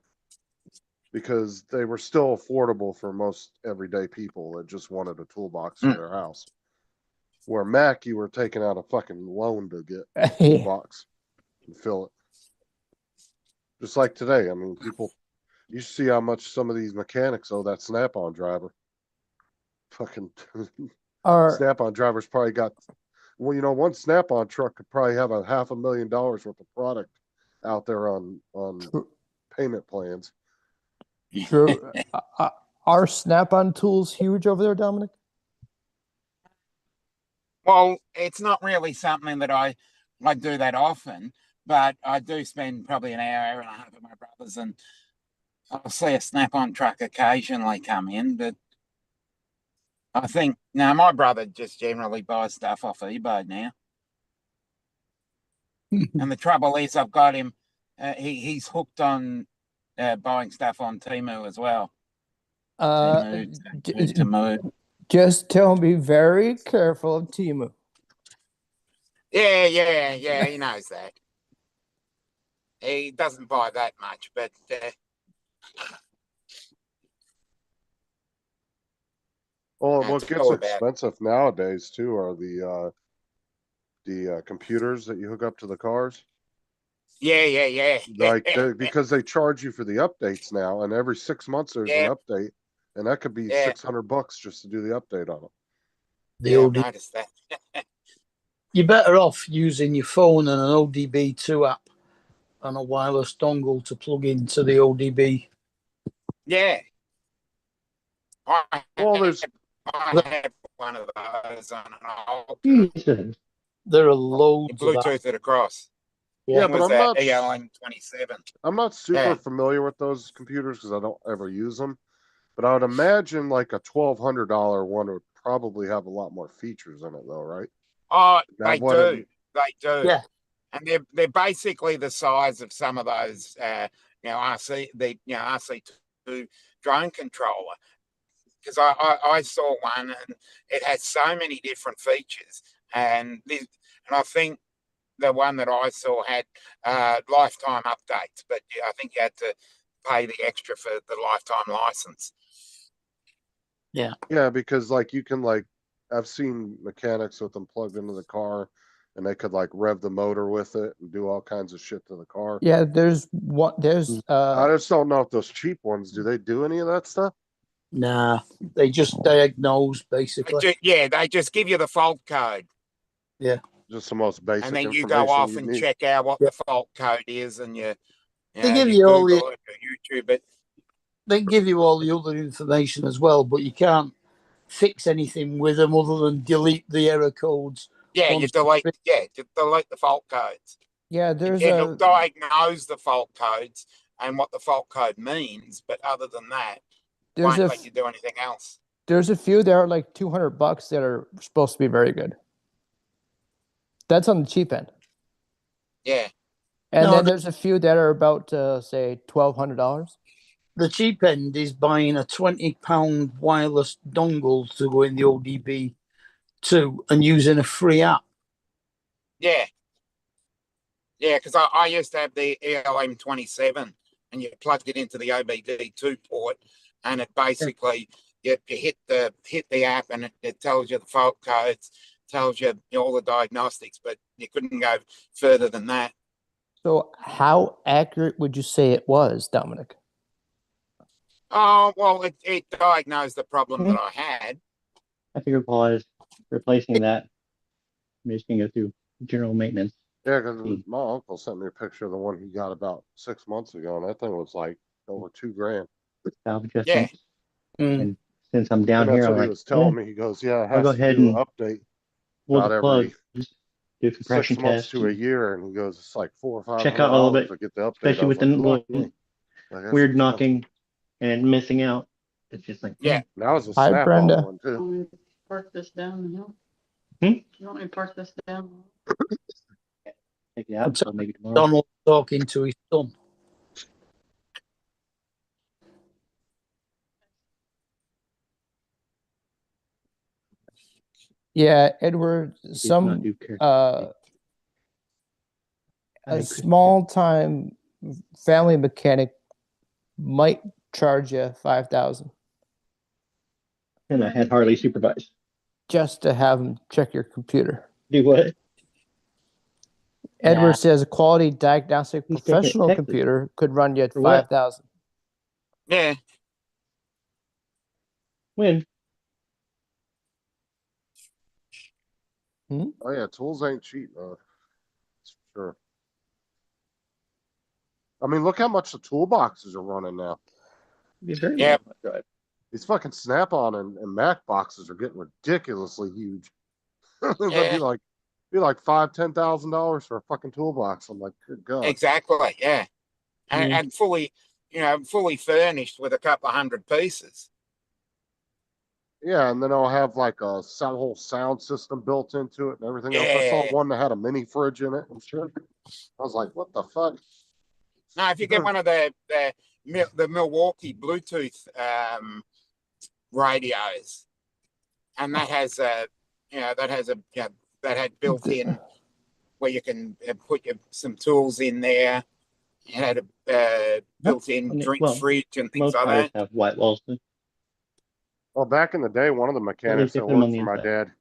Because they were still affordable for most everyday people that just wanted a toolbox for their house. Where Mac, you were taking out a fucking loan to get a toolbox and fill it. Just like today. I mean, you see how much some of these mechanics owe that Snap-on driver. Fucking Snap-on drivers probably got, one Snap-on truck could probably have $500,000 worth of product out there on payment plans. True. Are Snap-on tools huge over there, Dominic? Well, it's not really something that I do that often, but I do spend probably an hour and a half with my brothers, and I'll see a Snap-on truck occasionally come in, but I think my brother just generally buys stuff off eBay now. And the trouble is, I've got him. He's hooked on buying stuff on Temu as well. Temu. Just tell him be very careful of Temu. Yeah. He knows that. He doesn't buy that much, but. Well, what gets expensive nowadays too are the the computers that you hook up to the cars. Yeah. Like because they charge you for the updates now, and every 6 months there's Yeah. an update, and that could be Yeah. $600 just to do the update on them. The Yeah, I've OD noticed that. You're better off using your phone and an ODB2 app and a wireless dongle to plug into the ODB. Yeah. Well, there's I have one of those on an old Jesus. There are loads of apps. Bluetooth it across. yeah, It but was I'm not ELM 27. I'm not super Yeah. familiar with those computers because I don't ever use them. But I would imagine like a $1,200 one would probably have a lot more features in it, though, right? Oh, Now, they what do. it- They do. Yeah. And they're basically the size of some of those RC2 drone controller. Because I saw one and it has so many different features. And I think the one that I saw had lifetime updates, but I think you had to pay the extra for the lifetime license. Yeah, because like you can like I've seen mechanics with them plugged into the car, and they could like rev the motor with it and do all kinds of shit to the car. Yeah, there's one. There's I just don't know if those cheap ones do they do any of that stuff? Nah, they just diagnose basically. They just give you the fault code. Just the most basic And then you information go off you and need. check out what the fault code is, and They give you all Google the- it or YouTube it. They give you all the other information as well, but you can't fix anything with them other than delete the error codes. Yeah, you Once- delete the fault codes. yeah. There's It'll a diagnose the fault codes and what the fault code means, but other than that, there's won't a let you do anything else. there's a few that are like $200 that are supposed to be very good. That's on the cheap end. Yeah. And No, then the- there's a few that are about say $1,200. The cheap end is buying a £20 wireless dongle to go in the ODB2 and using a free app. Yeah. Yeah, because I used to have the ELM 27 and you plugged it into the OBD2 port, and it basically you hit the app and it tells you the fault codes, tells you all the diagnostics, but you couldn't go further than that. So how accurate would you say it was, Dominic? Oh, well, it diagnosed the problem that I had. I figured Paul is replacing that. I'm just gonna go through general maintenance. Yeah, because my uncle sent me a picture of the one he got about 6 months ago, and that thing was like over $2,000. Valve adjustments. Mm. And since I'm down And that's here, I'm what he like, was telling me. He goes, "Yeah, it I'll has go to ahead do and an update pull about the every plug, do 6 compression months tests, to a year." And he goes, "It's like $400 or check out a little $500 bit, to get the update." especially I was with the like, little "Fuck me." Like, that's weird expensive. knocking and missing out. It's just like, Yeah. That was a Hi, snap-on Brenda. one too. Want me to park this down the hill? Hmm? You want me to park this down? take it out What's until maybe tomorrow. Donald talking to his son. Yeah, Edward, He's not some due care. a think small time family mechanic might charge you 5,000 And I had Harley supervise. just to have him check your computer. Do what? Edward Nah. says a quality diagnostic He's taking it professional Texas. computer could run you at For what? 5,000. Yeah. When? Oh yeah, tools ain't cheap, though. That's for sure. I mean, look how much the toolboxes are running now. Be very Yeah. much drive. These fucking Snap-on and Mac boxes are getting ridiculously huge. It'd Yeah. be like $5,000-$10,000 for a fucking toolbox. I'm like, good God. Exactly. Yeah. And, Mm. and fully furnished with a couple of hundred pieces. Yeah, and then I'll have like a whole sound system built into it and everything else. I saw Yeah. one that had a mini fridge in it and shit. I was like, what the fuck? No, if you get one of the Milwaukee Bluetooth radios, and that has that had built in where you can put some tools in there. It had a built-in drink Well, fridge and things Most like cars that. have white walls. Well, back in the day, one of the mechanics they that put 'em worked on the for my inside. dad,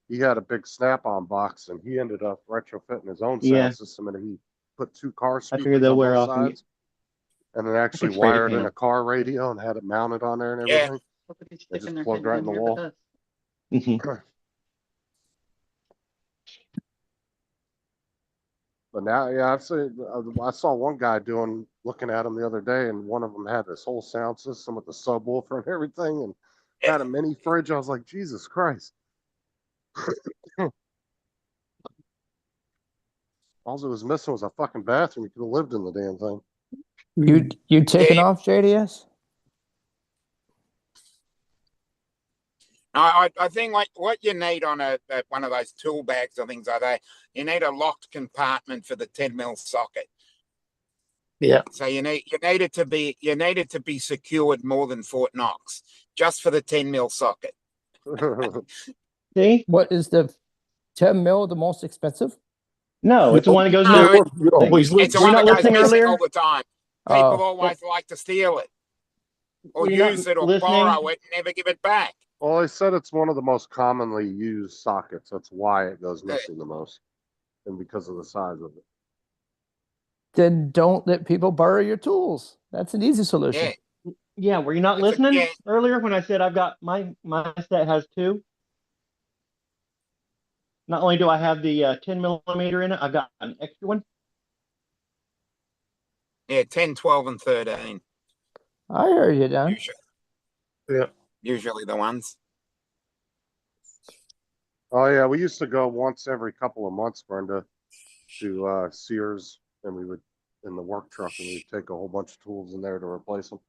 he had a big Snap-on box, and he ended up retrofitting his own sound Yeah. system, and he put 2 car I speakers figure they'll on wear both off and sides, and then actually spray wired paint in a them. car radio and had it mounted on there and Yeah. everything. It just plugged right in the wall. Mhm. But now, yeah, I've seen. I saw one guy looking at him the other day, and one of them had this whole sound system with the subwoofer and everything, and had a mini fridge. I was like, Jesus Christ! All it was missing was a fucking bathroom. You could have lived in the damn thing. You taking Yeah. off, JDS? I think what you need on a one of those tool bags or things like that, you need a locked compartment for the 10mm socket. Yeah. So you need it to be secured more than Fort Knox, just for the 10mm socket. See? What is the 10 mil the most expensive? No, it's the one that goes in No, the You always It's the Were you one not that goes listening missing earlier? all the time. People Oh, always like to steal it, or Were you not use it, or listening? borrow it, and never give it back. Well, they said it's one of the most commonly used sockets. That's why it goes missing the most, and because of the size of it. then don't let people borrow your tools. That's an easy solution. Yeah, Yeah, were you not It's a- listening yeah. earlier when I said I've got my set has 2? Not only do I have the 10 millimeter in it, I've got an extra one. yeah, 10, 12, and 13 I hear you, Don. usually. Yeah. Usually the ones. Oh yeah, we used to go once every couple of months, Brenda, to Sears, and we would in the work truck, and we'd take a whole bunch of tools in there to replace them.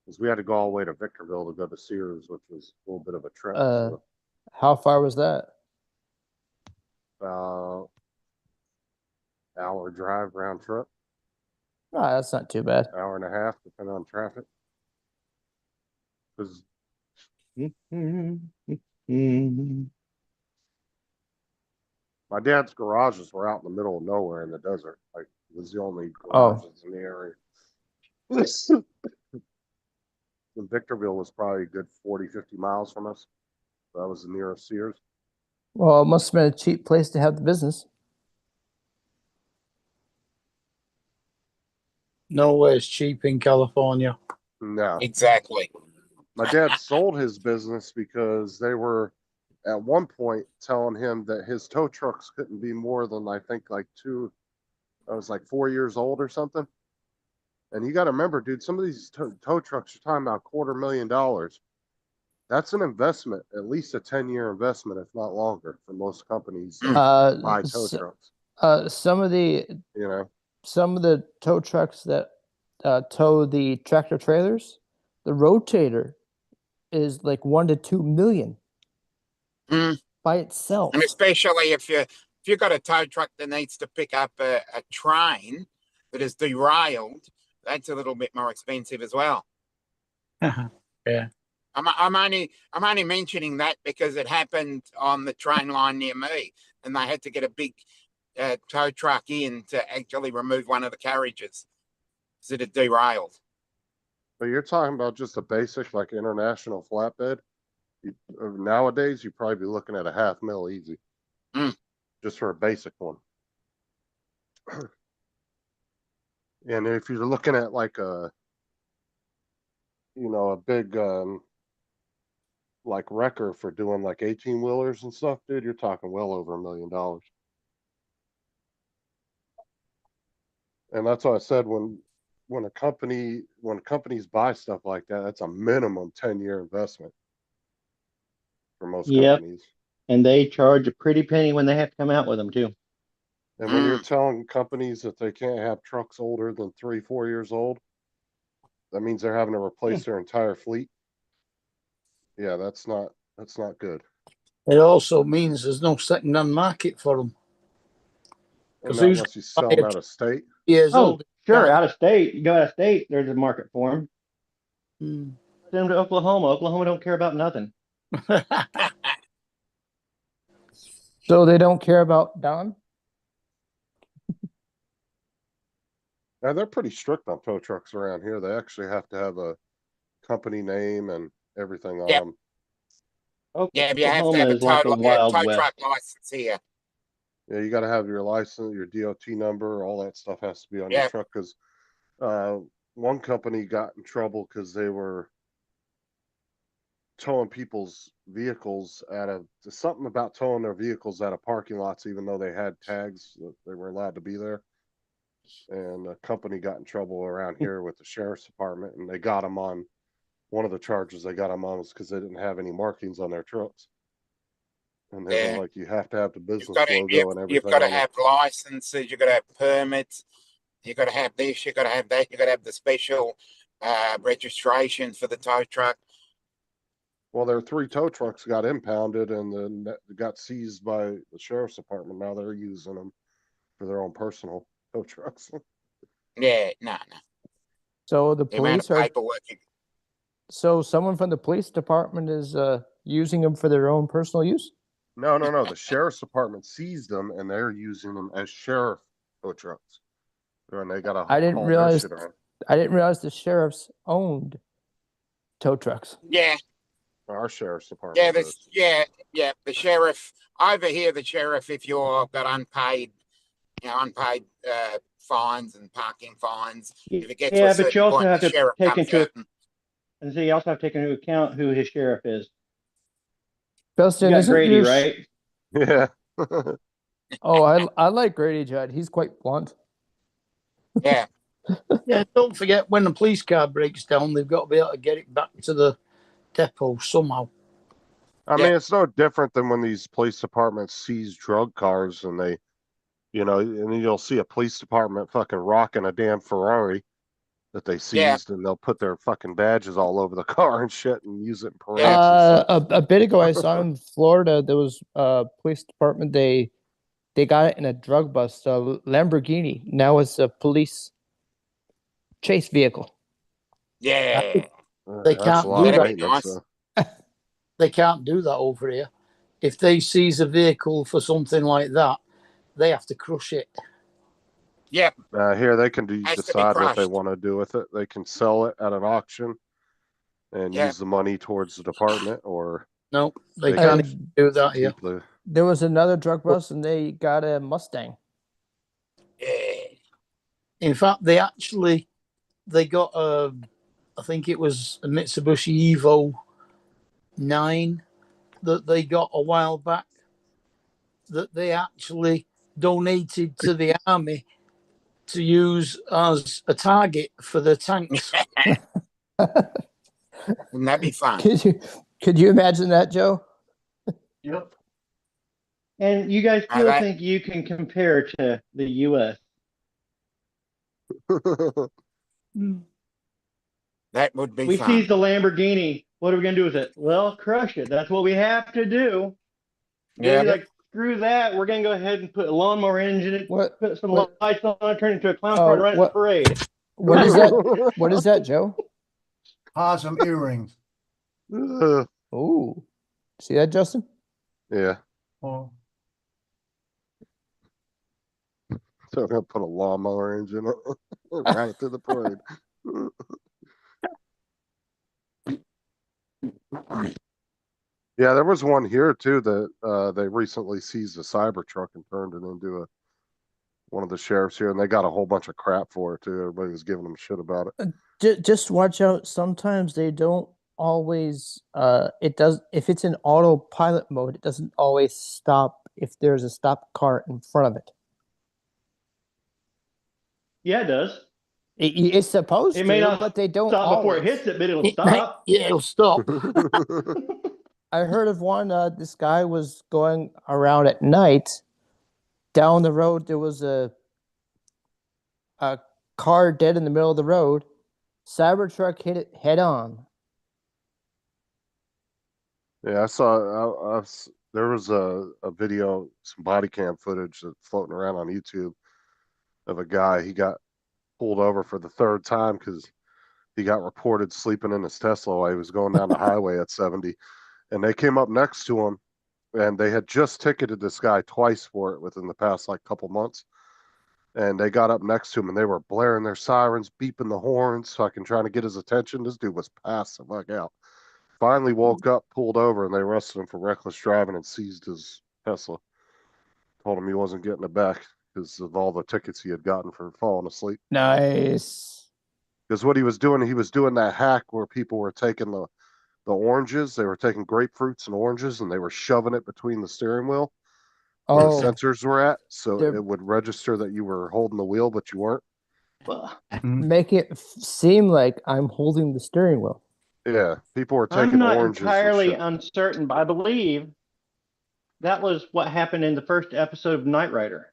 Because we had to go all the way to Victorville to go to Sears, which was a little bit of a trip. So, How far was that? hour drive round trip, Oh, that's not too bad. hour and a half, depending on traffic. Because my dad's garages were out in the middle of nowhere in the desert. Like, it was the only garages in the area. And Victorville was probably a good 40, 50 miles from us. That was the nearest Sears. Well, it must have been a cheap place to have the business. Nowhere is cheap in California. No. Exactly. My dad sold his business because they were at one point telling him that his tow trucks couldn't be more than, I think, like 4 years old or something. And you got to remember, dude, some of these tow trucks, you're talking about $250,000. That's an investment, at least a 10-year investment, if not longer, for most companies that buy tow trucks. Some of the tow trucks that tow the tractor trailers, the rotator is like 1 to 2 million by itself. And especially if you got a tow truck that needs to pick up a train that is derailed, that's a little bit more expensive as well. Yeah. I'm only mentioning that because it happened on the train line near me, and they had to get a big tow truck in to actually remove one of the carriages because it had derailed. But you're talking about just a basic, like, international flatbed. Nowadays, you'd probably be looking at $500,000 easy, just for a basic one. And if you're looking at like a big like wrecker for doing like 18-wheelers and stuff, dude, you're talking well over $1 million. And that's why I said when companies buy stuff like that, that's a minimum 10-year investment for most companies. And they charge a pretty penny when they have to come out with them too. And when you're telling companies that they can't have trucks older than 3-4 years old, that means they're having to replace their entire fleet. Yeah, that's not good. It also means there's no second-hand market for them. And not unless you sell them out of state. Years old. Sure, out of state. You go out of state, there's a market for them. Send them to Oklahoma. Oklahoma don't care about nothing. So they don't care about Don? Now they're pretty strict on tow trucks around here. They actually have to have a company name and everything on Yep. them. Yeah, but you have to Oklahoma have a is like the Wild tow West. truck license here. Yeah, you got to have your license, your DOT number, all that stuff has to be on your Yeah. truck. Because one company got in trouble because they were towing people's vehicles something about towing their vehicles out of parking lots, even though they had tags that they were allowed to be there. And a company got in trouble around here with the sheriff's department, and they got them on one of the charges they got them on was because they didn't have any markings on their trucks. And they Yeah. were like, you have to have the business You've got to, logo and everything. you've got to on it. have licenses, you've got to have permits, you've got to have this, you've got to have that, you've got to have the special registration for the tow truck. Well, their 3 tow trucks got impounded and then got seized by the sheriff's department. Now they're using them for their own personal tow trucks. Yeah, no. So the The amount police of are, paperwork. so someone from the police department is using them for their own personal use? No. The sheriff's department seized them and they're using them as sheriff tow trucks. And they got to I didn't haul realize their shit around. I didn't realize the sheriffs owned tow trucks. Yeah, Our sheriff's department. yeah, does. the sheriff over here, the sheriff, if you've got unpaid fines and parking fines, if it gets to a Yeah, but certain you also point, have the to sheriff take comes into out and and so you also have to take into account who his sheriff is. You Justin, got isn't Grady, your right? Yeah. Oh, I like Grady Judd. He's quite blunt. yeah. Yeah, don't forget when the police car breaks down, they've got to be able to get it back to the depot somehow. I Yeah. mean, it's no different than when these police departments seize drug cars and they, and you'll see a police department fucking rocking a damn Ferrari that they Yeah. seized and they'll put their fucking badges all over the car and shit and use it in parades. and stuff. A bit ago, I saw in Florida there was a police department. They got it in a drug bust. A Lamborghini. Now it's a police chase vehicle. Yeah. They That's can't a lot do of that. maintenance. Nice. They can't do that over here. If they seize a vehicle for something like that, they have to crush it. Yep. Here they can Has to be decide what they crushed. want to do with it. They can sell it at an auction and Yeah. use the money towards the department, or No, they They can't can do that here. keep the. There was another drug bust, and they got a Mustang. Yeah. In fact, they got a, I think it was a Mitsubishi Evo 9 that they got a while back that they actually donated to the army to use as a target for the tanks. Wouldn't that be fun? Could you imagine that, Joe? Yep. And you guys I still like- think you can compare to the U.S. That would be We fun. seized the Lamborghini. What are we gonna do with it? Well, crush it. That's what we have to do. Yeah. They're like, screw that. We're gonna go ahead and put a lawnmower engine in it, What? put some what- lights on it, turn it into a clown Oh, car, and run it in the what- parade. What is that? What is that, Joe? Possum earrings. Oh, see that, Justin? Yeah, Oh, so I'm gonna put a lawnmower engine on ride it through the parade. Yeah, there was one here too that they recently seized a Cybertruck and turned it into one of the sheriffs here, and they got a whole bunch of crap for it too. Everybody was giving them shit about it. Just watch out. Sometimes they don't always. It does. If it's in autopilot mode, it doesn't always stop if there's a stop car in front of it. Yeah, it does. It's supposed It may to, not but they don't Stop before it always. hits it, but it'll stop. Yeah, it'll stop. I heard of one. This guy was going around at night. Down the road, there was a car dead in the middle of the road. Cybertruck hit it head on. Yeah, I saw. There was a video, some body cam footage that's floating around on YouTube of a guy. He got pulled over for the third time because he got reported sleeping in his Tesla while he was going down the highway at 70. And they came up next to him, and they had just ticketed this guy twice for it within the past like couple months. And they got up next to him and they were blaring their sirens, beeping the horns, fucking trying to get his attention. This dude was passed the fuck out. Finally woke up, pulled over, and they arrested him for reckless driving and seized his Tesla. Told him he wasn't getting it back because of all the tickets he had gotten for falling asleep. Nice. Because what he was doing that hack where people were taking the oranges, they were taking grapefruits and oranges, and they were shoving it between the steering wheel where the Oh, sensors were at, so They're- it would register that you were holding the wheel, but you weren't. make it seem like I'm holding the steering wheel. Yeah, people were I'm taking not oranges. and entirely shit. uncertain, but I believe that was what happened in the first episode of Knight Rider.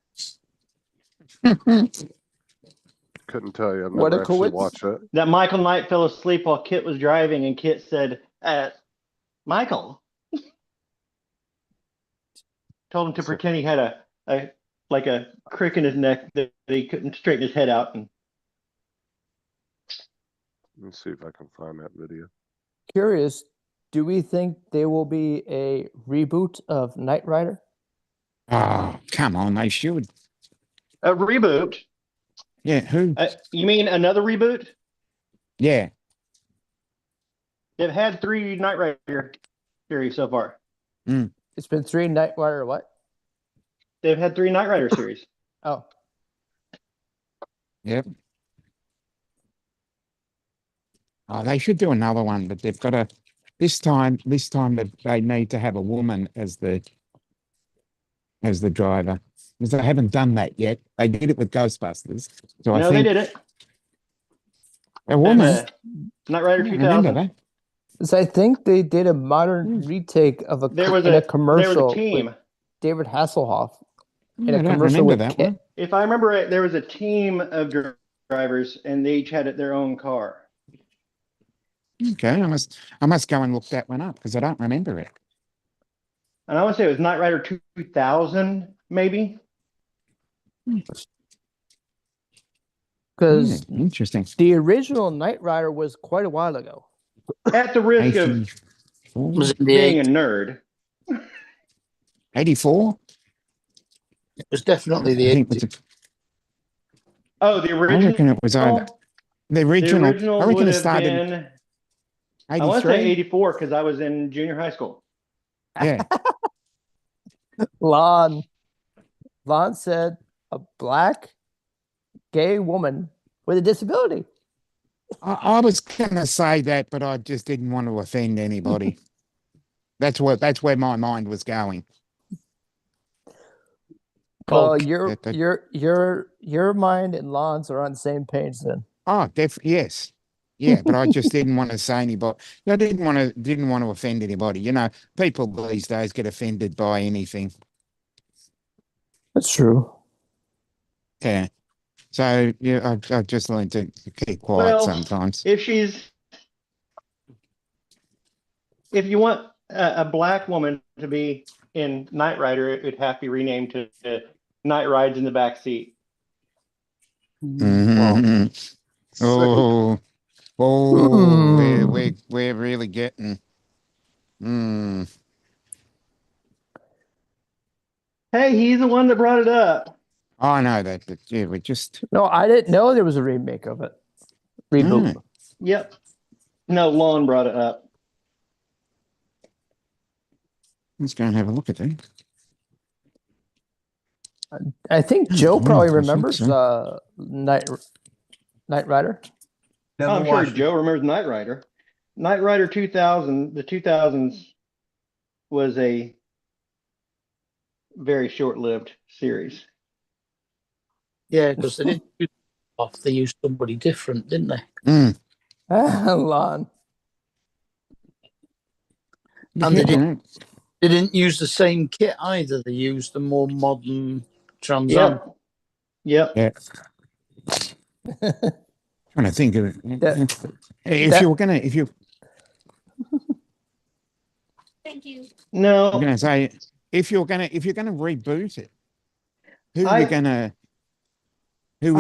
Couldn't tell you. I've What never a actually coincidence. watched it. That Michael Knight fell asleep while Kit was driving, and Kit said, Michael. Told him to pretend he had a crick in his neck that he couldn't straighten his head out. And Let me see if I can find that video. Curious, do we think there will be a reboot of Knight Rider? Oh, come on, they should. a reboot. Yeah, who? You mean another reboot? Yeah. They've had 3 Knight Rider series so far. It's been 3 Knight Rider what? They've had 3 Knight Rider series. Oh, Yep. Oh, they should do another one, but they've got to. This time that they need to have a woman as the driver, because they haven't done that yet. They did it with Ghostbusters, so I No, they think did it. a woman. Knight Rider I remember 2000. that. so I think they did a modern retake of a, There was in a a commercial There was a team. with David Hasselhoff in I a don't commercial remember with that Kit. one. If I remember right, there was a team of drivers, and they each had their own car. Okay, I must go and look that one up because I don't remember it. And I want to say it was Knight Rider 2000, maybe. Because Interesting. the original Knight Rider was quite a while ago. At the risk of 84? Was it the being a 80s? nerd. 84? It was definitely I the think 80s. it was Oh, the I original. reckon it was either the The original. original I reckon would it have started been. I want to say 83. 84 because I was in junior high school. Yeah. Lon said a black gay woman with a disability. I was gonna say that, but I just didn't want to offend anybody. That's where my mind was going. Well, Bulk. your mind and Lon's are on the same page then. Oh, yes. Yeah, but I just didn't want to say anybody. I didn't want to offend anybody. You know, people these days get offended by anything. That's true. Yeah. So yeah, I've just learned to keep quiet Well, sometimes. If you want a black woman to be in Knight Rider, it would have to be renamed to Night Rides in the Back Seat. Mhm. Oh, we're really getting. Hey, he's the one that brought it up. I know that, but yeah, we just. No, I didn't know there was a remake of it. Reboot. Yep. No, Lon brought it up. Let's go and have a look at that. I think Joe probably I think remembers so. Knight Rider. Never I'm sure watched it. Joe remembers Knight Rider. Knight Rider 2000, the 2000s was a very short-lived series. Yeah, because they didn't use off. They used somebody different, didn't they? Lon. And they didn't use the same kit either. They used the more modern Trans Am. Yep. Yeah. Trying to think of it. If you Thank you. No, I'm gonna say if you're gonna reboot it, who would I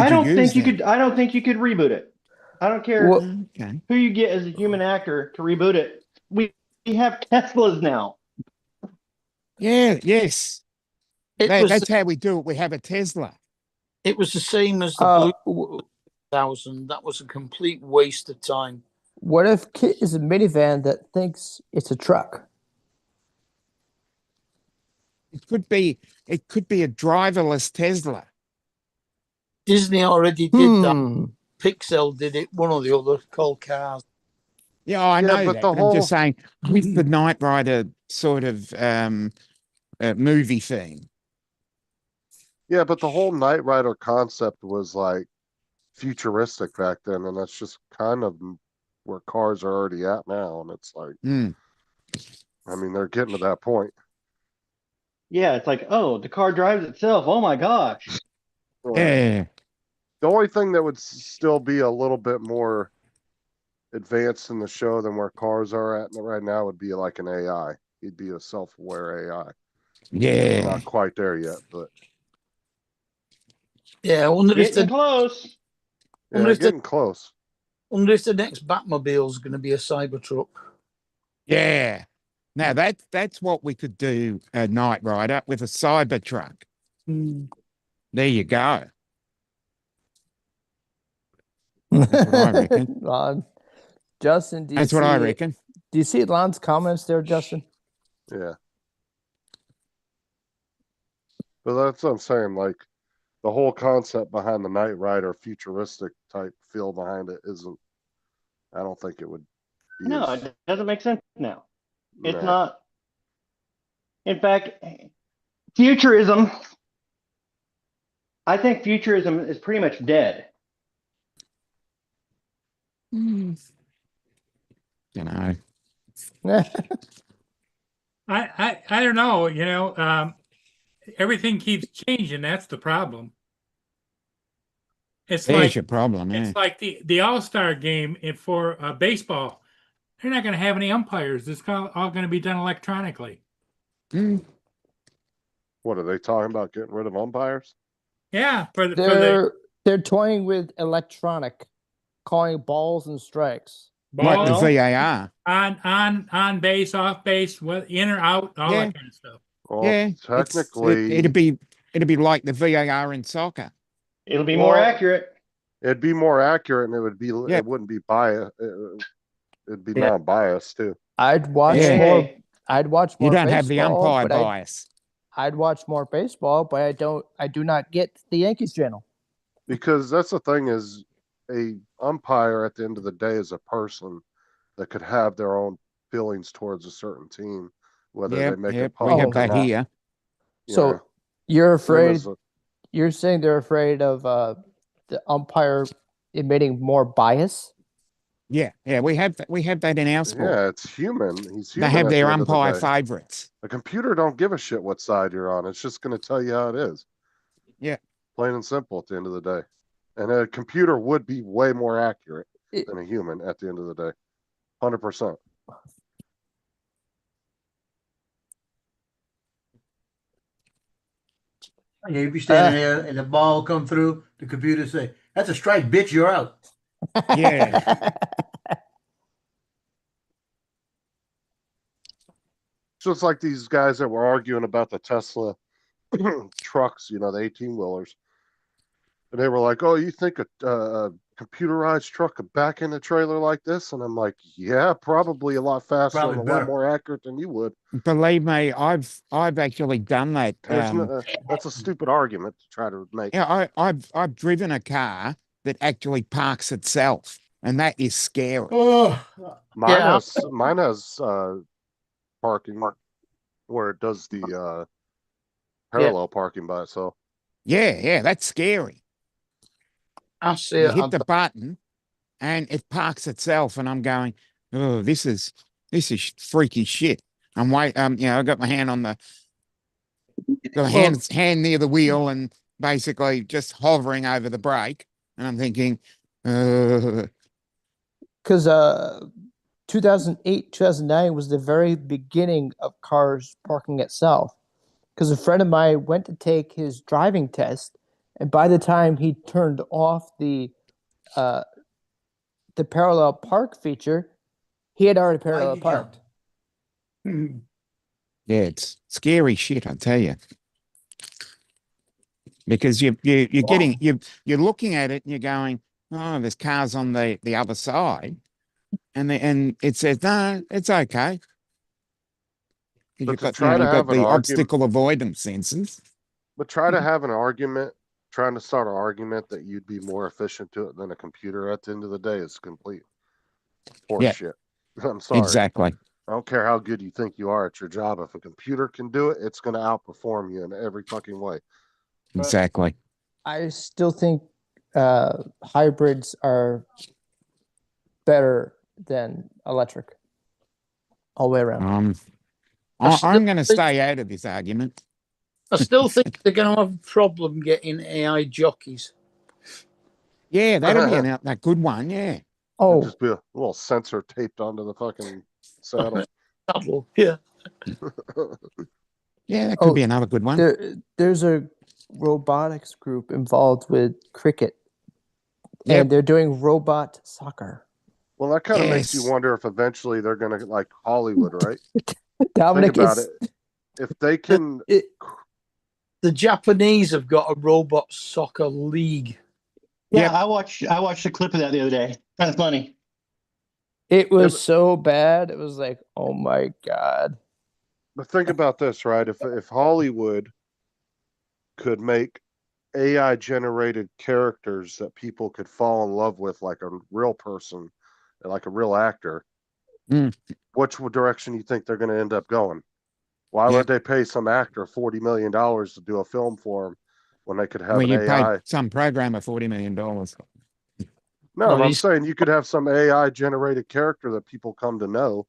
you don't use think you then? could. I don't think you could reboot it. I don't care Okay. who you get as a human actor to reboot it. We have Teslas now. Yeah. Yes. It was That's how we do it. We have a Tesla. It was the same as the Blue 1000. That was a complete waste of time. What if Kit is a minivan that thinks it's a truck? It could be a driverless Tesla. Disney already did that. Hmm. Pixel did it. One or the other called Cars. Yeah, I Yeah, know but that, the but I'm just whole- saying with the Knight Rider sort of movie theme. Yeah, but the whole Knight Rider concept was like futuristic back then, and that's just kind of where cars are already at now. And it's like, Mm. I mean, they're getting to that point. Yeah, it's like, oh, the car drives itself. Oh my gosh. Yeah. The only thing that would still be a little bit more advanced in the show than where cars are at right now would be like an AI. He'd be a self-aware AI. Yeah. Not quite there yet, but Yeah, I wonder if Getting the close. Wonder yeah, if the- getting close. wonder if the next Batmobile is going to be a Cybertruck. Yeah. Now that's what we could do a Knight Rider with a Cybertruck. There you go. That's what I reckon. Justin, do you That's see, what I reckon. Do you see Lon's comments there, Justin? Yeah. But that's what I'm saying. Like the whole concept behind the Knight Rider futuristic type feel behind it isn't. I don't think it would. Be No, as- it doesn't make sense now. It's nah. not. In fact, futurism, I think futurism is pretty much dead. You know. I don't know. Everything keeps changing. That's the problem. It's There's like your problem, yeah. it's like the All-Star game for baseball. They're not going to have any umpires. It's all going to be done electronically. Mm. What are they talking about? Getting rid of umpires? Yeah, for the They're toying with electronic, calling balls and strikes. Like the ball, VAR. on base, off base, in or out, all Yeah. that kind of stuff. Well, Yeah. technically, it'd be like the VAR in soccer. It'll be more Well, accurate. it'd be more accurate, and it would be. Yeah. It wouldn't be biased. It'd be Yeah. non-biased too. I'd watch Yeah. more. I'd watch more. You don't have the baseball, umpire but bias. I'd watch more baseball, but I do not get the Yankees channel. Because that's the thing is, a umpire at the end of the day is a person that could have their own feelings towards a certain team, whether they make it we public have or that not. here. You So know, you're them afraid. as a- You're saying they're afraid of the umpire emitting more bias. Yeah, we have that in our sport. yeah, it's human. He's They human. have at their the end of the umpire day. favorites. A computer don't give a shit what side you're on. It's just going to tell you how it is. Yeah. Plain and simple at the end of the day. And a computer would be way more accurate It- than a human at the end of the day. 100%. Yeah, you'd be standing there and the ball come through, the computer say, "That's a strike, bitch, you're out." Yeah. So it's like these guys that were arguing about the Tesla trucks, the 18-wheelers. And they were like, "Oh, you think a computerized truck could back in a trailer like this?" And I'm like, "Yeah, probably a lot faster Probably and a lot better. more accurate than you would." Believe me, I've actually done that. That's a stupid argument to try to make. Yeah, I've driven a car that actually parks itself, and that is scary. Oh, Mine has parking where it does the parallel parking by itself. Yeah, that's scary. I see You it. hit the button, and it parks itself, and I'm going, oh, this is freaky shit. I'm I got my hand on hand near the wheel, and basically just hovering over the brake, and I'm thinking, Because 2008, 2009 was the very beginning of cars parking itself. Because a friend of mine went to take his driving test, and by the time he turned off the parallel park feature, he had already parallel you parked. yeah, it's scary shit, I tell you. because you're getting you're looking at it and you're going, oh, there's cars on the other side, and it says no, it's okay. But You've to got, try to you've have got an the argument, obstacle avoidance sensors. but try to have an argument, trying to start an argument that you'd be more efficient to it than a computer at the end of the day is complete Yeah. horseshit. I'm sorry. Exactly. I don't care how good you think you are at your job. If a computer can do it, it's going to outperform you in every fucking way. Exactly. I still think hybrids are better than electric all the way around. I'm going to stay out of this argument. I still think they're going to have a problem getting AI jockeys. Yeah, that'll be a good one. Yeah. It'd just be a little sensor taped onto the fucking saddle. Yeah. Yeah, that could be another good one. There's a robotics group involved with cricket, Yep. and they're doing robot soccer. Well, that kind of makes you wonder if eventually they're going to like Hollywood, right? Dominic, Think about it. If they can, the Japanese have got a robot soccer league. Yeah, I watched a clip of that the other day. Kind of funny. It was so bad. It was like, oh my God. but think about this, right? If Hollywood could make AI generated characters that people could fall in love with, like a real person, like a real actor, which direction do you think they're going to end up going? Why would they pay some actor $40 million to do a film for them when they could have Well, an you AI? paid some programmer $40 million. No, I'm saying you could have some AI generated character that people come to know.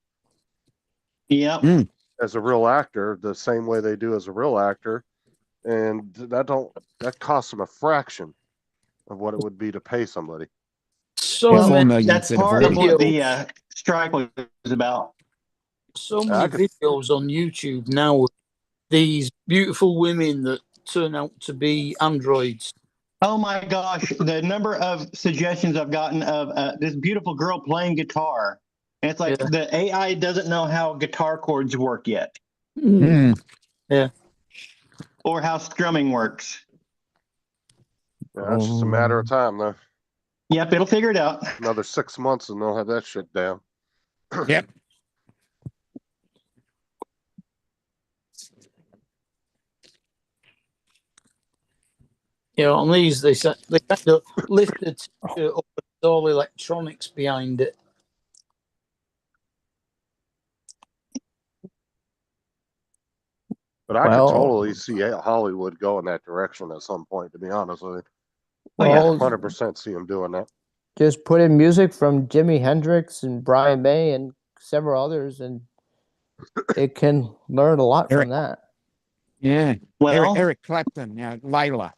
Yeah. As a real actor, the same way they do as a real actor, and that costs them a fraction of what it would be to pay somebody. That's part of what the strike was about. So many videos on YouTube now of these beautiful women that turn out to be androids. Oh my gosh, the number of suggestions I've gotten of this beautiful girl playing guitar. And it's like the AI doesn't know how guitar chords work yet. Yeah. Or how strumming works. Yeah, it's just a matter of time, though. Yep, it'll figure it out. Another 6 months and they'll have that shit down. Yep. You know, on these, they kind of lifted up with all electronics behind it. But I could totally see Hollywood go in that direction at some point, to be honest with you. Well, 100% see them doing that. Just put in music from Jimi Hendrix and Brian May and several others, and it can learn a lot from that. Yeah. Well, Eric Clapton, Layla.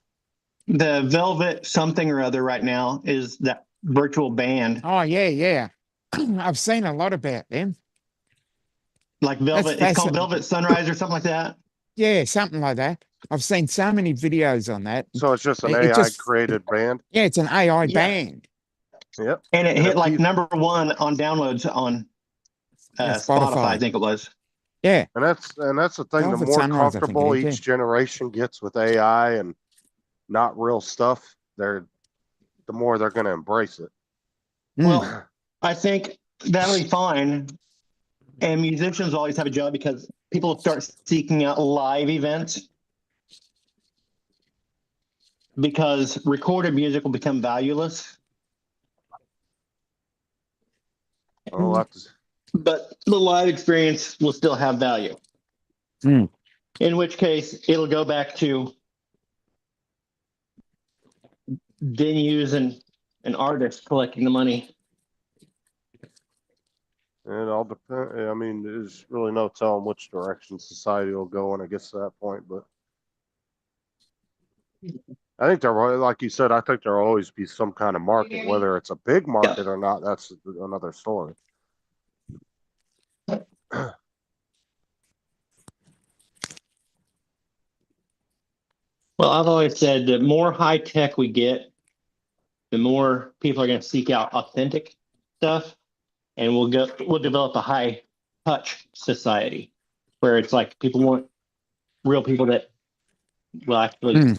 The Velvet something or other right now is that virtual band. Oh, yeah. I've seen a lot about them. Like Velvet, it's called Velvet Sunrise or something like that. Yeah, something like that. I've seen so many videos on that. So it's just an AI created band? Yeah, it's an AI band. Yep. And it hit like number one on downloads on Spotify, I think it was. Yeah. And that's the thing. The more comfortable each generation gets with AI and not real stuff, the more they're going to embrace it. Well, I think that'll be fine. And musicians always have a job because people start seeking out live events because recorded music will become valueless. But the live experience will still have value. In which case, it'll go back to venues and artists collecting the money. It all depends. I mean, there's really no telling which direction society will go when it gets to that point. But I think like you said, I think there'll always be some kind of market, whether it's a big market or not. That's another story. Well, I've always said the more high tech we get, the more people are going to seek out authentic stuff, and we'll develop a high touch society where it's like people want real people that will actually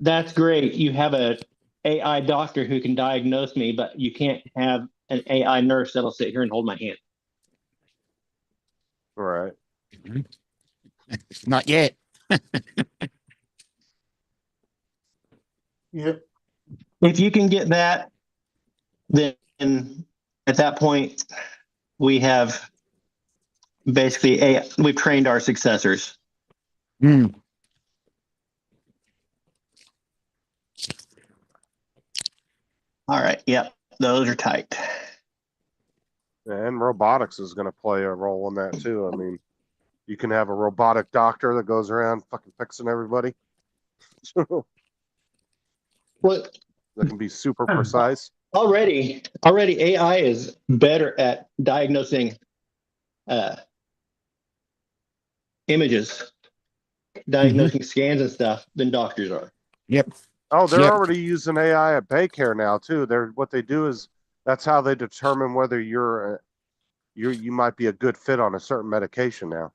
That's great. You have a AI doctor who can diagnose me, but you can't have an AI nurse that'll sit here and hold my hand. Right. Not yet. Yep. If you can get that, then at that point, we have basically we've trained our successors. Hmm. All right. Yep. Those are tight. And robotics is going to play a role in that too. I mean, you can have a robotic doctor that goes around fucking fixing everybody. What? That can be super precise. Already AI is better at diagnosing images, diagnosing scans and stuff than doctors are. Yep. Oh, they're Yep. already using AI at Baycare now too. What they do is that's how they determine whether you might be a good fit on a certain medication now.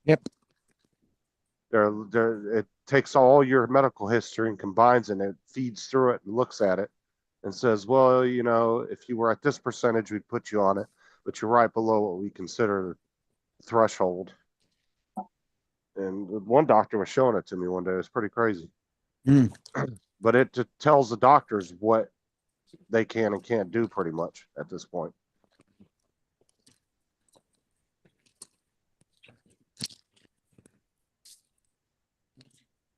Yep. It takes all your medical history and combines it, and it feeds through it and looks at it and says, well, you know, if you were at this percentage, we'd put you on it, but you're right below what we consider threshold. And one doctor was showing it to me one day. It was pretty crazy. Mm. But it just tells the doctors what they can and can't do pretty much at this point.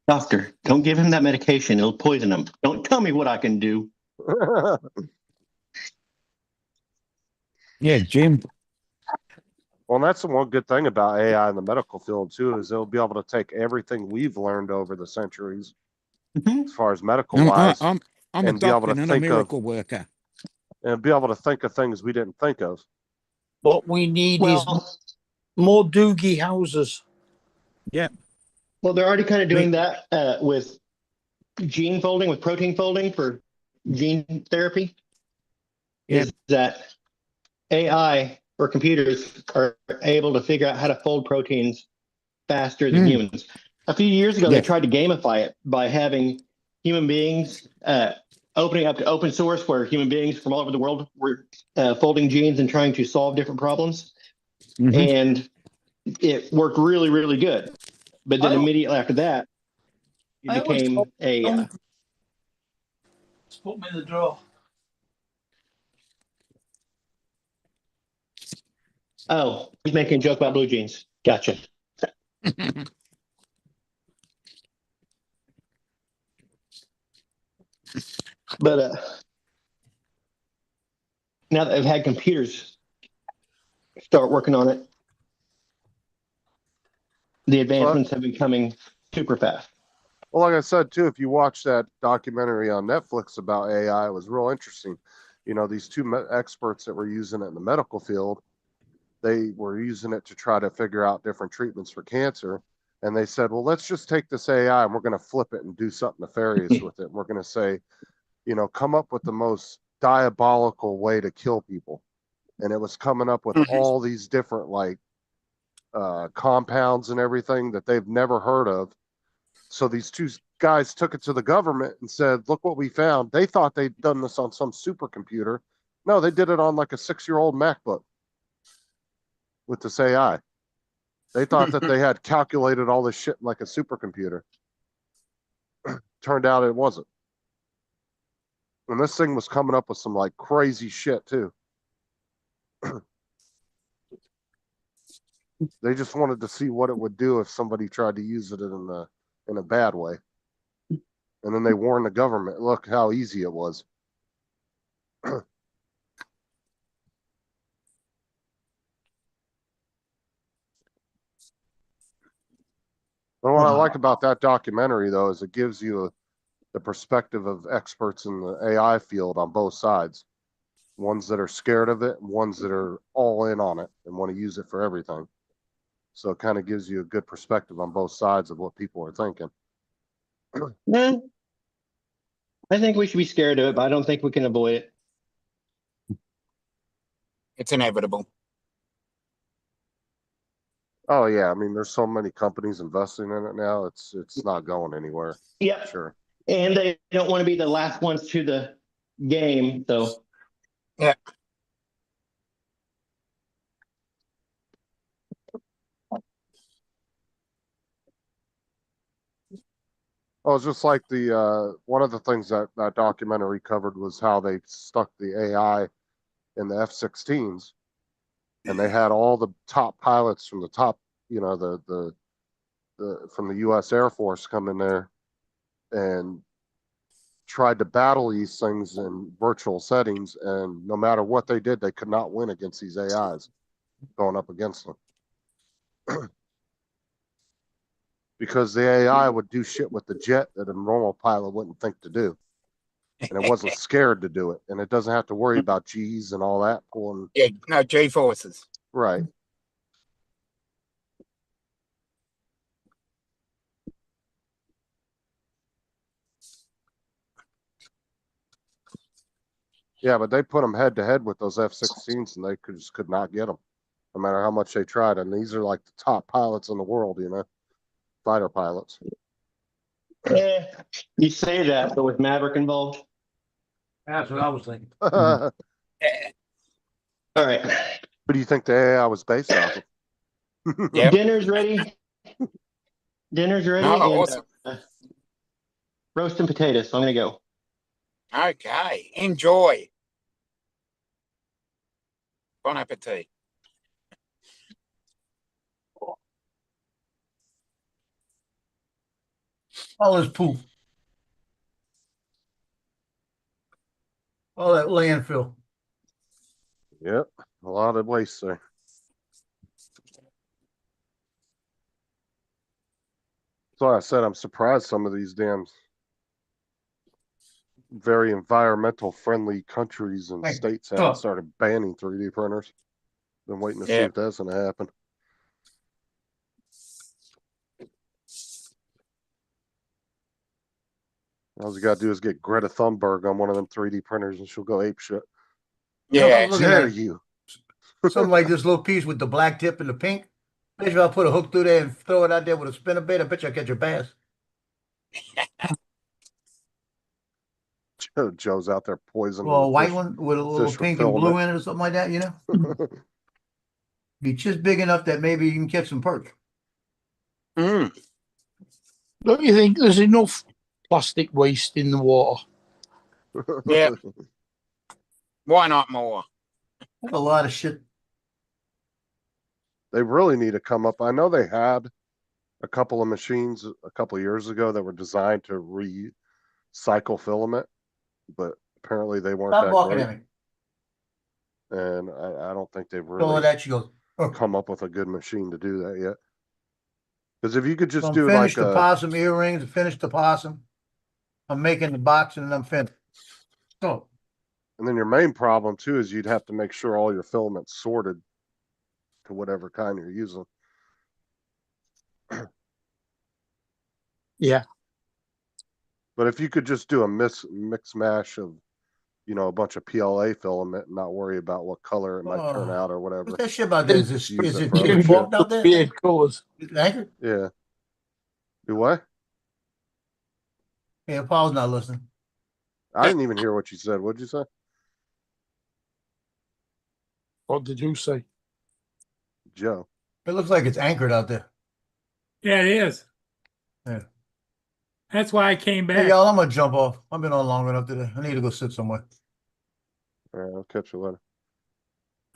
Doctor, don't give him that medication. It'll poison him. Don't tell me what I can do. Yeah, Jim. Well, that's the one good thing about AI in the medical field too, is it'll be able to take everything we've learned over the centuries, as far as medical wise, I'm a and be able doctor to and a think of miracle worker. and be able to think of things we didn't think of. What we need is more Doogie houses. Yeah. Well, they're already kind of doing that with gene folding, with protein folding for gene therapy. Yeah. Is that AI or computers are able to figure out how to fold proteins faster than humans. A few years ago, they tried to gamify it by having human beings opening up to open source, where human beings from all over the world were folding genes and trying to solve different problems. And it worked really, really good. But then immediately after that, it became a... Just put me in the drawer. Oh, he's making a joke about blue jeans. Gotcha. But now that they've had computers start working on it, the advancements have been coming super fast. Well, like I said too, if you watch that documentary on Netflix about AI, it was real interesting. You know, these two experts that were using it in the medical field, they were using it to try to figure out different treatments for cancer. And they said, well, let's just take this AI and we're going to flip it and do something nefarious with it. And we're going to say, you know, come up with the most diabolical way to kill people. And it was coming up with all these different like compounds and everything that they've never heard of. So these two guys took it to the government and said, look what we found. They thought they'd done this on some supercomputer. No, they did it on like a 6-year-old MacBook with this AI. They thought that they had calculated all this shit like a supercomputer. Turned out it wasn't. And this thing was coming up with some like crazy shit too. They just wanted to see what it would do if somebody tried to use it in a bad way. And then they warned the government, look how easy it was. And what I like about that documentary, though, is it gives you the perspective of experts in the AI field on both sides. Ones that are scared of it, ones that are all in on it and want to use it for everything. So it kind of gives you a good perspective on both sides of what people are thinking. I think we should be scared of it, but I don't think we can avoid it. It's inevitable. Oh yeah, I mean, there's so many companies investing in it now. It's not going anywhere. Yeah, sure. And they don't want to be the last ones to the game. So Yeah. Oh, it's just like the one of the things that that documentary covered was how they stuck the AI in the F-16s, and they had all the top pilots from the top, you know, the from the U.S. Air Force come in there and tried to battle these things in virtual settings, and no matter what they did, they could not win against these AIs going up against them. Because the AI would do shit with the jet that a normal pilot wouldn't think to do. And it wasn't scared to do it. And it doesn't have to worry about G's and all that pulling. Yeah, no, G forces. Right. Yeah, but they put them head to head with those F-16s and they just could not get them, no matter how much they tried. And these are like the top pilots in the world, you know, fighter pilots. yeah, you say that, but with Maverick involved. That's what I was thinking. Who All right. do you think the AI was based off of? Yep. Dinner's ready. Dinner's ready. Oh, and, awesome. Roast and potatoes. So I'm gonna go. Okay. Enjoy. Bon appetit. All this poop. All that landfill. Yep, a lot of waste there. So I said I'm surprised some of these damn very environmental friendly countries and Hey, states haven't stop. started banning 3D printers. Been waiting to see Yeah. if that's gonna happen. All you gotta do is get Greta Thunberg on one of them 3D printers and she'll go ape shit. Yeah. Look Dare at you? that. Something like this little piece with the black tip and the pink. Bet you I'll put a hook through there and throw it out there with a spinner bait. I bet you I'll catch a bass. Joe's out there poisoning Well, a the white fish. one with a little fish for pink and blue filament. in it or something like that, you know? Be just big enough that maybe you can catch some perch. Mm. Don't you think there's enough plastic waste in the water? Yeah. Why not more? That's a lot of shit. They really need to come up. I know they had a couple of machines a couple of years ago that were designed to recycle filament, but apparently they weren't Stop that walking great. at me. And I don't think they've All really of that, she goes, oh. come up with a good machine to do that yet. Because if you could just So I'm do finished like the a, possum earrings, finished the possum. I'm making the box and I'm finished. So and then your main problem too is you'd have to make sure all your filament's sorted to whatever kind you're using. Yeah. But if you could just do a mix mash of, you know, a bunch of PLA filament and not worry about what color it might turn out or whatever. what's that shit about this? Just Is use is it it for other chicken shit. walked out there? Weird colours. Is it anchored? Yeah. Do what? Yeah, Paul's not listening. I didn't even hear what you said. What'd you say? What did you say? Joe. It looks like it's anchored out there. Yeah, it is. Yeah. That's why I came back. Hey, y'all, I'm gonna jump off. I've been on long enough today. I need to go sit somewhere. All right, I'll catch you later.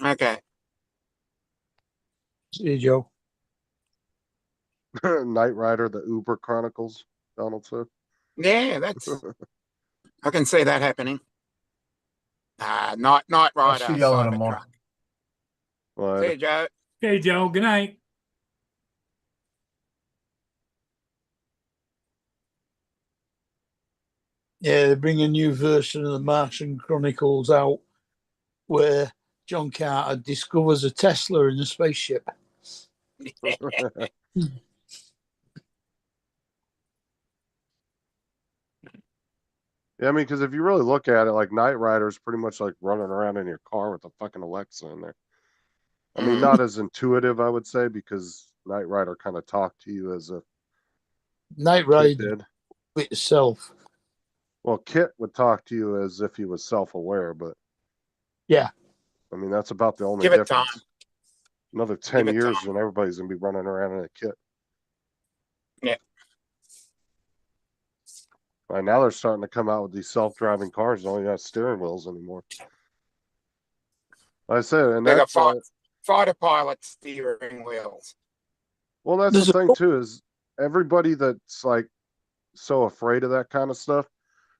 Okay. See you, Joe. Knight Rider, the Uber Chronicles, Donald said. Yeah, that's. I can see that happening. Not I'll right. see y'all in the morning. See you, Joe. Hey, Joe. Good night. Yeah, they bring a new version of the Martian Chronicles out where John Carter discovers a Tesla in a spaceship. Yeah, I mean, because if you really look at it, like Knight Rider is pretty much like running around in your car with a fucking Alexa in there. I mean, not as intuitive, I would say, because Knight Rider kind of talked to you as a Knight kid Rider did. itself Well, Kit would talk to you as if he was self-aware, but Yeah. I mean, that's about the only Give it time. difference. Another 10 Give it years time. and everybody's gonna be running around in a Kit. Yeah. Right now they're starting to come out with these self-driving cars that don't even have steering wheels anymore. Like I said, and They got that's fighter pilot steering wheels. well, that's There's the a- thing too, is everybody that's like so afraid of that kind of stuff,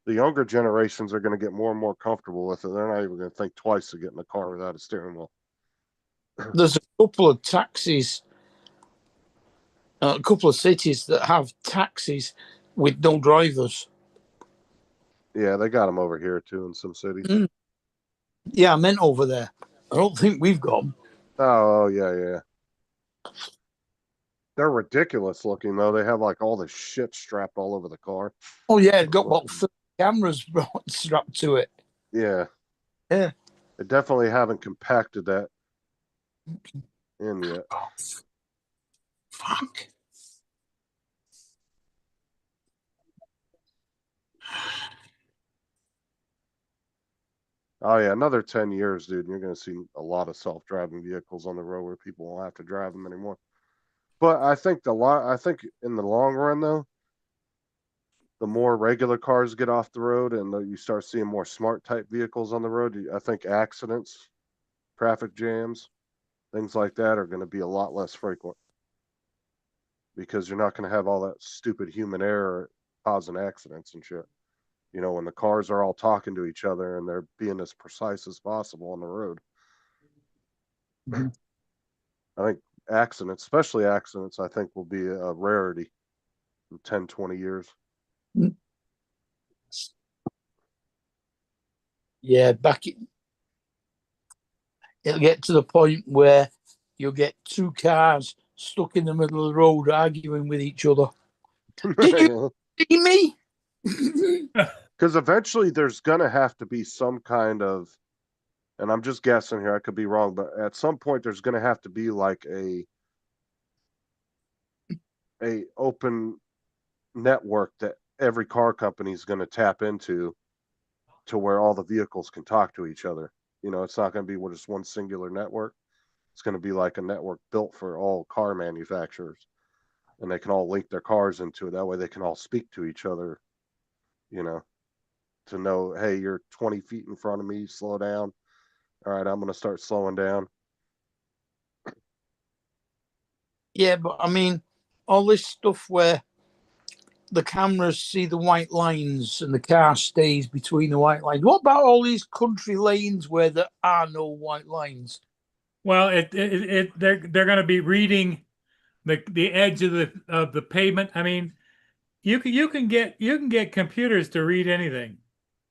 the younger generations are going to get more and more comfortable with it. They're not even going to think twice to get in a car without a steering wheel. There's a couple of taxis, a couple of cities that have taxis with no drivers. Yeah, they got them over here too in some cities. Mm. Yeah, I meant over there. I don't think we've got them. Oh, yeah. They're ridiculous looking though. They have like all this shit strapped all over the car. Oh yeah, it got about 30 cameras strapped to it. Yeah. Yeah. They definitely haven't compacted that in yet. Oh, fuck. Oh yeah, another 10 years, dude. You're going to see a lot of self-driving vehicles on the road where people won't have to drive them anymore. But I think I think in the long run though, the more regular cars get off the road and you start seeing more smart type vehicles on the road, I think accidents, traffic jams, things like that are going to be a lot less frequent because you're not going to have all that stupid human error causing accidents and shit. You know, when the cars are all talking to each other and they're being as precise as possible on the road. Mm-hmm. I think accidents, especially accidents, I think will be a rarity in 10, 20 years. Yeah, it'll get to the point where you'll get two cars stuck in the middle of the road arguing with each other. Did you see me? Because eventually there's going to have to be some kind of, and I'm just guessing here, I could be wrong, but at some point there's going to have to be like a open network that every car company is going to tap into to where all the vehicles can talk to each other. You know, it's not going to be just one singular network. It's going to be like a network built for all car manufacturers, and they can all link their cars into it. That way they can all speak to each other, you know, to know, hey, you're 20 feet in front of me, slow down. All right, I'm going to start slowing down. Yeah, but I mean, all this stuff where the cameras see the white lines and the car stays between the white lines. What about all these country lanes where there are no white lines? Well, they're going to be reading the edge of the pavement. I mean, you can get computers to read anything.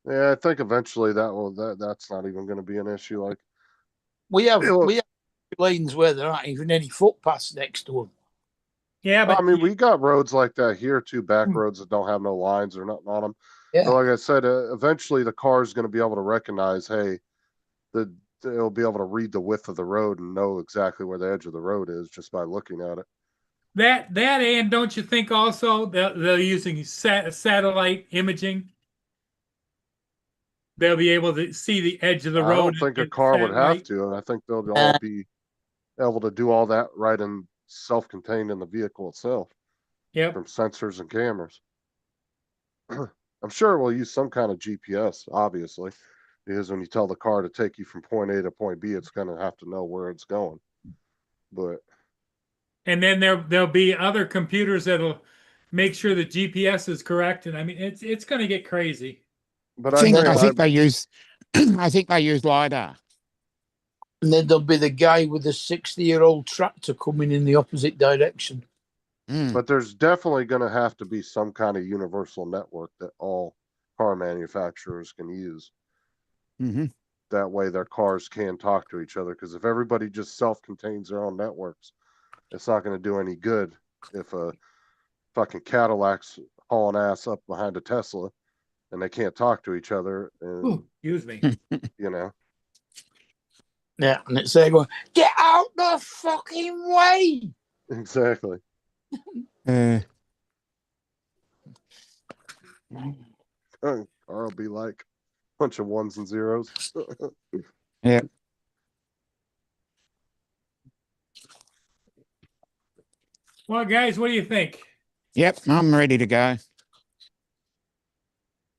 Yeah, I think eventually that's not even going to be an issue. Like we have lanes where there aren't even any footpaths next to them. Yeah, but I mean, we got roads like that here too, back roads that don't have no lines or nothing on them. Yeah. But like I said, eventually the car is going to be able to recognize, hey, it'll be able to read the width of the road and know exactly where the edge of the road is just by looking at it. That and don't you think also they're using satellite imaging? They'll be able to see the edge of the road. I don't think a car would have to, and I think they'll all be able to do all that right in self-contained in the vehicle itself. Yeah, from sensors and cameras. I'm sure we'll use some kind of GPS, obviously, because when you tell the car to take you from point A to point B, it's going to have to know where it's going. But and then there'll be other computers that'll make sure the GPS is correct, and I mean it's going to get crazy. But I think they use I think they use LiDAR. And then there'll be the guy with the 60-year-old tractor coming in the opposite direction. But there's definitely going to have to be some kind of universal network that all car manufacturers can use. Mm-hmm. That way their cars can talk to each other. Because if everybody just self-contains their own networks, it's not going to do any good if a fucking Cadillac's hauling ass up behind a Tesla and they can't talk to each other. And, ooh, excuse me. You know. Yeah, and it's there going, get out the fucking way. Exactly. Or it'll be like a bunch of ones and zeros. Yep. Well, guys, what do you think? Yep, I'm ready to go.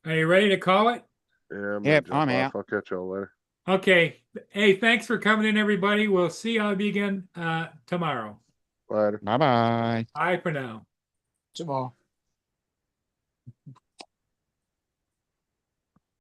Are you ready to call it? Yeah, I'm gonna Yep, jump I'm off. out. I'll catch y'all later. Okay. Hey, thanks for coming in, everybody. We'll see y'all again tomorrow. Later. Bye bye. Bye for now. Tomorrow.